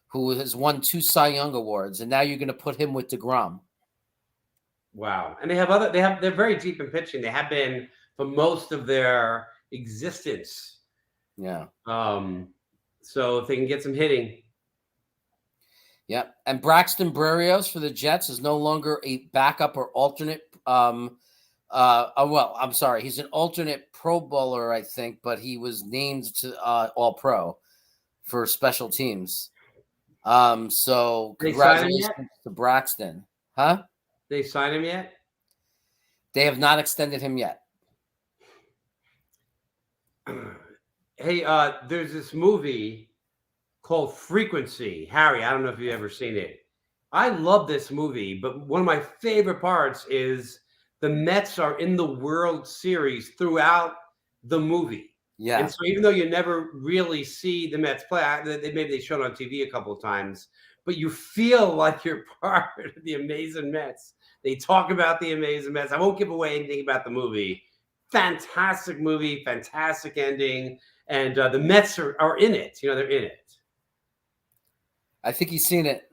who has won 2 Cy Young awards, and now you're going to put him with DeGrom. Wow. And they're very deep in pitching. They have been for most of their existence. Yeah. So if they can get some hitting. Yeah. And Braxton Berrios for the Jets is no longer a backup or alternate. I'm sorry. He's an alternate Pro Bowler, I think, but he was named to All Pro for special teams. So congratulations to Braxton. Huh? They signed him yet? They have not extended him yet. Hey, there's this movie called Frequency. Harry, I don't know if you've ever seen it. I love this movie, but one of my favorite parts is the Mets are in the World Series throughout the movie. Yeah. And so even though you never really see the Mets play, maybe they showed on TV a couple of times, but you feel like you're part of the amazing Mets. They talk about the amazing Mets. I won't give away anything about the movie. Fantastic movie, fantastic ending. And the Mets are in it. They're in it. I think he's seen it.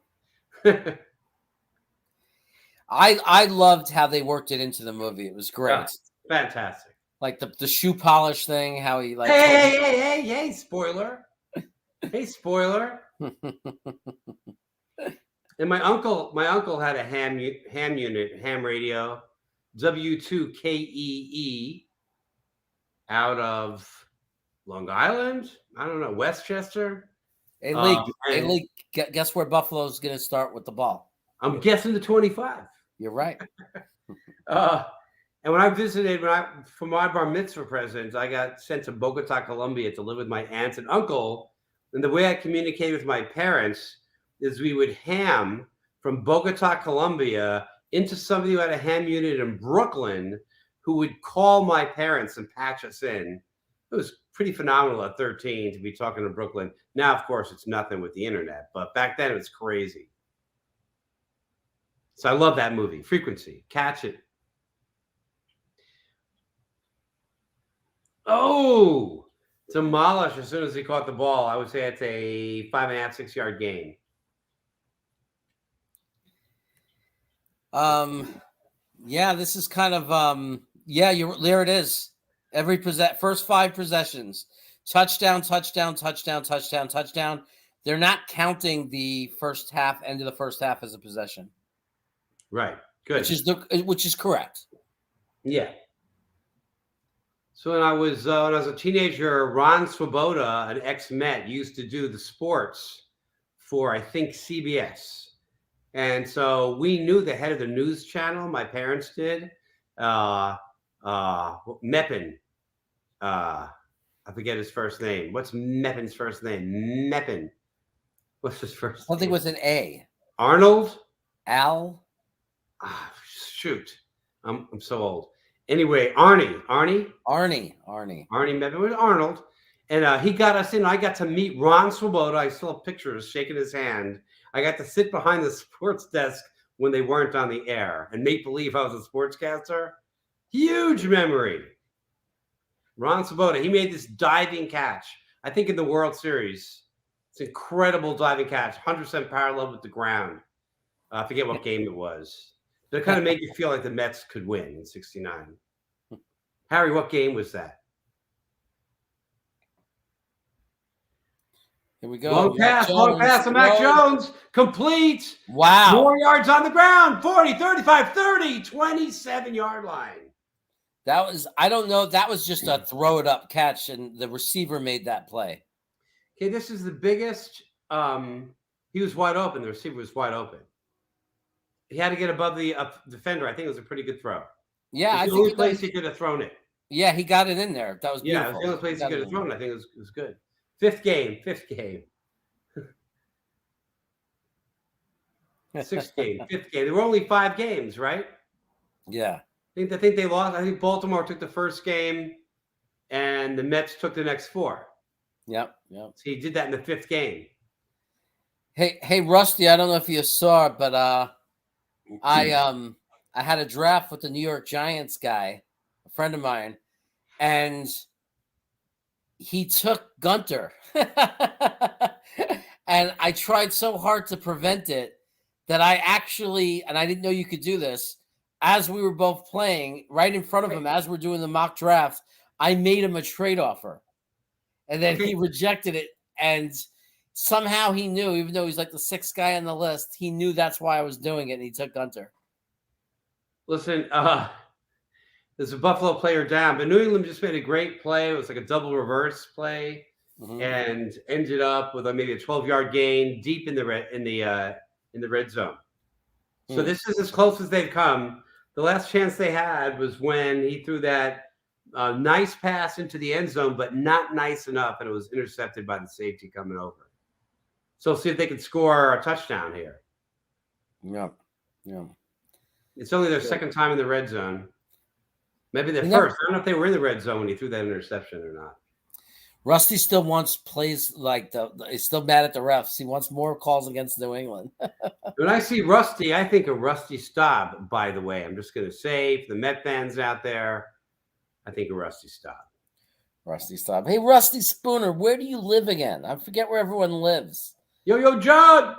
I loved how they worked it into the movie. It was great. Yeah, fantastic. Like the shoe polish thing, how he like. Hey, spoiler. Hey, spoiler. And my uncle had a ham radio, W2KEE, out of Long Island. I don't know, Westchester. Hey, Lee, guess where Buffalo's going to start with the ball? I'm guessing the 25. You're right. And when I visited, for my bar mitzvah presents, I got sent to Bogota, Colombia to live with my aunts and uncle. And the way I communicated with my parents is we would ham from Bogota, Colombia, into somebody who had a ham unit in Brooklyn who would call my parents and patch us in. It was pretty phenomenal at 13 to be talking to Brooklyn. Now, of course, it's nothing with the internet, but back then it was crazy. So I love that movie, Frequency. Catch it. Oh, demolished as soon as he caught the ball. I would say it's a 5.5, 6 yard gain. Yeah, this is kind of there it is. Every first 5 possessions, touchdown, touchdown, touchdown, touchdown, touchdown. They're not counting the end of the first half as a possession. Right. Good. Which is correct. Yeah. So when I was a teenager, Ron Swoboda, an ex-Met, used to do the sports for, I think, CBS. And so we knew the head of the news channel. My parents did. Meppen. I forget his first name. What's Meppin's first name? Meppin. What's his first Something name? with an A. Arnold? Al. Shoot. I'm so old. Anyway, Arnie Arnie. Meppin was Arnold. And he got us in. I got to meet Ron Swoboda. I still have pictures shaking his hand. I got to sit behind the sports desk when they weren't on the air and make believe I was a sportscaster. Huge memory. Ron Swoboda, he made this diving catch, I think in the World Series. It's an incredible diving catch, 100% parallel with the ground. I forget what game it was. But it kind of made you feel like the Mets could win in '69. Harry, what game was that? Here we go. Long pass to Mac Jones. Complete. Wow. More yards on the ground. 40, 35, 30, 27-yard line. That was, I don't know. That was just a throw it up catch, and the receiver made that play. Okay, this is the biggest. He was wide open. The receiver was wide open. He had to get above the defender. I think it was a pretty good throw. Yeah, I think the only place he could have thrown it. Yeah, he got it in there. That was beautiful. Yeah, it was the only place he could have thrown it. I think it was good. Fifth game. Sixth game, fifth game. There were only 5 games, right? Yeah. I think they lost. I think Baltimore took the first game, and the Mets took the next 4. Yep. So he did that in the 5th game. Hey, Rusty. I don't know if you saw it, but I had a draft with the New York Giants guy, a friend of mine, and he took Gunter. And I tried so hard to prevent it that I actually, and I didn't know you could do this, as we were both playing right in front of him, as we're doing the mock draft, I made him a trade offer. And then he rejected it. And somehow he knew, even though he's like the 6th guy on the list, he knew that's why I was doing it. And he took Gunter. Listen, there's a Buffalo player down, but New England just made a great play. It was like a double reverse play, and ended up with maybe a 12-yard gain deep in the red zone. So this is as close as they've come. The last chance they had was when he threw that nice pass into the end zone, but not nice enough, and it was intercepted by the safety coming over. So see if they can score a touchdown here. Yeah. It's only their second time in the red zone. Maybe their first. I don't know if they were in the red zone when he threw that interception or not. Rusty still wants plays like he's still mad at the refs. He wants more calls against New England. When I see Rusty, I think of Rusty Staub, by the way. I'm just going to say, for the Met fans out there, I think of Rusty Staub. Rusty Staub. Hey, Rusty Spooner, where do you live again? I forget where everyone lives. Yo, John!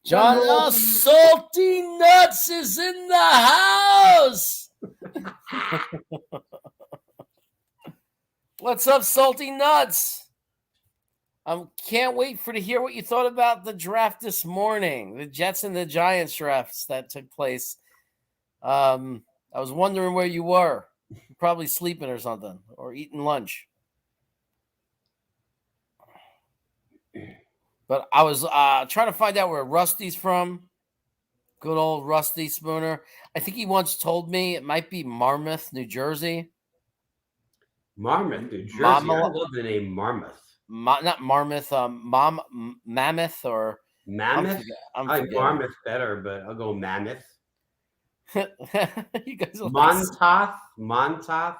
John Salty Nuts is in the house! What's up, Salty Nuts? Can't wait to hear what you thought about the draft this morning, the Jets and the Giants drafts that took place. I was wondering where you were. Probably sleeping or something, or eating lunch. But I was trying to find out where Rusty's from. Good old Rusty Spooner. I think he once told me it might be Marmouth, New Jersey. Marmouth, New Jersey. I love the name Marmouth. Not Marmouth, Mammoth or Mammoth. I like Marmouth better, but I'll go Mammoth. You guys are Montauk.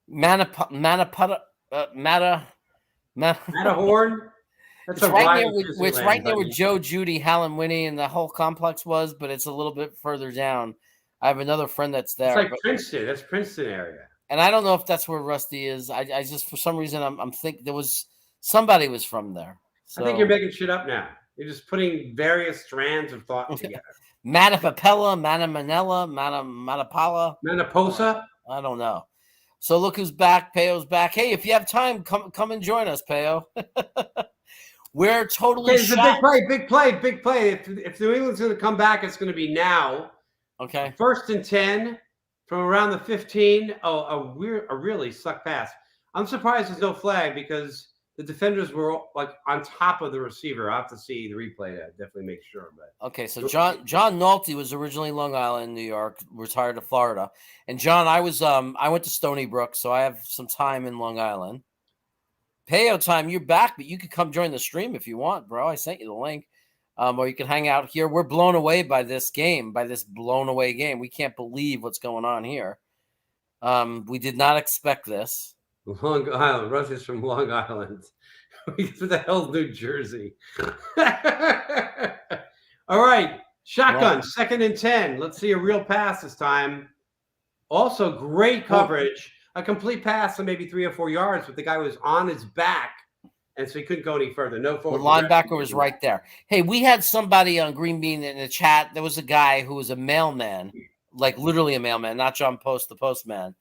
Matterhorn. It's right near where Joe, Judy, Hallam, Winnie, and the whole complex was, but it's a little bit further down. I have another friend that's there. It's like Princeton. That's Princeton area. And I don't know if that's where Rusty is. I just, for some reason, I'm thinking somebody was from there. So. I think you're making shit up now. You're just putting various strands of thought together. Matapapella, Manamanella, Matapala. Manaposa? I don't know. So look who's back. Peo's back. Hey, if you have time, come and join us, Peo. We're totally it's a big play. If New England's going to come back, it's going to be now. Okay. 1st and 10 from around the 15. Oh, a really suck pass. I'm surprised there's no flag because the defenders were like on top of the receiver. I'll have to see the replay to definitely make sure. But Okay, so John Nolte was originally Long Island, New York, retired to Florida. And John, I went to Stony Brook, so I have some time in Long Island. Payo time, you're back, but you could come join the stream if you want, bro. I sent you the link. Or you can hang out here. We're blown away by this game, blown away game. We can't believe what's going on here. We did not expect this. Long Island. Russ is from Long Island. What the hell, New Jersey? All right. Shotgun, 2nd and 10. Let's see a real pass this time. Also, great coverage. A complete pass of maybe 3 or 4 yards, but the guy was on his back, and so he couldn't go any further. No forward. The linebacker was right there. Hey, we had somebody on Green Bean in the chat. There was a guy who was a mailman, like literally a mailman, not John Post, the postman.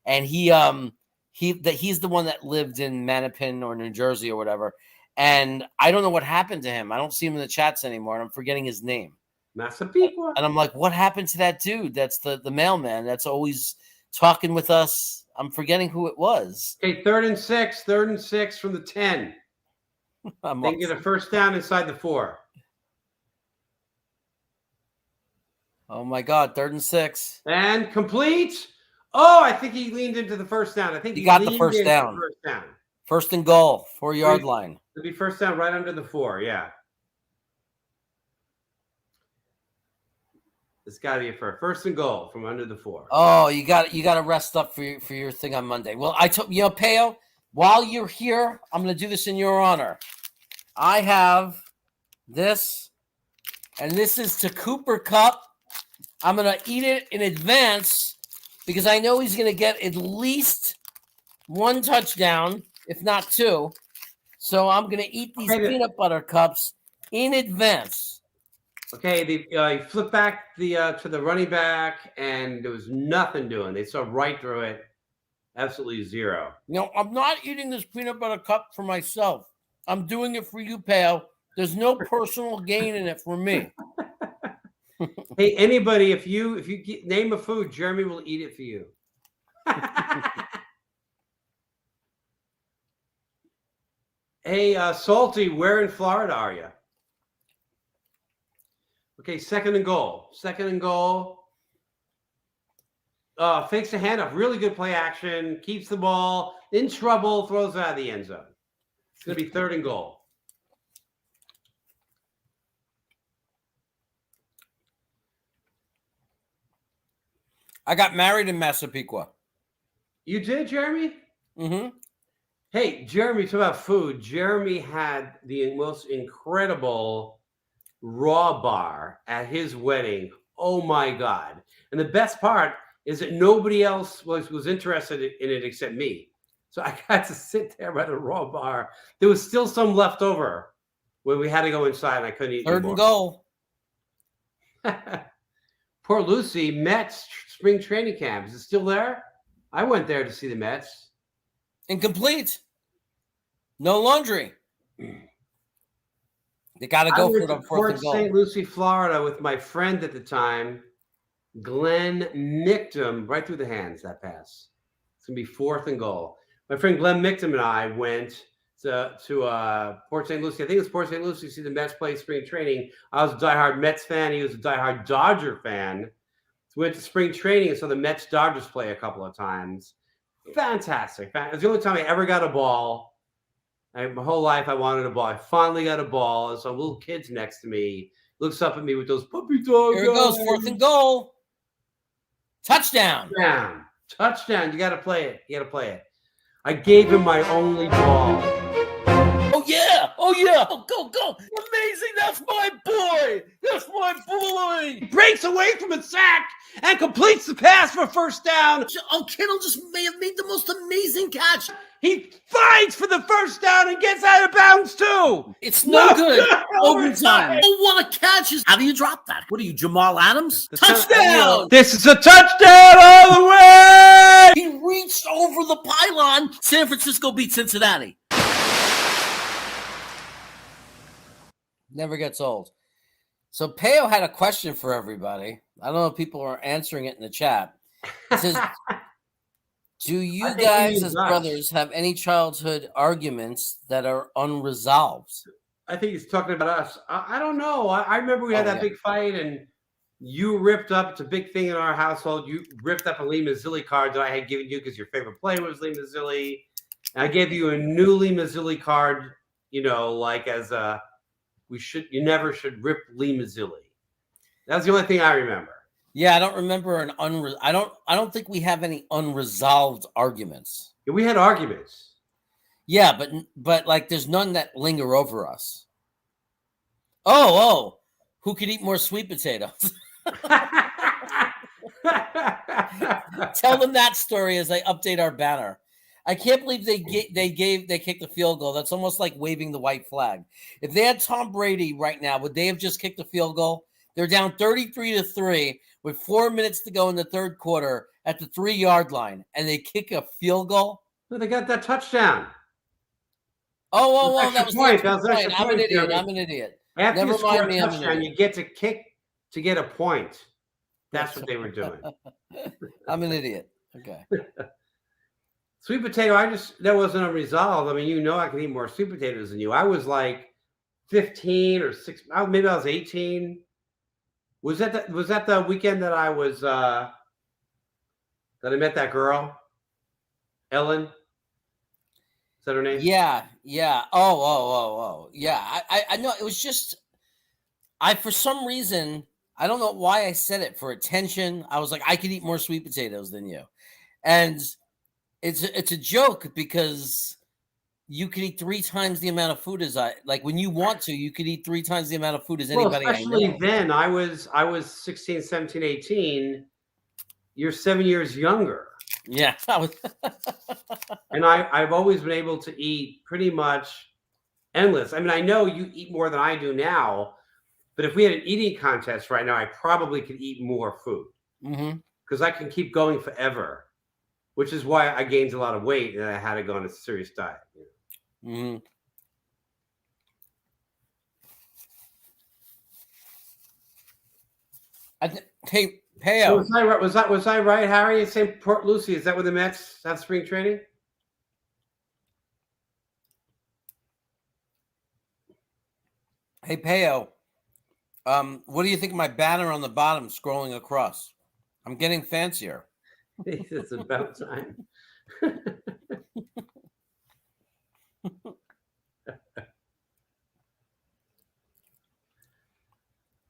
And he's the one that lived in Manapin or New Jersey or whatever. And I don't know what happened to him. I don't see him in the chats anymore, and I'm forgetting his name. Massapequa. And I'm like, what happened to that dude? That's the mailman that's always talking with us. I'm forgetting who it was. Okay, 3rd and 6. 3rd and 6 from the 10. They get a first down inside the 4. Oh my God, 3rd and 6. And complete. Oh, I think he leaned into the first down. I think he got the first down. First and goal, 4-yard line. It'll be first down right under the 4, yeah. It's got to be for first and goal from under the 4. Oh, you got to rest up for your thing on Monday. Well, I told Payo, while you're here, I'm going to do this in your honor. I have this, and this is to Cooper Kupp. I'm going to eat it in advance because I know he's going to get at least 1 touchdown, if not 2. So I'm going to eat these peanut butter cups in advance. Okay, he flipped back to the running back, and there was nothing doing. They saw right through it. Absolutely zero. No, I'm not eating this peanut butter cup for myself. I'm doing it for you, pal. There's no personal gain in it for me. Hey, anybody, if you name a food, Jeremy will eat it for you. Hey, Salty, where in Florida are you? Okay, 2nd and goal. 2nd and goal. Fakes the handoff. Really good play action. Keeps the ball. In trouble. Throws it out of the end zone. It's going to be 3rd and goal. I got married in Massapequa. You did, Jeremy? Mm-hmm. Hey, Jeremy, talk about food. Jeremy had the most incredible raw bar at his wedding. Oh my God. And the best part is that nobody else was interested in it except me. So I got to sit there by the raw bar. There was still some left over when we had to go inside and I couldn't eat 3rd and goal. Poor Lucy, Mets spring training camp. Is it still there? I went there to see the Mets. Incomplete. No laundry. They got to go for the 4th and goal. St. Lucie, Florida, with my friend at the time, Glenn Michtam, right through the hands, that pass. It's going to be 4th and goal. My friend Glenn Michtam and I went to Port St. Lucie. I think it was Port St. Lucie to see the Mets play spring training. I was a diehard Mets fan. He was a diehard Dodger fan. So we went to spring training and saw the Mets Dodgers play a couple of times. Fantastic. It was the only time I ever got a ball. My whole life I wanted a ball. I finally got a ball. And some little kid's next to me looks up at me with those puppy dogs. Here it goes, 4th and goal. Touchdown. Touchdown. You got to play it. I gave him my only ball. Oh, yeah. Go. Amazing. That's my boy. That's my boy. He breaks away from a sack and completes the pass for first down. Oh, Kittle just may have made the most amazing catch. He fights for the first down and gets out of bounds, too. It's no good. Overtime. Oh, what a catch. How do you drop that? What are you, Jamal Adams? Touchdown. This is a touchdown all the way. He reached over the pylon. San Francisco beat Cincinnati. Never gets old. So Payo had a question for everybody. I don't know if people are answering it in the chat. It says, Do I you think we guys, need as Gus. brothers, have any childhood arguments that are unresolved? I think he's talking about us. I don't know. I remember we had Oh, that yeah. big fight, and you ripped up. It's a big thing in our household. You ripped up a Lee Mazzilli card that I had given you because your favorite player was Lee Mazzilli. And I gave you a new Lee Mazzilli card. You know, like as a you never should rip Lee Mazzilli. That's the only thing I remember. Yeah, I don't remember I don't think we have any unresolved arguments. Yeah, we had arguments. Yeah, but like there's none that linger over us. Oh, who could eat more sweet potatoes? Tell them that story as I update our banner. I can't believe they kicked the field goal. That's almost like waving the white flag. If they had Tom Brady right now, would they have just kicked the field goal? They're down 33-3 with 4 minutes to go in the third quarter at the 3-yard line, and they kick a field goal. Well, they got that touchdown. Oh, that was the extra That was point. extra I'm an point, idiot. Jeremy. I'm an idiot. After Never you score mind a me, I'm an touchdown, idiot. you get to kick to get a point. That's what they were doing. I'm an idiot. Okay. Sweet potato, that wasn't unresolved. I mean, you know I can eat more sweet potatoes than you. I was like 15 or 6, maybe I was 18. Was that the weekend that I was that I met that girl? Ellen? Is that her name? Yeah. Oh. Yeah. I know it was just for some reason, I don't know why I said it for attention. I was like, I could eat more sweet potatoes than you. And it's a joke because you could eat 3 times the amount of food as when you want to, you could eat 3 times the amount of food as anybody especially I know. then. I was 16, 17, 18. You're 7 years younger. Yeah. And I've always been able to eat pretty much endless. I mean, I know you eat more than I do now, but if we had an eating contest right now, I probably could eat more food because I can keep going forever, which is why I gained a lot of weight and I had to go on a serious diet. Hey, Peo. So was I right, Harry? It's St. Port Lucie. Is that where the Mets have spring training? Hey, Peo. What do you think of my banner on the bottom scrolling across? I'm getting fancier. It's about time.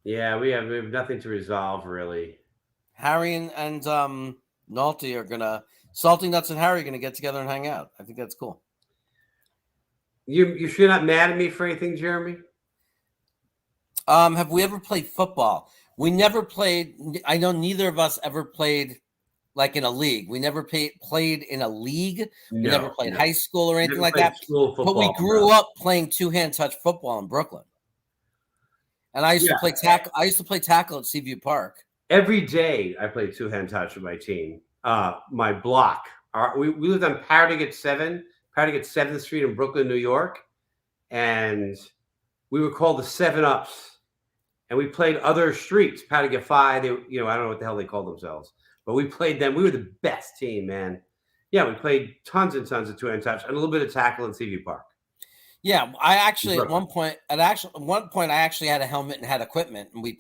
Yeah, we have nothing to resolve really. Harry and Nolte are gonna Salty Nuts and Harry are gonna get together and hang out. I think that's cool. You sure not mad at me for anything, Jeremy? Have we ever played football? We never played. I know neither of us ever played like in a league. We never played in a league. We never played high school or anything like that. But we grew up playing 2-hand touch football in Brooklyn. And I used to play tackle. I used to play tackle at Seaview Park. Every day I played 2-hand touch with my team. My block. We lived on Paradigate 7th Street in Brooklyn, New York. And we were called the 7-Ups. And we played other streets, Paradigate 5. I don't know what the hell they called themselves. But we played them. We were the best team, man. Yeah, we played tons and tons of 2-hand touch and a little bit of tackle in Seaview Park. Yeah, I actually at one point I actually had a helmet and had equipment, and we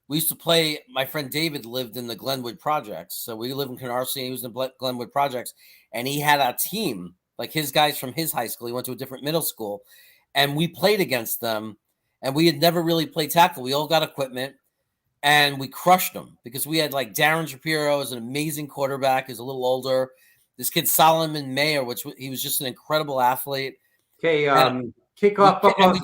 used to play. My friend David lived in the Glenwood Projects, so we lived in Canarsie. He was in the Glenwood Projects, and he had a team like his guys from his high school. He went to a different middle school, and we played against them. And we had never really played tackle. We all got equipment, and we crushed them because we had like Darren Shapiro is an amazing quarterback. He's a little older. This kid Solomon Mayer, he was just an incredible athlete. Okay, kickoff football is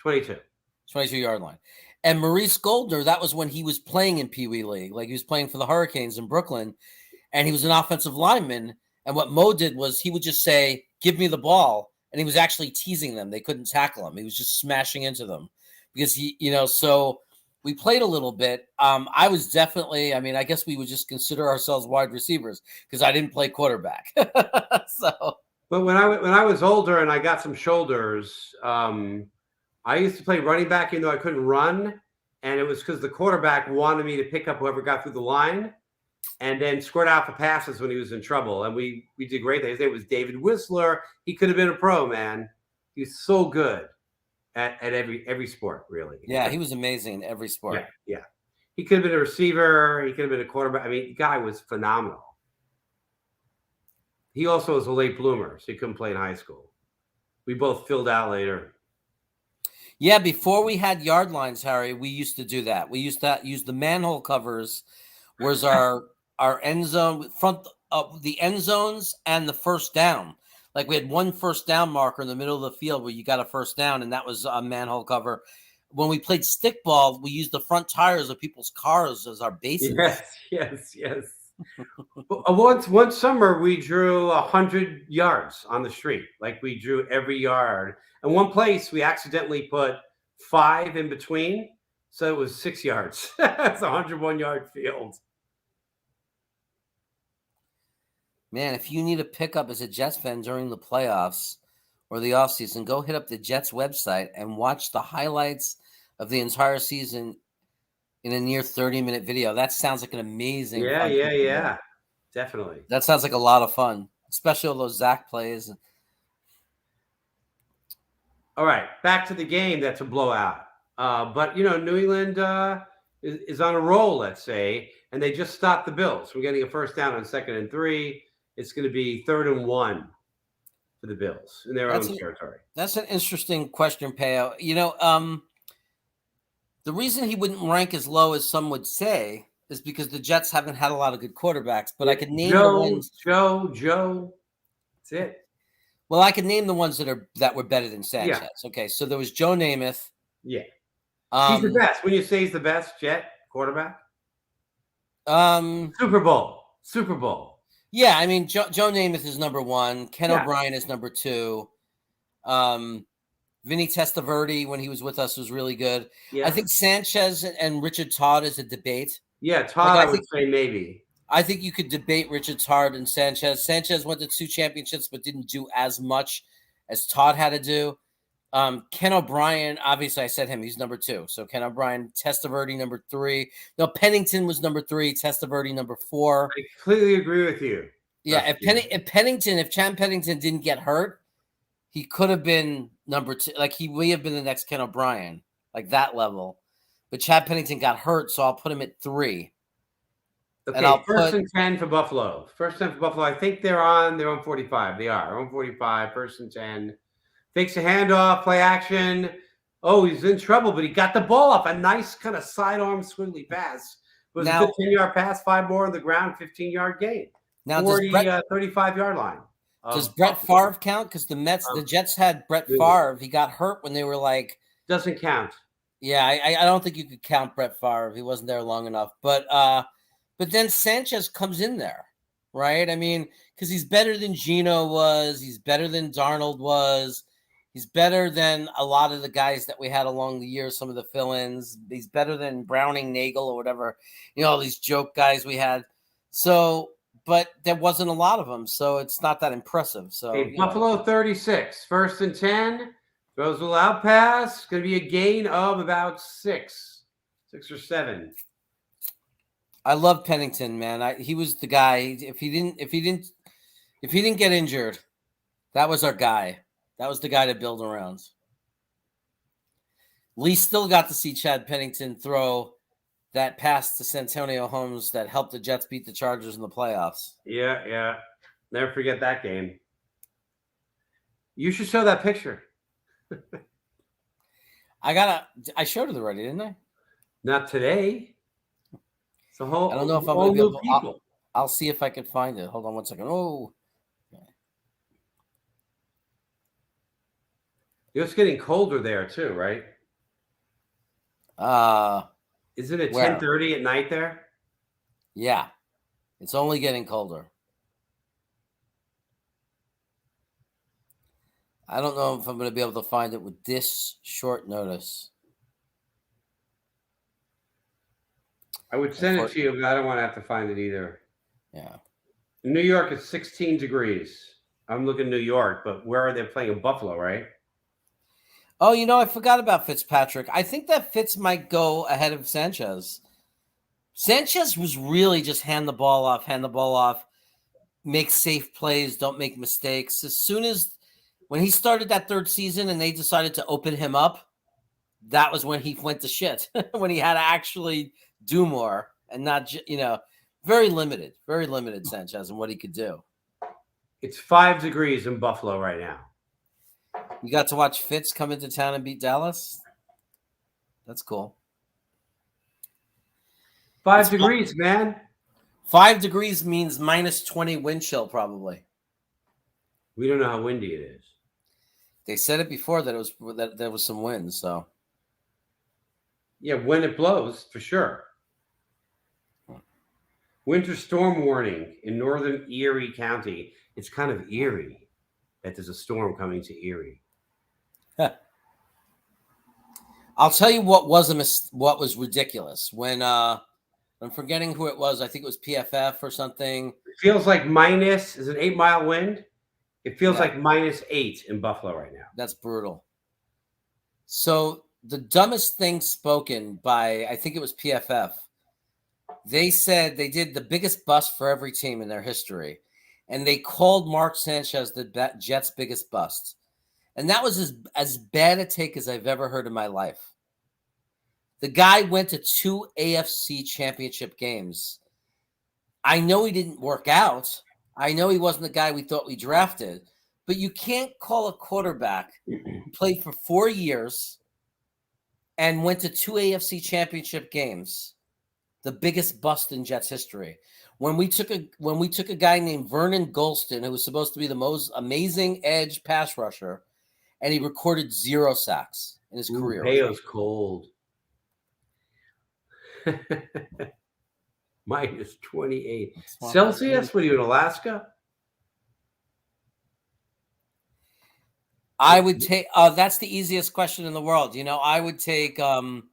22-yard line. And Maurice Goldner, that was when he was playing in Pee Wee League. Like he was playing for the Hurricanes in Brooklyn, and he was an offensive lineman. And what Mo did was he would just say, "Give me the ball." And he was actually teasing them. They couldn't tackle him. He was just smashing into them because so we played a little bit. I was definitely, I guess we would just consider ourselves wide receivers because I didn't play quarterback. But when I was older and I got some shoulders, I used to play running back even though I couldn't run. And it was because the quarterback wanted me to pick up whoever got through the line. and then scored out the passes when he was in trouble. And we did great. His name was David Whistler. He could have been a pro, man. He was so good at every sport, really. Yeah, he was amazing in every sport. Yeah, yeah. He could have been a receiver. He could have been a quarterback. I mean, the guy was phenomenal. He also was a late bloomer, so he couldn't play in high school. We both filled out later. Yeah, before we had yard lines, Harry, we used to do that. We used to use the manhole covers, was our end zone front of the end zones and the first down. Like we had one first down marker in the middle of the field where you got a first down, and that was a manhole cover. When we played stickball, we used the front tires of people's cars as our bases. Yes. One summer we drew 100 yards on the street. Like we drew every yard. And one place we accidentally put 5 in between, so it was 6 yards. It's a 101-yard field. Man, if you need a pickup as a Jets fan during the playoffs or the offseason, go hit up the Jets website and watch the highlights of the entire season in a near 30-minute video. That sounds like an amazing. Yeah. Definitely. That sounds like a lot of fun, especially all those Zach plays. All right, back to the game. That's a blowout. But, New England is on a roll, let's say, and they just stopped the Bills from getting a first down on 2nd and 3. It's going to be 3rd and 1 for the Bills in their own territory. That's an interesting question, Peo. The reason he wouldn't rank as low as some would say is because the Jets haven't had a lot of good quarterbacks. But I could name the ones. Joe. That's it. Well, I could name the ones that were better than Sanchez. Yeah. Okay, so there was Joe Namath. Yeah. He's the best. When you say he's the best Jet quarterback? Super Bowl. Yeah, I mean, Joe Namath is number 1. Ken O'Brien is number 2. Vinny Testaverde, when he was with us, was really good. Yeah. I think Sanchez and Richard Todd is a debate. Yeah, Todd, I would say maybe. I think you could debate Richard Todd and Sanchez. Sanchez went to 2 championships, but didn't do as much as Todd had to do. Ken O'Brien, obviously I said him. He's number 2. So Ken O'Brien, Testaverde, number 3. No, Pennington was number 3. Testaverde, number 4. I completely agree with you. Yeah, if Chad Pennington didn't get hurt, he could have been number 2. Like he may have been the next Ken O'Brien, like that level. But Chad Pennington got hurt, so I'll put him at 3. Okay, and first and 10 for Buffalo. First and 10 for Buffalo. I think they're on 45. They are on 45. First and 10. Takes a handoff, play action. Oh, he's in trouble, but he got the ball off. A nice kind of sidearm swiggly pass. It was a good 10-yard pass, 5 more on the ground, 15-yard gain. Now 35-yard line. Does Brett Favre count? Because the Jets had Brett Favre. He got hurt when they were like. Doesn't count. Yeah, I don't think you could count Brett Favre. He wasn't there long enough. But then Sanchez comes in there, right? I mean, because he's better than Geno was. He's better than Darnold was. He's better than a lot of the guys that we had along the years, some of the fill-ins. He's better than Browning, Nagel, or whatever, all these joke guys we had. So, but there wasn't a lot of them, so it's not that impressive. So Buffalo 36, first and 10. Throws a loud pass. Going to be a gain of about 6 or 7. I love Pennington, man. He was the guy. If he didn't get injured, that was our guy. That was the guy to build around. Lee still got to see Chad Pennington throw that pass to Santonio Holmes that helped the Jets beat the Chargers in the playoffs. Yeah. Never forget that game. You should show that picture. I showed it already, didn't I? Not today. It's a whole. I don't know if I'm going to be able to. I'll see if I can find it. Hold on one second. Oh. It's getting colder there too, right? Isn't it 10:30 at night there? Yeah. It's only getting colder. I don't know if I'm going to be able to find it with this short notice. I would send it to you, but I don't want to have to find it either. Yeah. In New York, it's 16 degrees. I'm looking at New York, but where are they playing? In Buffalo, right? Oh, I forgot about Fitzpatrick. I think that Fitz might go ahead of Sanchez Sanchez was really just hand the ball off, make safe plays, don't make mistakes. As soon as when he started that third season and they decided to open him up, that was when he went to shit. When he had to actually do more and not, very limited Sanchez and what he could do. It's 5 degrees in Buffalo right now. You got to watch Fitz come into town and beat Dallas. That's cool. 5 degrees, man. 5 degrees means minus 20 wind chill, probably. We don't know how windy it is. They said it before that there was some wind, so. Yeah, when it blows, for sure. Winter storm warning in northern Erie County. It's kind of eerie that there's a storm coming to Erie. I'll tell you what was ridiculous when I'm forgetting who it was. I think it was PFF or something. It feels like minus is an 8-mile wind. It feels like -8 in Buffalo right now. That's brutal. So the dumbest thing spoken by, I think it was PFF. They said they did the biggest bust for every team in their history. And they called Mark Sanchez the Jets' biggest bust. And that was as bad a take as I've ever heard in my life. The guy went to 2 AFC championship games. I know he didn't work out. I know he wasn't the guy we thought we drafted. But you can't call a quarterback who played for 4 years and went to 2 AFC championship games the biggest bust in Jets history. When we took a guy named Vernon Golston, who was supposed to be the most amazing edge pass rusher, and he recorded 0 sacks in his career. Payo's cold. -28 Celsius. What are you in Alaska? I would take. That's the easiest question in the world. I would take. Well,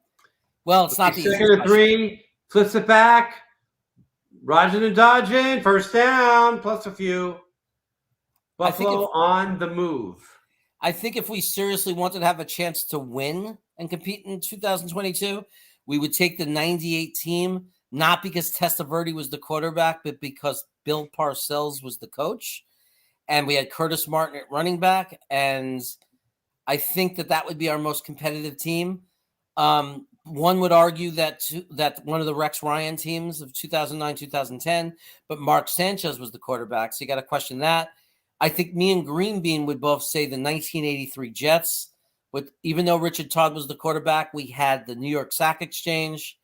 it's not the easiest. Second and 3, flips it back. Rogin and dodging, first down, plus a few. Buffalo on the move. I think if we seriously wanted to have a chance to win and compete in 2022, we would take the 98 team, not because Testaverde was the quarterback, but because Bill Parcells was the coach. And we had Curtis Martin at running back. And I think that would be our most competitive team. One would argue that one of the Rex Ryan teams of 2009, 2010, but Mark Sanchez was the quarterback. So you got to question that. I think me and Greenbean would both say the 1983 Jets. Even though Richard Todd was the quarterback, we had the New York Sack Exchange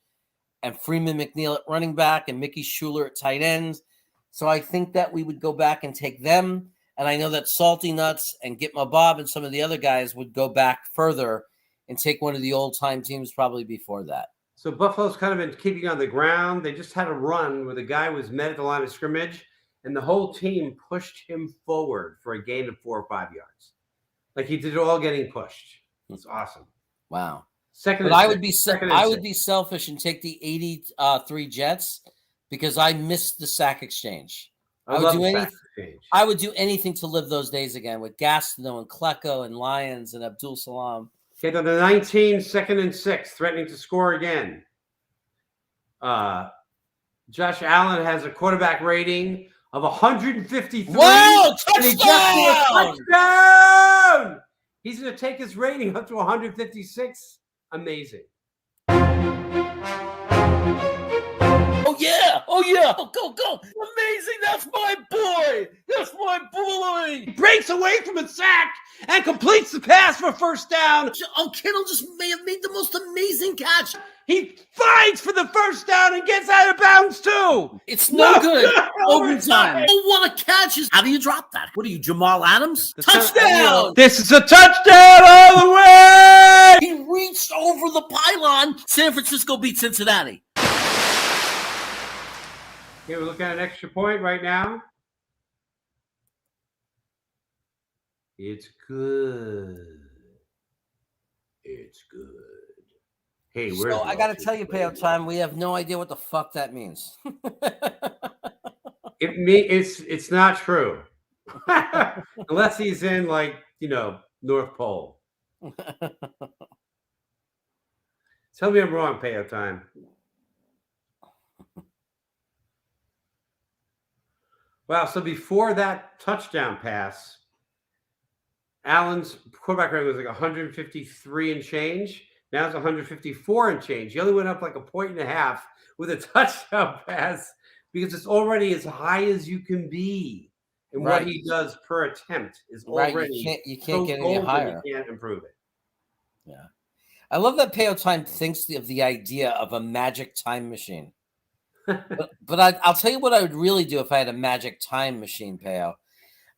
and Freeman McNeil at running back and Mickey Schuler at tight end. So I think that we would go back and take them. And I know that Salty Nuts and Gitmo Bob and some of the other guys would go back further and take one of the old-time teams probably before that. So Buffalo's kind of been keeping on the ground. They just had a run where the guy was met at the line of scrimmage, and the whole team pushed him forward for a gain of 4 or 5 yards. Like he did it all getting pushed. It's awesome. Wow. I would be selfish and take the 83 Jets because I missed the Sack Exchange. I would do anything to live those days again with Gastineau and Klecko and Lyons and Abdul Salam. Okay, to the 19, 2nd and 6, threatening to score again. Josh Allen has a quarterback rating of 153. Whoa, touchdown! Touchdown! He's going to take his rating up to 156. Amazing. Oh, yeah. Go. Amazing. That's my boy. He breaks away from a sack and completes the pass for first down. Oh, Kittle just may have made the most amazing catch. He fights for the first down and gets out of bounds, too. It's no good. Overtime. Oh, what a catch. How do you drop that? What are you, Jamal Adams? Touchdown. This is a touchdown all the way. He reached over the pylon. San Francisco beat Cincinnati. Okay, we're looking at an extra point right now. It's good. Hey, so I got to tell you, Payo Time, we have no idea what the fuck that means. It's not true. Unless he's in North Pole. Tell me I'm wrong, Payo Time. Wow. So before that touchdown pass, Allen's quarterback rating was like 153 and change. Now it's 154 and change. He only went up like a point and a half with a touchdown pass because it's already as high as you can be. And what Right. he does per attempt is Right. already You can't so get any golden, higher. you can't improve it. Yeah. I love that Peo Time thinks of the idea of a magic time machine. But I'll tell you what I would really do if I had a magic time machine, Peo.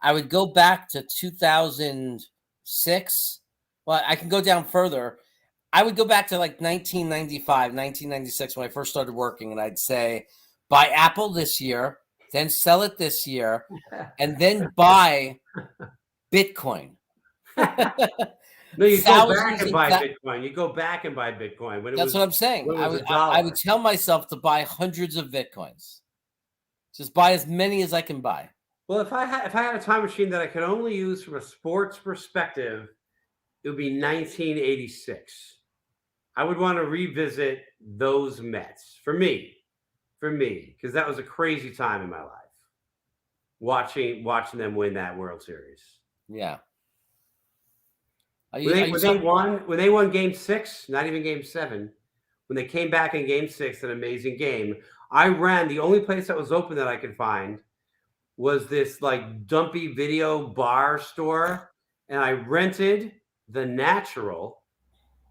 I would go back to 2006. Well, I can go down further. I would go back to like 1995, 1996 when I first started working, and I'd say, buy Apple this year, then sell it this year, and then buy Bitcoin. No, you go back Thousands and and buy thou- Bitcoin. You go back and buy Bitcoin when it That's was what I'm saying. when it was a I dollar. would tell myself to buy hundreds of Bitcoins. Just buy as many as I can buy. Well, if I had a time machine that I could only use from a sports perspective, it would be 1986. I would want to revisit those Mets for me, because that was a crazy time in my life. Watching them win that World Series. Yeah. When they won Game 6, not even Game 7, when they came back in Game 6, an amazing game. I ran the only place that was open that I could find was this like dumpy video bar store, and I rented The Natural,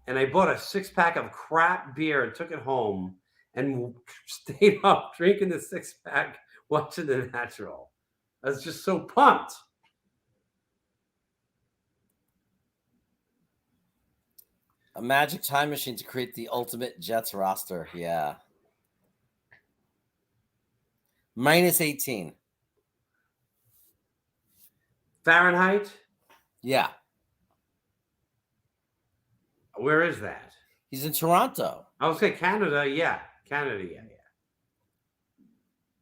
and I bought a 6-pack of crap beer and took it home and stayed up drinking the 6-pack, watching The Natural. I was just so pumped. A magic time machine to create the ultimate Jets roster. Yeah. -18. Fahrenheit? Yeah. Where is that? He's in Toronto. I would say Canada. Yeah. Canada. Yeah.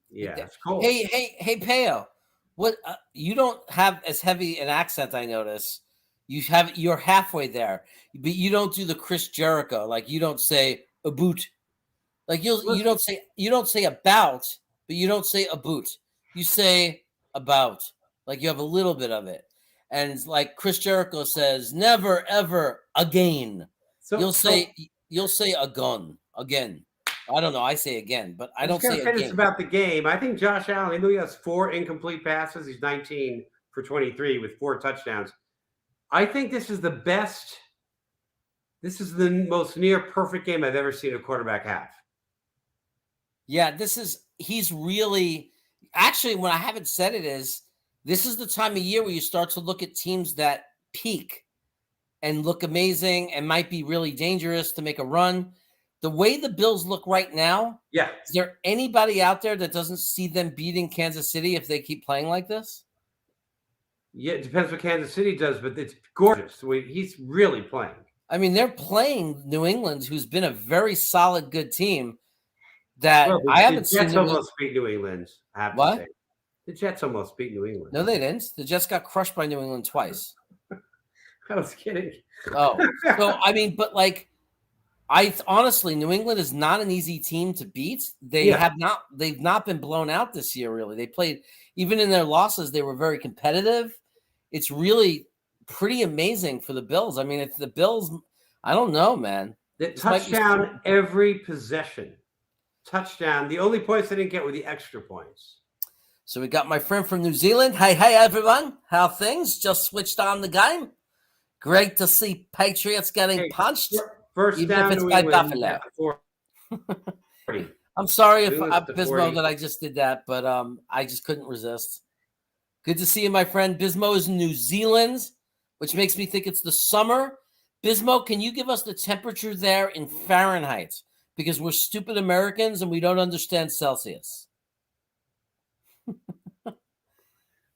Yeah. It's cold. Hey, Peo. What you don't have as heavy an accent, I notice. You're halfway there, but you don't do the Chris Jericho. Like you don't say a boot. Like you don't say about, but you don't say a boot. You say about. Like you have a little bit of it. And it's like Chris Jericho says, never ever again. You'll say a gun again. I don't know. I say again, but I don't say again. again. It's about the game. I think Josh Allen, even though he has 4 incomplete passes, he's 19 for 23 with 4 touchdowns. I think this is the best. This is the most near perfect game I've ever seen a quarterback have. Yeah, he's really, actually, when I haven't said it is, this is the time of year where you start to look at teams that peak and look amazing and might be really dangerous to make a run. The way the Bills look right now, yeah. Is there anybody out there that doesn't see them beating Kansas City if they keep playing like this? Yeah, it depends what Kansas City does, but it's gorgeous. He's really playing. I mean, they're playing New England, who's been a very solid, good team. That I haven't seen. The Jets almost beat New England. I have what? To say. The Jets almost beat New England. No, they didn't. The Jets got crushed by New England twice. I was kidding. Oh, so I mean, but like, honestly, New England is not an easy team to beat. They've not been blown out this year. Really, they played, even in their losses, they were very competitive. It's really pretty amazing for the Bills. I mean, it's the Bills. I don't know, man. The touchdown every possession. Touchdown. The only points they didn't get were the extra points. So we got my friend from New Zealand. Hey, everyone. How things? Just switched on the game. Great to see Patriots getting punched. First even down if it's by Buffalo. I'm sorry if Bismo that I just did that, but I just couldn't resist. Good to see you, my friend. Bismo is in New Zealand, which makes me think it's the summer. Bismo, can you give us the temperature there in Fahrenheit? Because we're stupid Americans and we don't understand Celsius. Who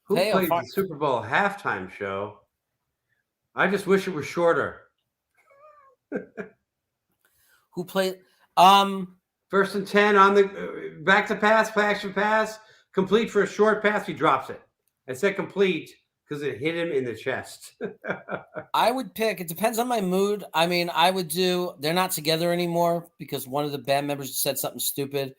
played the Super Bowl halftime show? I just wish it was shorter. Who played? 1st and 10 on the back to pass, play action pass, complete for a short pass. He drops it. I said complete because it hit him in the chest. I would pick. It depends on my mood. I mean, I would do. They're not together anymore because one of the band members said something stupid.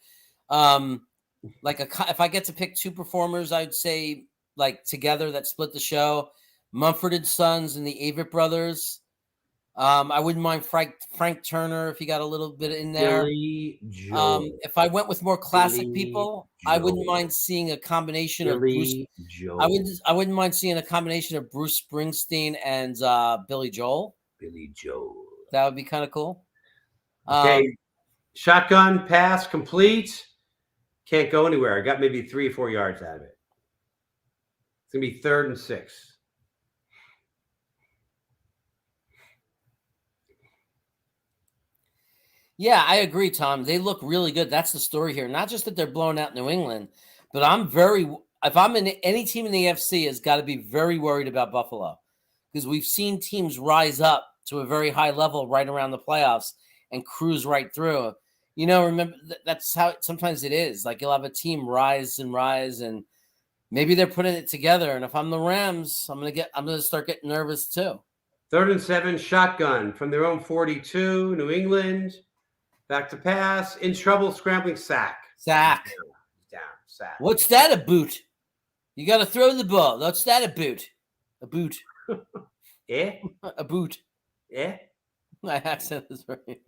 like if I get to pick two performers, I'd say like together that split the show, Mumford and Sons and the Avett Brothers. I wouldn't mind Frank Turner if he got a little bit in there. Billy Joel. If I went with more classic Billy people, I wouldn't Joel. mind seeing a combination of Bruce. Billy Joel. I wouldn't mind seeing a combination of Bruce Springsteen and Billy Joel. Billy Joel. That would be kind of cool. Okay. Shotgun pass complete. Can't go anywhere. I got maybe 3 or 4 yards out of it. It's going to be 3rd and 6. Yeah, I agree, Tom. They look really good. That's the story here. Not just that they're blowing out New England, but if I'm in any team in the AFC, has got to be very worried about Buffalo because we've seen teams rise up to a very high level right around the playoffs and cruise right through. You know, remember that's how sometimes it is. Like you'll have a team rise, and maybe they're putting it together. And if I'm the Rams, I'm gonna start getting nervous too. 3rd and 7, shotgun from their own 42. New England. Back to pass. In trouble, scrambling sack. Sack. Down. Sack. What's that a boot? You got to throw the ball. What's that a boot? A boot. Eh? A boot. Eh? My accent is very.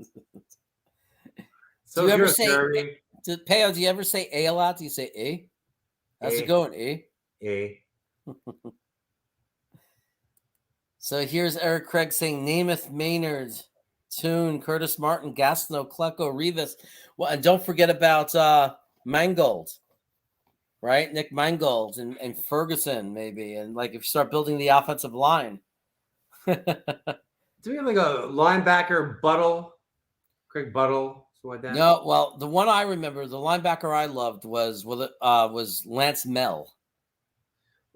So do you ever say, Peo, do you ever say a lot? Do you say a? How's it going, a? A. So here's Eric Craig saying Namath, Maynard, Toon, Curtis Martin, Gastineau, Klecko, Rivas. Well, and don't forget about Mangold, right? Nick Mangold and Ferguson, maybe. And like if you start building the offensive line. Do we have like a linebacker, Buttle? Craig Buttle? Like that? No, well, the one I remember, the linebacker I loved was Lance Mel.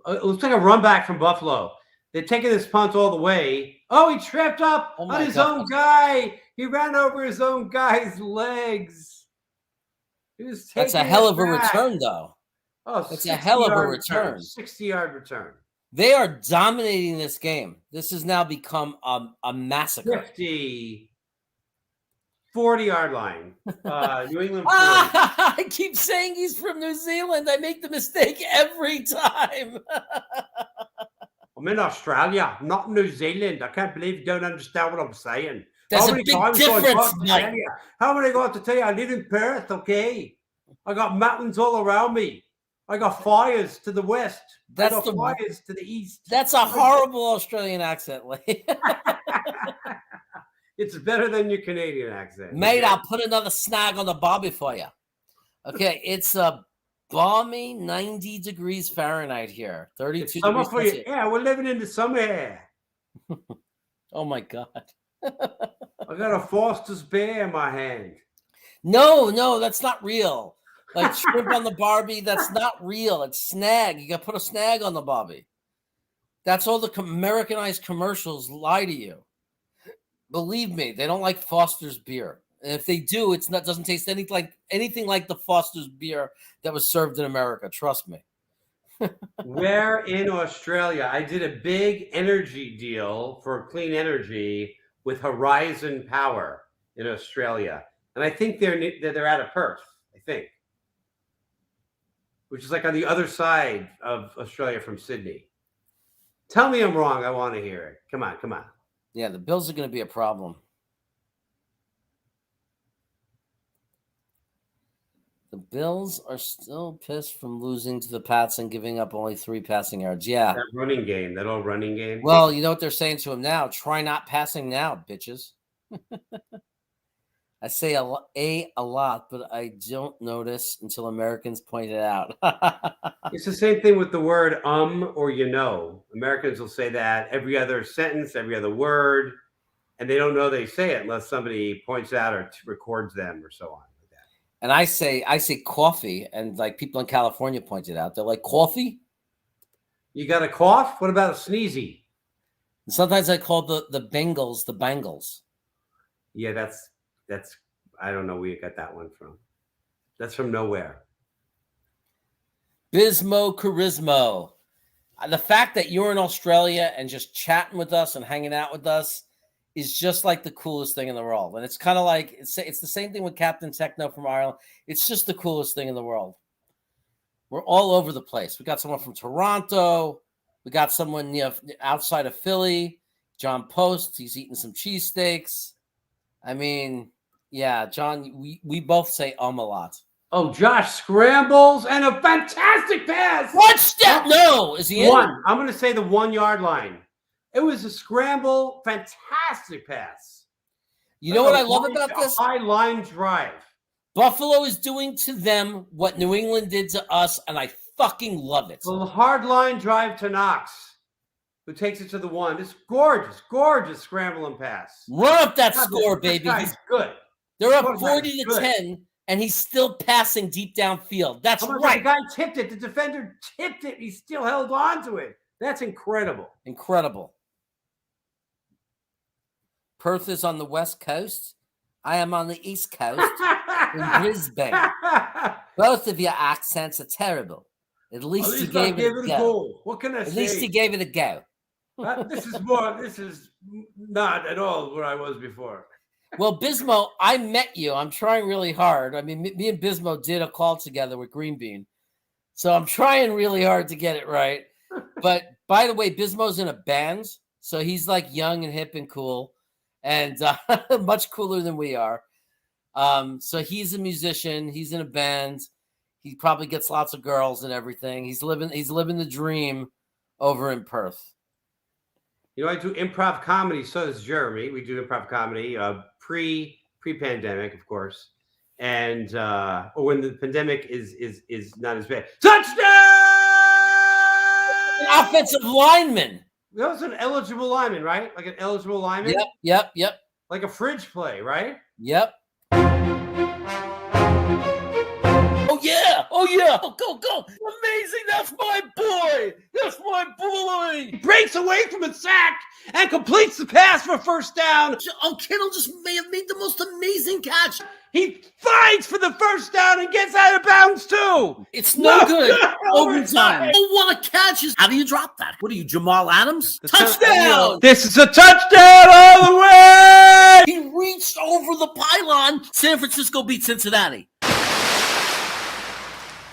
It looks like a run back from Buffalo. They're taking this punt all the way. Oh, he tripped up on his own guy. He ran over his own guy's legs. That's a hell of a return, though. Oh, it's a hell of a return. 60-yard return. They are dominating this game. This has now become a massacre. 40-yard line. New England. I keep saying he's from New Zealand. I make the mistake every time. I'm in Australia, not New Zealand. I can't believe you don't understand what I'm saying. There's a big difference, Mike. How many got to tell you? I live in Perth, okay? I got mountains all around me. I got fires to the west. Fires to the east. That's a horrible Australian accent, Lee. It's better than your Canadian accent. Mate, I'll put another snag on the barbie for you. Okay, it's a balmy 90 degrees Fahrenheit here. 32 summer degrees for you. Yeah, we're living in the summer here. Oh, my God. I got a Foster's bear in my hand. No, that's not real. Like shrimp on the barbie, that's not real. It's snag. You got to put a snag on the barbie. That's all the Americanized commercials lie to you. Believe me, they don't like Foster's beer. And if they do, doesn't taste anything like the Foster's beer that was served in America. Trust me. Where in Australia? I did a big energy deal for clean energy with Horizon Power in Australia, and I think they're out of Perth. I think, which is like on the other side of Australia from Sydney. Tell me I'm wrong. I want to hear it. Come on. Yeah, the Bills are going to be a problem. The Bills are still pissed from losing to the Pats and giving up only 3 passing yards. Yeah. That old running game. Well, you know what they're saying to him now? Try not passing now, bitches. I say a lot, but I don't notice until Americans point it out. It's the same thing with the word or you know. Americans will say that every other sentence, every other word, and they don't know they say it unless somebody points out or records them or so on. Like that. And I say coffee, and like people in California point it out. They're like, coffee? You got a cough? What about a sneezy? And sometimes I call the Bengals the Bengals. Yeah, that's I don't know where you got that one from. That's from nowhere. Bismo Charismo. The fact that you're in Australia and just chatting with us and hanging out with us is just like the coolest thing in the world. And it's kind of like it's the same thing with Captain Techno from Ireland. It's just the coolest thing in the world. We're all over the place. We got someone from Toronto. We got someone outside of Philly. John Post. He's eating some cheesesteaks. I mean, yeah, John, we both say a lot. Oh, Josh scrambles and a fantastic pass. What step? No, is he one? in? I'm going to say the 1 yard line. It was a scramble, fantastic pass. You know what I love about this? High line drive. Buffalo is doing to them what New England did to us, and I fucking love it. The hard line drive to Knox, who takes it to the 1. This gorgeous, gorgeous scramble and pass. Run up that score, baby. He's good. They're up 40-10, and he's still passing deep downfield. That's right. The guy tipped it. The defender tipped it. He still held on to it. That's incredible. Incredible. Perth is on the West Coast. I am on the East Coast in Brisbane. Both of your accents are terrible. At least you gave it a go. What can I say? At least you gave it a go. This is not at all where I was before. Well, Bismo, I met you. I'm trying really hard. I mean, me and Bismo did a call together with Green Bean. So I'm trying really hard to get it right. But by the way, Bismo's in a band. So he's like young and hip and cool. And much cooler than we are. So he's a musician. He's in a band. He probably gets lots of girls and everything. He's living the dream over in Perth. You know, I do improv comedy. So does Jeremy. We do improv comedy pre-pandemic, of course, and or when the pandemic is not as bad. Touchdown! An offensive lineman. That was an eligible lineman, right? Like an eligible lineman? Yep. Like a fridge play, right? Yep. Oh, yeah. Go. Amazing. That's my boy. He breaks away from a sack and completes the pass for first down. Oh, Kittle just may have made the most amazing catch. He fights for the first down and gets out of bounds, too. It's no good. Overtime. Oh, what a catch. How do you drop that? What are you, Jamal Adams? Touchdown. This is a touchdown all the way. He reached over the pylon. San Francisco beat Cincinnati.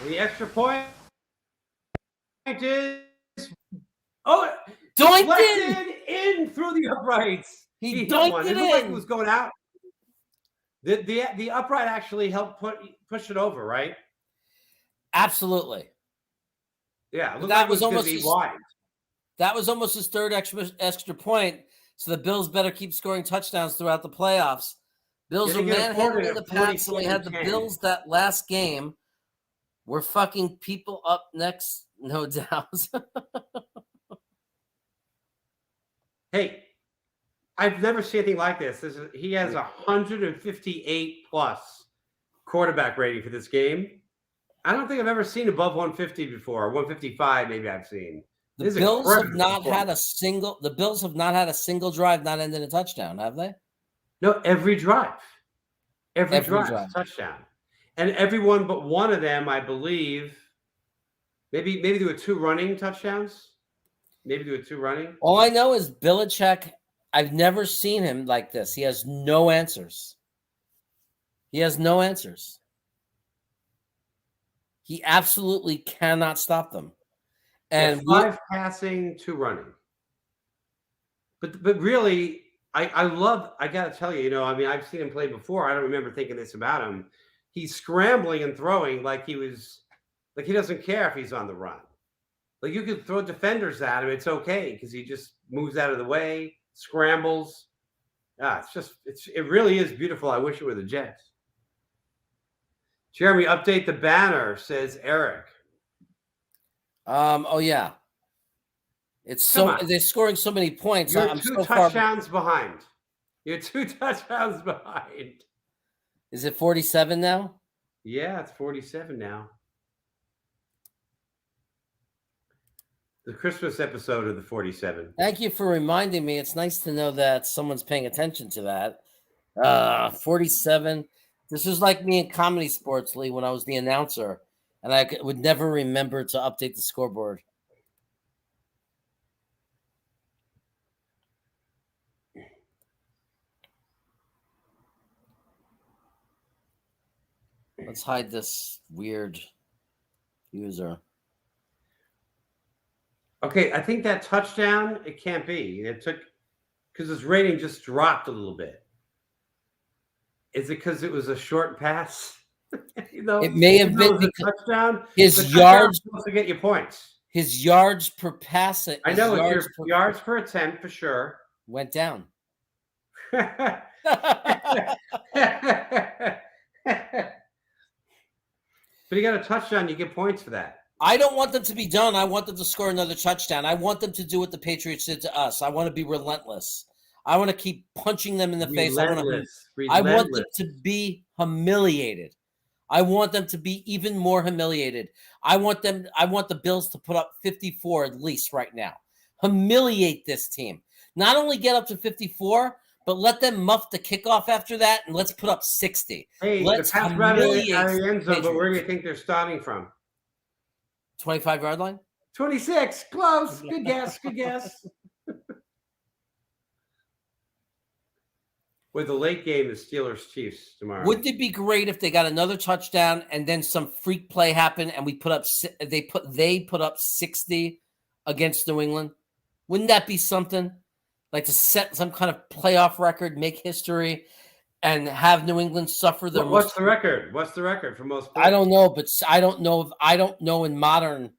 The extra point is doinked in through the uprights. He doinked it in. It looked like it was going out. The upright actually helped push it over, right? Absolutely. Yeah, that was almost wide. That was almost his third extra point. So the Bills better keep scoring touchdowns throughout the playoffs. Bills are manhandling the Pats, and we had the Bills that last game. We're fucking people up next, no doubt. Hey, I've never seen anything like this. He has 158 plus quarterback rating for this game. I don't think I've ever seen above 150 before. 155 maybe I've seen. The Bills have not had a single drive not ended in a touchdown, have they? No, every drive. Every drive. Touchdown. And everyone but one of them, I believe, maybe there were 2 running touchdowns. Maybe there were 2 running. All I know is Belichick, I've never seen him like this. He has no answers. He absolutely cannot stop them. And 5 passing, 2 running. But really, I got to tell you, I mean, I've seen him play before. I don't remember thinking this about him. He's scrambling and throwing like he doesn't care if he's on the run. Like you could throw defenders at him, it's okay because he just moves out of the way, scrambles. It really is beautiful. I wish it were the Jets. Jeremy, update the banner, says Eric. Oh yeah. They're scoring so many points. You're 2 touchdowns behind. You're 2 touchdowns behind. Is it 47 now? Yeah, it's 47 now. The Christmas episode of the 47. Thank you for reminding me. It's nice to know that someone's paying attention to that. 47. This was like me in Comedy Sports League when I was the announcer, and I would never remember to update the scoreboard. Let's hide this weird User. Okay, I think that touchdown, it can't be. It took because his rating just dropped a little bit. Is it because it was a short pass? It may have Even though been it was a because touchdown. his The touchdown yards is supposed to get you points. his yards per pass I his know it's your yards per yards per attempt for sure. went down. But he got a touchdown, you get points for that. I don't want them to be done. I want them to score another touchdown. I want them to do what the Patriots did to us. I want to be relentless. I want to keep punching them in the face. I want them to be humiliated. I want them to be even more humiliated. I want the Bills to put up 54 at least right now. Humiliate this team. Not only get up to 54, but let them muff the kickoff after that, and let's put up 60. Hey, let's the pass right humiliate out of the end zone, but where do you Patriots. think they're starting from? 25-yard line? 26. Close. Good guess. Good guess. With the late game, the Steelers-Chiefs tomorrow. Wouldn't it be great if they got another touchdown and then some freak play happened and they put up 60 against New England? Wouldn't that be something? Like to set some kind of playoff record, make history, and have New England suffer their What's the record? What's the record for most points? I don't know, but I don't know in modern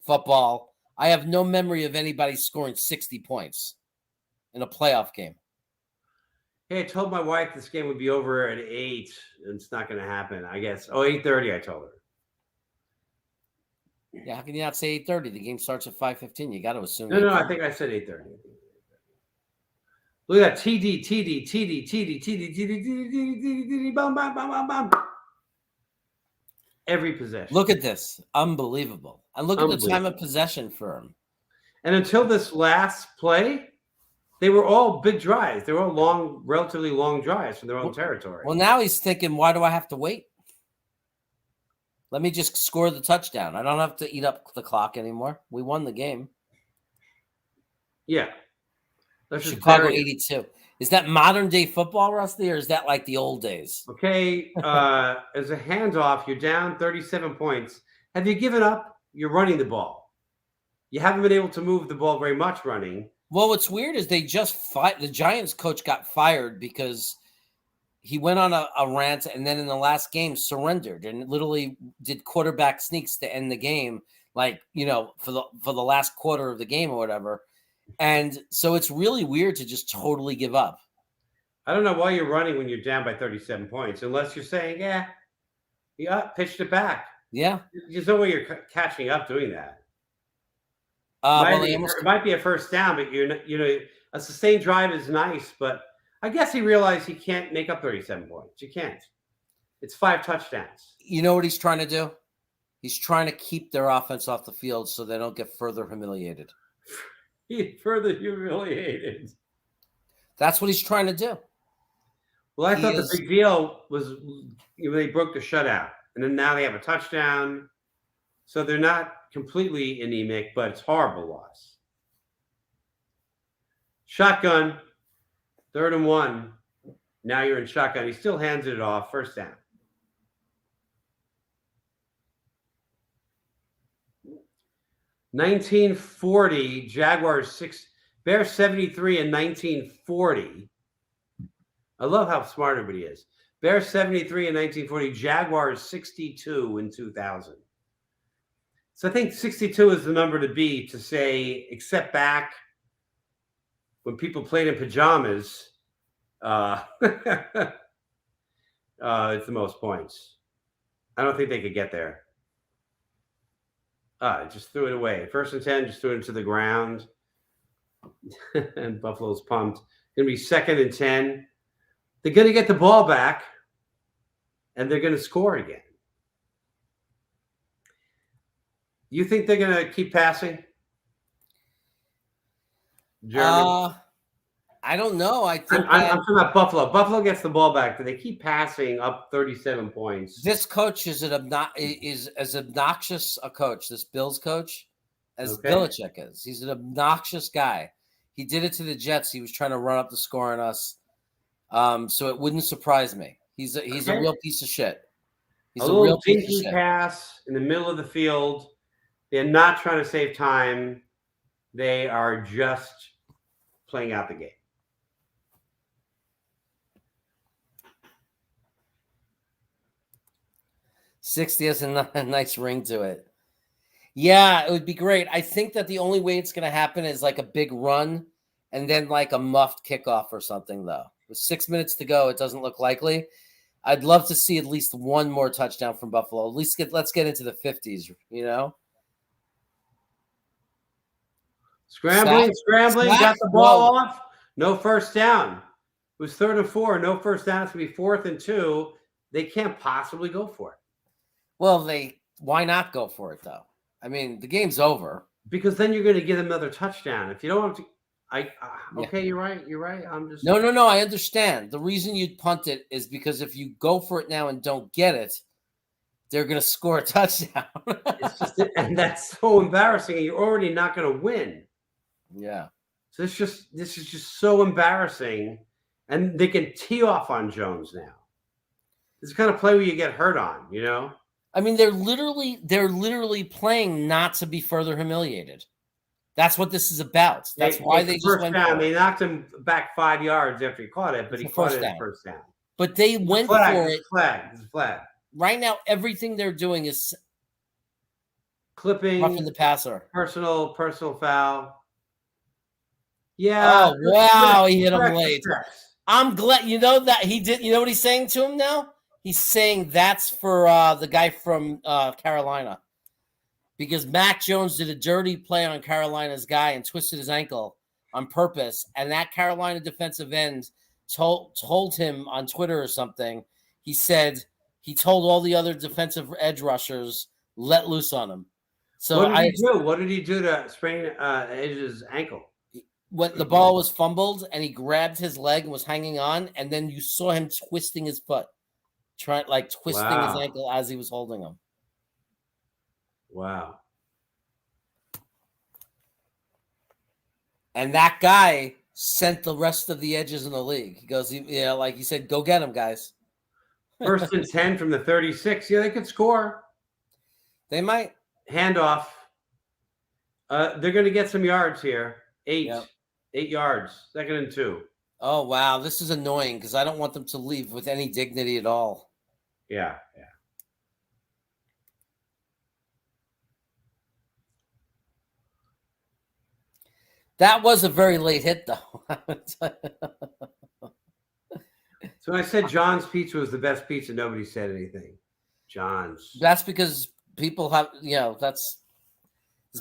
football. I have no memory of anybody scoring 60 points in a playoff game. Hey, I told my wife this game would be over at 8, and it's not going to happen, I guess. 8:30, I told her. Yeah, how can you not say 8:30? The game starts at 5:15. You got to assume. No, I think I said 8:30. Look at that. TD, bum, bum, bum, bum, bum. Every possession. Look at this. Unbelievable. And look at the time of possession for him. And until this last play, they were all big drives. They were all long, relatively long drives from their own territory. Well, now he's thinking, why do I have to wait? Let me just score the touchdown. I don't have to eat up the clock anymore. We won the game. Yeah. Chicago 82. Is that modern day football, Rusty, or is that like the old days? Okay. As a handoff, you're down 37 points. Have you given up? You're running the ball. You haven't been able to move the ball very much running. Well, what's weird is they just the Giants coach got fired because he went on a rant and then in the last game surrendered and literally did quarterback sneaks to end the game, like, for the last quarter of the game or whatever. And so it's really weird to just totally give up. I don't know why you're running when you're down by 37 points, unless you're saying, pitched it back. Yeah. There's no way you're catching up doing that. It might be a first down, but a sustained drive is nice, but I guess he realized he can't make up 37 points. You can't. It's 5 touchdowns. You know what he's trying to do? He's trying to keep their offense off the field so they don't get further humiliated. Further humiliated. That's what he's trying to do. Well, I thought the big deal was they broke the shutout, and then now they have a touchdown. So they're not completely anemic, but it's horrible loss. Shotgun, 3rd and 1. Now you're in shotgun. He still hands it off. First down. (1940) Jaguars 6, Bears 73 in 1940. I love how smart everybody is. Bears 73 in 1940. Jaguars 62 in 2000. So I think 62 is the number to be to say, except back when people played in pajamas, it's the most points. I don't think they could get there. Just threw it away. 1st and 10, just threw it into the ground. And Buffalo's pumped. Going to be 2nd and 10. They're going to get the ball back, and they're going to score again. You think they're going to keep passing? Jeremy? I don't know. I'm talking about Buffalo. Buffalo gets the ball back. Do they keep passing up 37 points? This coach is as obnoxious a coach, this Bills coach, as Belichick is. He's an obnoxious guy. He did it to the Jets. He was trying to run up the score on us. So it wouldn't surprise me. He's a real piece of shit. He's A a little real piece of dinky shit. pass in the middle of the field. They're not trying to save time. They are just playing out the game. '60 has a nice ring to it. Yeah, it would be great. I think that the only way it's going to happen is like a big run and then like a muffed kickoff or something, though. With 6 minutes to go, it doesn't look likely. I'd love to see at least one more touchdown from Buffalo. At least let's get into the 50s, you know? Scrambling, got the ball Whoa. off. No first down. It was 3rd and 4. No first down. It's going to be 4th and 2. They can't possibly go for it. Well, why not go for it, though? I mean, the game's over. Because then you're going to give them another touchdown. If you don't have to, okay, you're right. You're right. I'm just No. I understand. The reason you'd punt it is because if you go for it now and don't get it, they're going to score a touchdown. it's just, and that's so embarrassing. And you're already not going to win. Yeah. So this is just so embarrassing, and they can tee off on Jones now. It's the kind of play where you get hurt on, you know. I mean, they're literally playing not to be further humiliated. That's what this is about. That's why they just went down. for it. They knocked him back 5 yards after he caught it, but he caught it first down. But they went for it. It's a flag. Right now, everything they're doing is clipping, roughing the passer. Personal foul. Yeah. Oh, wow. He hit him late. I'm glad. You know that he did. You know what he's saying to him now? He's saying that's for the guy from Carolina. Because Mac Jones did a dirty play on Carolina's guy and twisted his ankle on purpose. And that Carolina defensive end told him on Twitter or something. He said he told all the other defensive edge rushers, let loose on him. So What did he do to sprain Edge's ankle? When the ball was fumbled and he grabbed his leg and was hanging on, and then you saw him twisting his foot, twisting his ankle as he was holding him. Wow. And that guy sent the rest of the edges in the league. He goes, like he said, go get him, guys. 1st and 10 from the 36. Yeah, they could score. They might. Handoff. They're going to get some yards here. 8 yards. 2nd and 2. Oh, wow. This is annoying because I don't want them to leave with any dignity at all. Yeah. That was a very late hit, though. So when I said John's Pizza was the best pizza, nobody said anything. John's. That's because people have, there's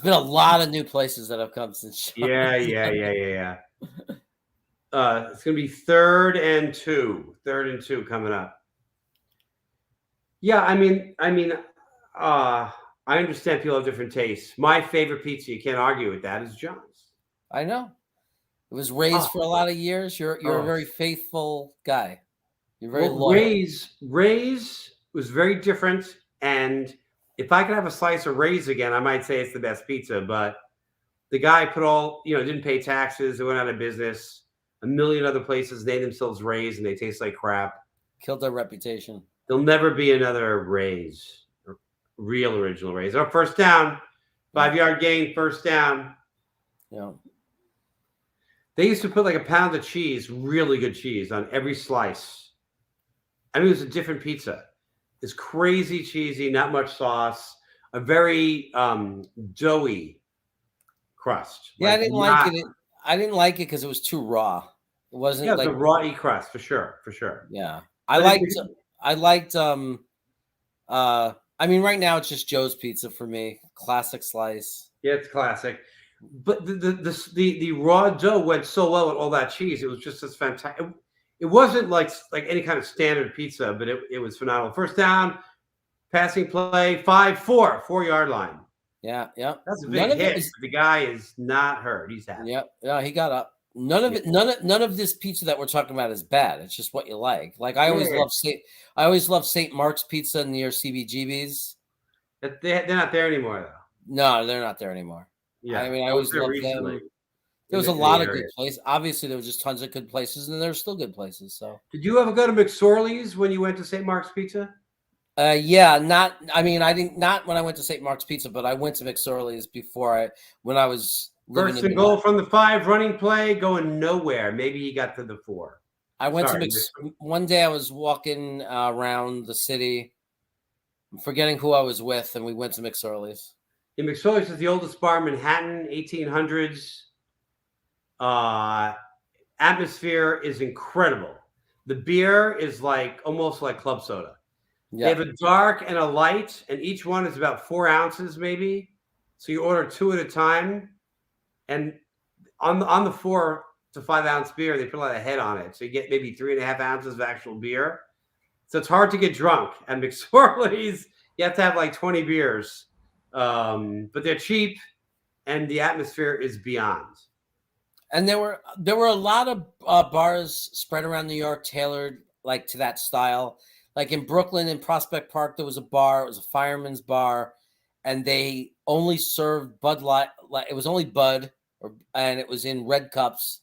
been a lot of new places that have come since. Yeah. It's going to be 3rd and 2. 3rd and 2 coming up. Yeah, I understand people have different tastes. My favorite pizza, you can't argue with that, is John's. I know. It was raised for a lot of years. You're a very faithful guy. You're very loyal. Ray's was very different, and if I could have a slice of Ray's again, I might say it's the best pizza, but the guy didn't pay taxes, they went out of business. A million other places named themselves Ray's and they taste like crap. Killed their reputation. There'll never be another Ray's, real original Ray's. Oh, first down, 5-yard gain, first down. Yeah. They used to put like a pound of cheese, really good cheese, on every slice. I mean, it was a different pizza. It's crazy cheesy, not much sauce, a very doughy crust. Yeah, I didn't like it. I didn't like it because it was too raw. It wasn't like the raw-y crust for sure. Yeah, I liked. I mean, right now it's just Joe's Pizza for me. Classic slice. Yeah, it's classic. But the raw dough went so well with all that cheese. It was just as fantastic. It wasn't like any kind of standard pizza, but it was phenomenal. First down, passing play, 5-4, 4-yard line. Yeah. That's a big hit. The guy is not hurt. He's happy. Yeah, he got up. None of this pizza that we're talking about is bad. It's just what you like. Like I always love St. Mark's Pizza near CBGB's. They're not there anymore, though. No, they're not there anymore. Yeah, I mean, I always loved them. There was a lot of good places. Obviously, there was just tons of good places, and there are still good places. So, did you ever go to McSorley's when you went to St. Mark's Pizza? Yeah, not. I mean, I didn't not when I went to St. Mark's Pizza, but I went to McSorley's when I was living First in and goal Manhattan. from the 5, running play, going nowhere. Maybe he got to the 4. I went Sorry. to one day. I was walking around the city, I'm forgetting who I was with, and we went to McSorley's. In McSorley's is the oldest bar in Manhattan, 1800s. Atmosphere is incredible. The beer is like almost like club soda. They Yeah, have a dark and a light, and each one is about 4 ounces, maybe. So you order 2 at a time, and on the 4 to 5 ounce beer, they put a head on it, so you get maybe 3.5 ounces of actual beer. So it's hard to get drunk. And McSorley's, you have to have like 20 beers, but they're cheap, and the atmosphere is beyond. and there were a lot of bars spread around New York tailored like to that style. Like in Brooklyn, in Prospect Park, there was a bar. It was a fireman's bar, and they only served Bud Light. Like it was only Bud, and it was in red cups.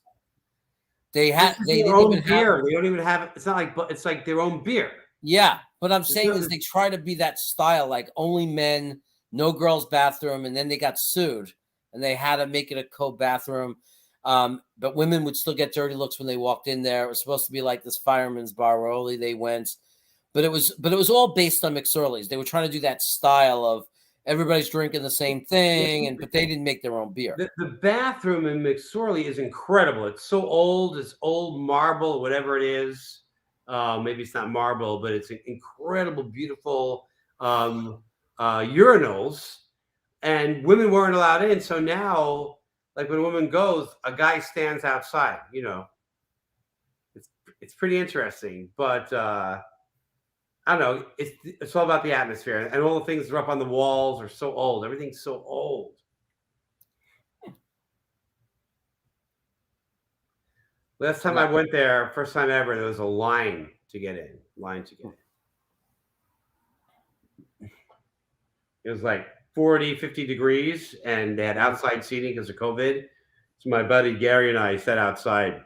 They This is their didn't own even beer. have. They don't even have. It's not like, but it's like their own beer. Yeah, but I'm There's saying is no- they try to be that style, like only men, no girls' bathroom, and then they got sued, and they had to make it a co-bathroom. But women would still get dirty looks when they walked in there. It was supposed to be like this fireman's bar where only they went, but it was all based on McSorley's. They were trying to do that style of everybody's drinking the same thing, but they didn't make their own beer. The bathroom in McSorley is incredible. It's so old. It's old marble, whatever it is. Maybe it's not marble, but it's incredible, beautiful urinals. And women weren't allowed in. So now, like when a woman goes, a guy stands outside. It's pretty interesting. But I don't know. It's all about the atmosphere, and all the things that are up on the walls are so old. Everything's so old. Last time I went there, first time ever, there was a line to get in. It was like 40, 50 degrees, and they had outside seating because of COVID. So my buddy Gary and I sat outside,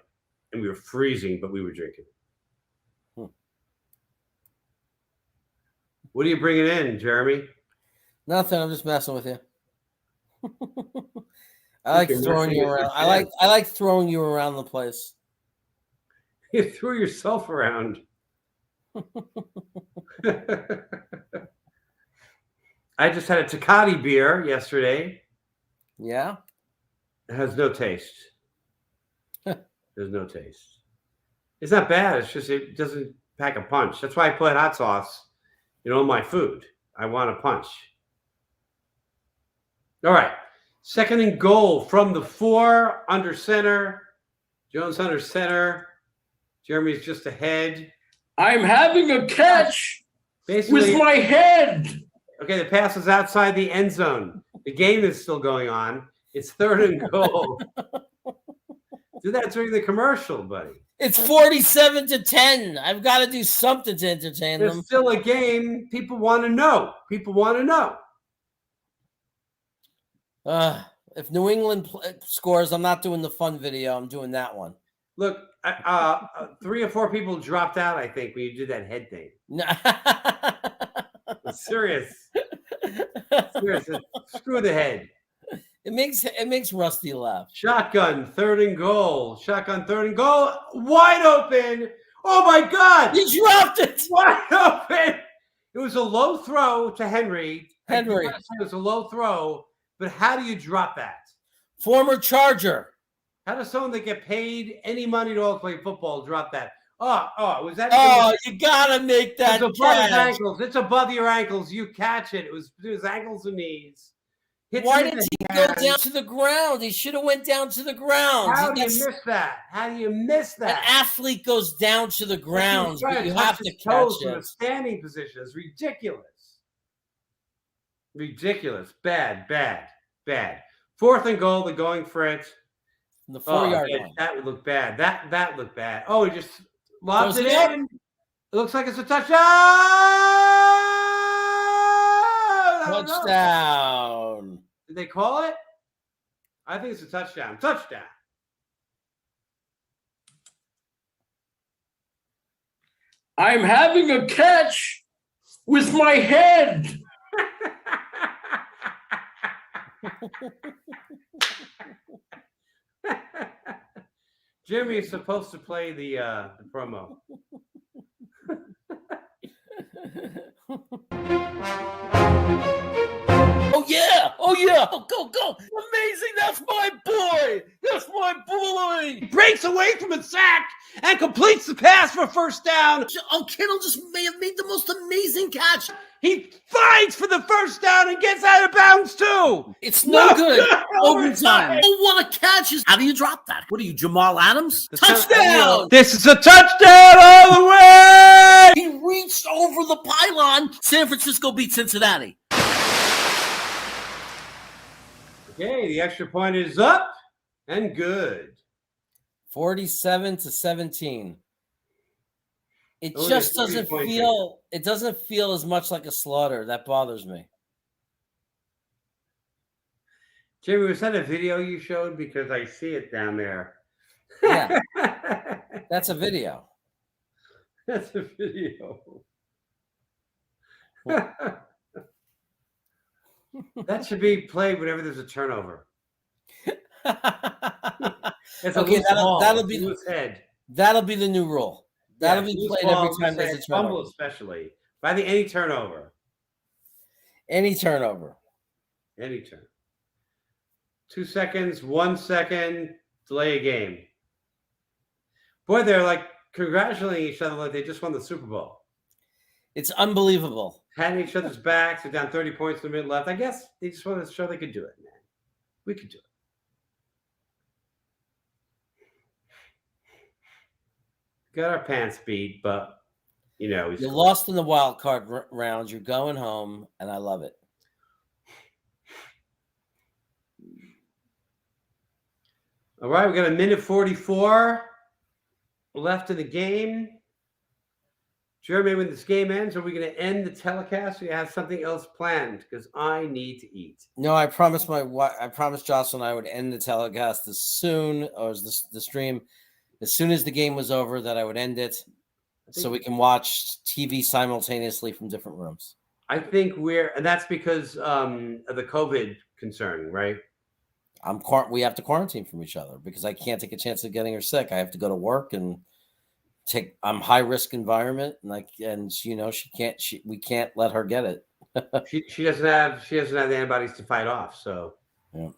and we were freezing, but we were drinking. What are you bringing in, Jeremy? Nothing. I'm just messing with you. I like throwing you around. I like throwing you around the place. You threw yourself around. I just had a Tecate beer yesterday. Yeah. It has no taste. There's no taste. It's not bad. It's just it doesn't pack a punch. That's why I put hot sauce in all my food. I want a punch. All right. 2nd and goal from the 4, under center. Jones under center. Jeremy's just ahead. I'm having a catch Basically, with my head. okay, the pass is outside the end zone. The game is still going on. It's 3rd and goal. Do that during the commercial, buddy. It's 47-10. I've got to do something to entertain them. There's still a game. People want to know. If New England scores, I'm not doing the fun video. I'm doing that one. Look, 3 or 4 people dropped out, I think, when you did that head thing. Serious. Screw the head. It makes Rusty laugh. Shotgun, 3rd and goal. Wide open. Oh, my God. He dropped it. Wide open. It was a low throw to Henry. It was a low throw, but how do you drop that? Former Charger. How does someone that get paid any money at all to play football drop that? Was that? Oh, you gotta make that. It's above his ankles. It's above your ankles. You catch it. It was his ankles and knees. Why didn't he go down to the ground? He should have went down to the ground. How do you miss that? An athlete goes down to the ground, but you have to catch it. In a standing position. It's ridiculous. Ridiculous. Bad. 4th and goal. They're going for it. The 4-yard line. That would look bad. That looked bad. Oh, he just lobs it in. It looks like it's a touchdown. Touchdown. Did they call it? I think it's a touchdown. I'm having a catch with my head. Jeremy is supposed to play the promo. Oh yeah! Oh yeah! Go! Amazing! That's my boy! That's my boy! Breaks away from a sack and completes the pass for first down. Oh, Kittle just may have made the most amazing catch. He fights for the first down and gets out of bounds too. It's no good. Overtime. Oh, what a catch! How do you drop that? What are you, Jamal Adams? Touchdown! This is a touchdown all the way. He reached over the pylon. San Francisco beat Cincinnati. Okay, the extra point is up and good. 47-17. It Oh, just yeah, doesn't 40 feel. It doesn't feel as much like a slaughter. That bothers me. Jeremy, was that a video you showed? Because I see it down there. Yeah, that's a video. That's a video. That should be played whenever there's a turnover. It's a Okay, loose ball, that'll be loose head. That'll be the new rule. That'll be loose played every ball, time loose there's head, a turnover. fumble, especially by the any turnover. Any turnover. Any turn. 2 seconds, 1 second, delay a game. Boy, they're like congratulating each other like they just won the Super Bowl. It's unbelievable. Patting each other's backs. They're down 30 points in the mid left. I guess they just wanted to show they could do it, man. We could do it. Got our pants beat, but you know, You lost in the wild card round. You're going home, and I love it. All right, we got a minute 44 left in the game. Jeremy, when this game ends, are we going to end the telecast or you have something else planned? Because I need to eat. No, I promised I promised Jocelyn I would end the telecast as soon, or the stream, as soon as the game was over, that I would end it, so we can watch TV simultaneously from different rooms. I think and that's because of the COVID concern, right? We have to quarantine from each other because I can't take a chance of getting her sick. I have to go to work and I'm high risk environment, and we can't let her get it. she doesn't have the antibodies to fight off, so yeah.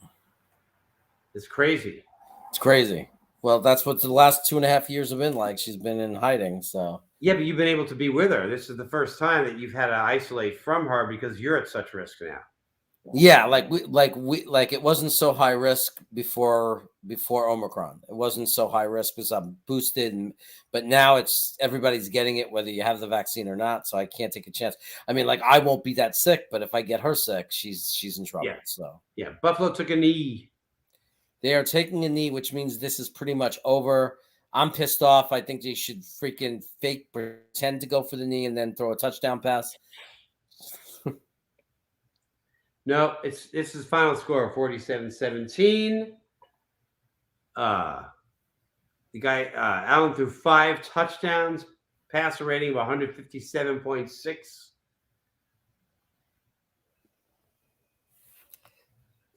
It's crazy. It's crazy. Well, that's what the last 2.5 years have been like. She's been in hiding, so yeah, but you've been able to be with her. This is the first time that you've had to isolate from her because you're at such risk now. Yeah, it wasn't so high risk before Omicron. It wasn't so high risk because I'm boosted, but now everybody's getting it whether you have the vaccine or not. So I can't take a chance. I mean, I won't be that sick, but if I get her sick, she's in trouble. Yeah. So yeah, Buffalo took a knee. They are taking a knee, which means this is pretty much over. I'm pissed off. I think they should freaking pretend to go for the knee and then throw a touchdown pass. No, this is final score 47-17. The guy Allen threw 5 touchdowns, passer rating of 157.6.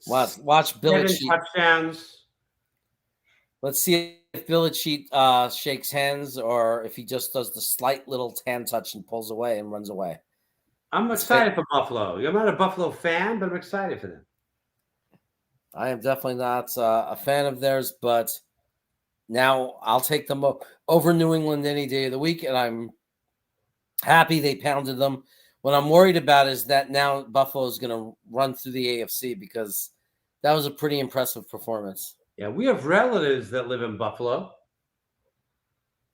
Watch Belichick. 7 touchdowns. Let's see if Belichick shakes hands or if he just does the slight little hand touch and pulls away and runs away. I'm excited for Buffalo. I'm not a Buffalo fan, but I'm excited for them. I am definitely not a fan of theirs, but now I'll take them over New England any day of the week, and I'm happy they pounded them. What I'm worried about is that now Buffalo is going to run through the AFC because that was a pretty impressive performance. Yeah, we have relatives that live in Buffalo.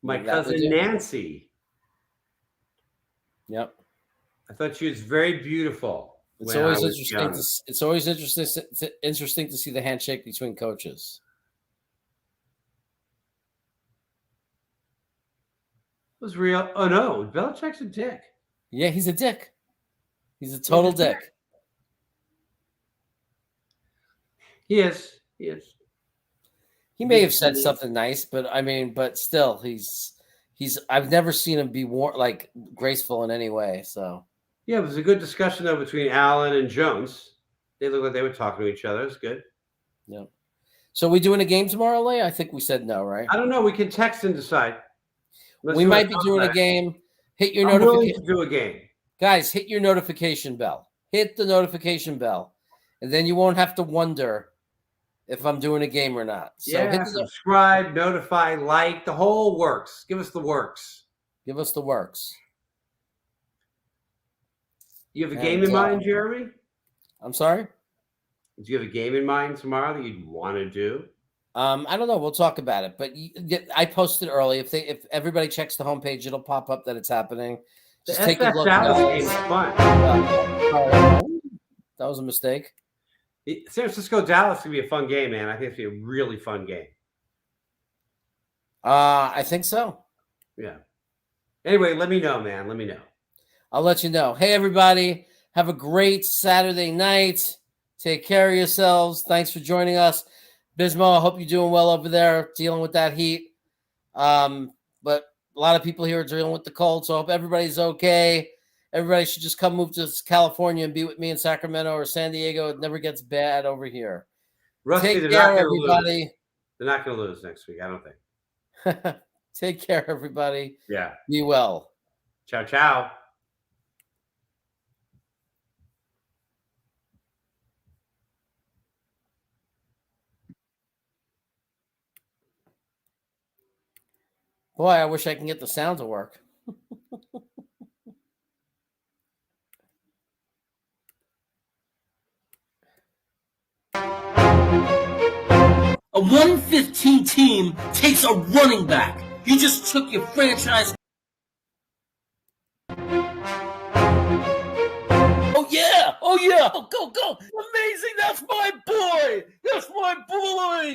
My cousin Nancy. Yep. I thought she was very beautiful. It's always interesting. It's always interesting to see the handshake between coaches. It was real. Oh no, Belichick's a dick. Yeah, he's a dick. He's a total dick. He is. He is. He may have said something nice, but still, he's. I've never seen him be graceful in any way. So Yeah, it was a good discussion though between Allen and Jones. They looked like they were talking to each other. It's good. Yeah. So we doing a game tomorrow, Leigh? I think we said no, right? I don't know. We can text and decide. Unless We you wanna might be talk doing a about it. game. Hit your I'm willing notification. to do a game. Guys, hit your notification bell. Hit the notification bell. And then you won't have to wonder if I'm doing a game or not. So Yeah, hit the, subscribe, notify, like, the whole works. Give us the works. give us the works. You have a And, game in mind, Jeremy? I'm sorry? Do you have a game in mind tomorrow that you'd want to do? I don't know. We'll talk about it. But I posted early. If everybody checks the homepage, it'll pop up that it's happening. The Just take a FS look. Dallas game is fun. That was a mistake. San Francisco Dallas can be a fun game, man. I think it's gonna be a really fun game. I think so. Yeah. Anyway, let me know, man. Let me know. I'll let you know. Hey, everybody. Have a great Saturday night. Take care of yourselves. Thanks for joining us. Bismo, I hope you're doing well over there, dealing with that heat. But a lot of people here are dealing with the cold, so I hope everybody's okay. Everybody should just come move to California and be with me in Sacramento or San Diego. It never gets bad over here. Rusty, Take they're care, not gonna everybody. lose. They're not going to lose next week, I don't think. Take care, everybody. Yeah. Be well. Ciao, ciao. Boy, I wish I can get the sound to work. A 115 team takes a running back. You just took your franchise. Oh yeah! Oh yeah! Go, go, go! Amazing! That's my boy! That's my boy!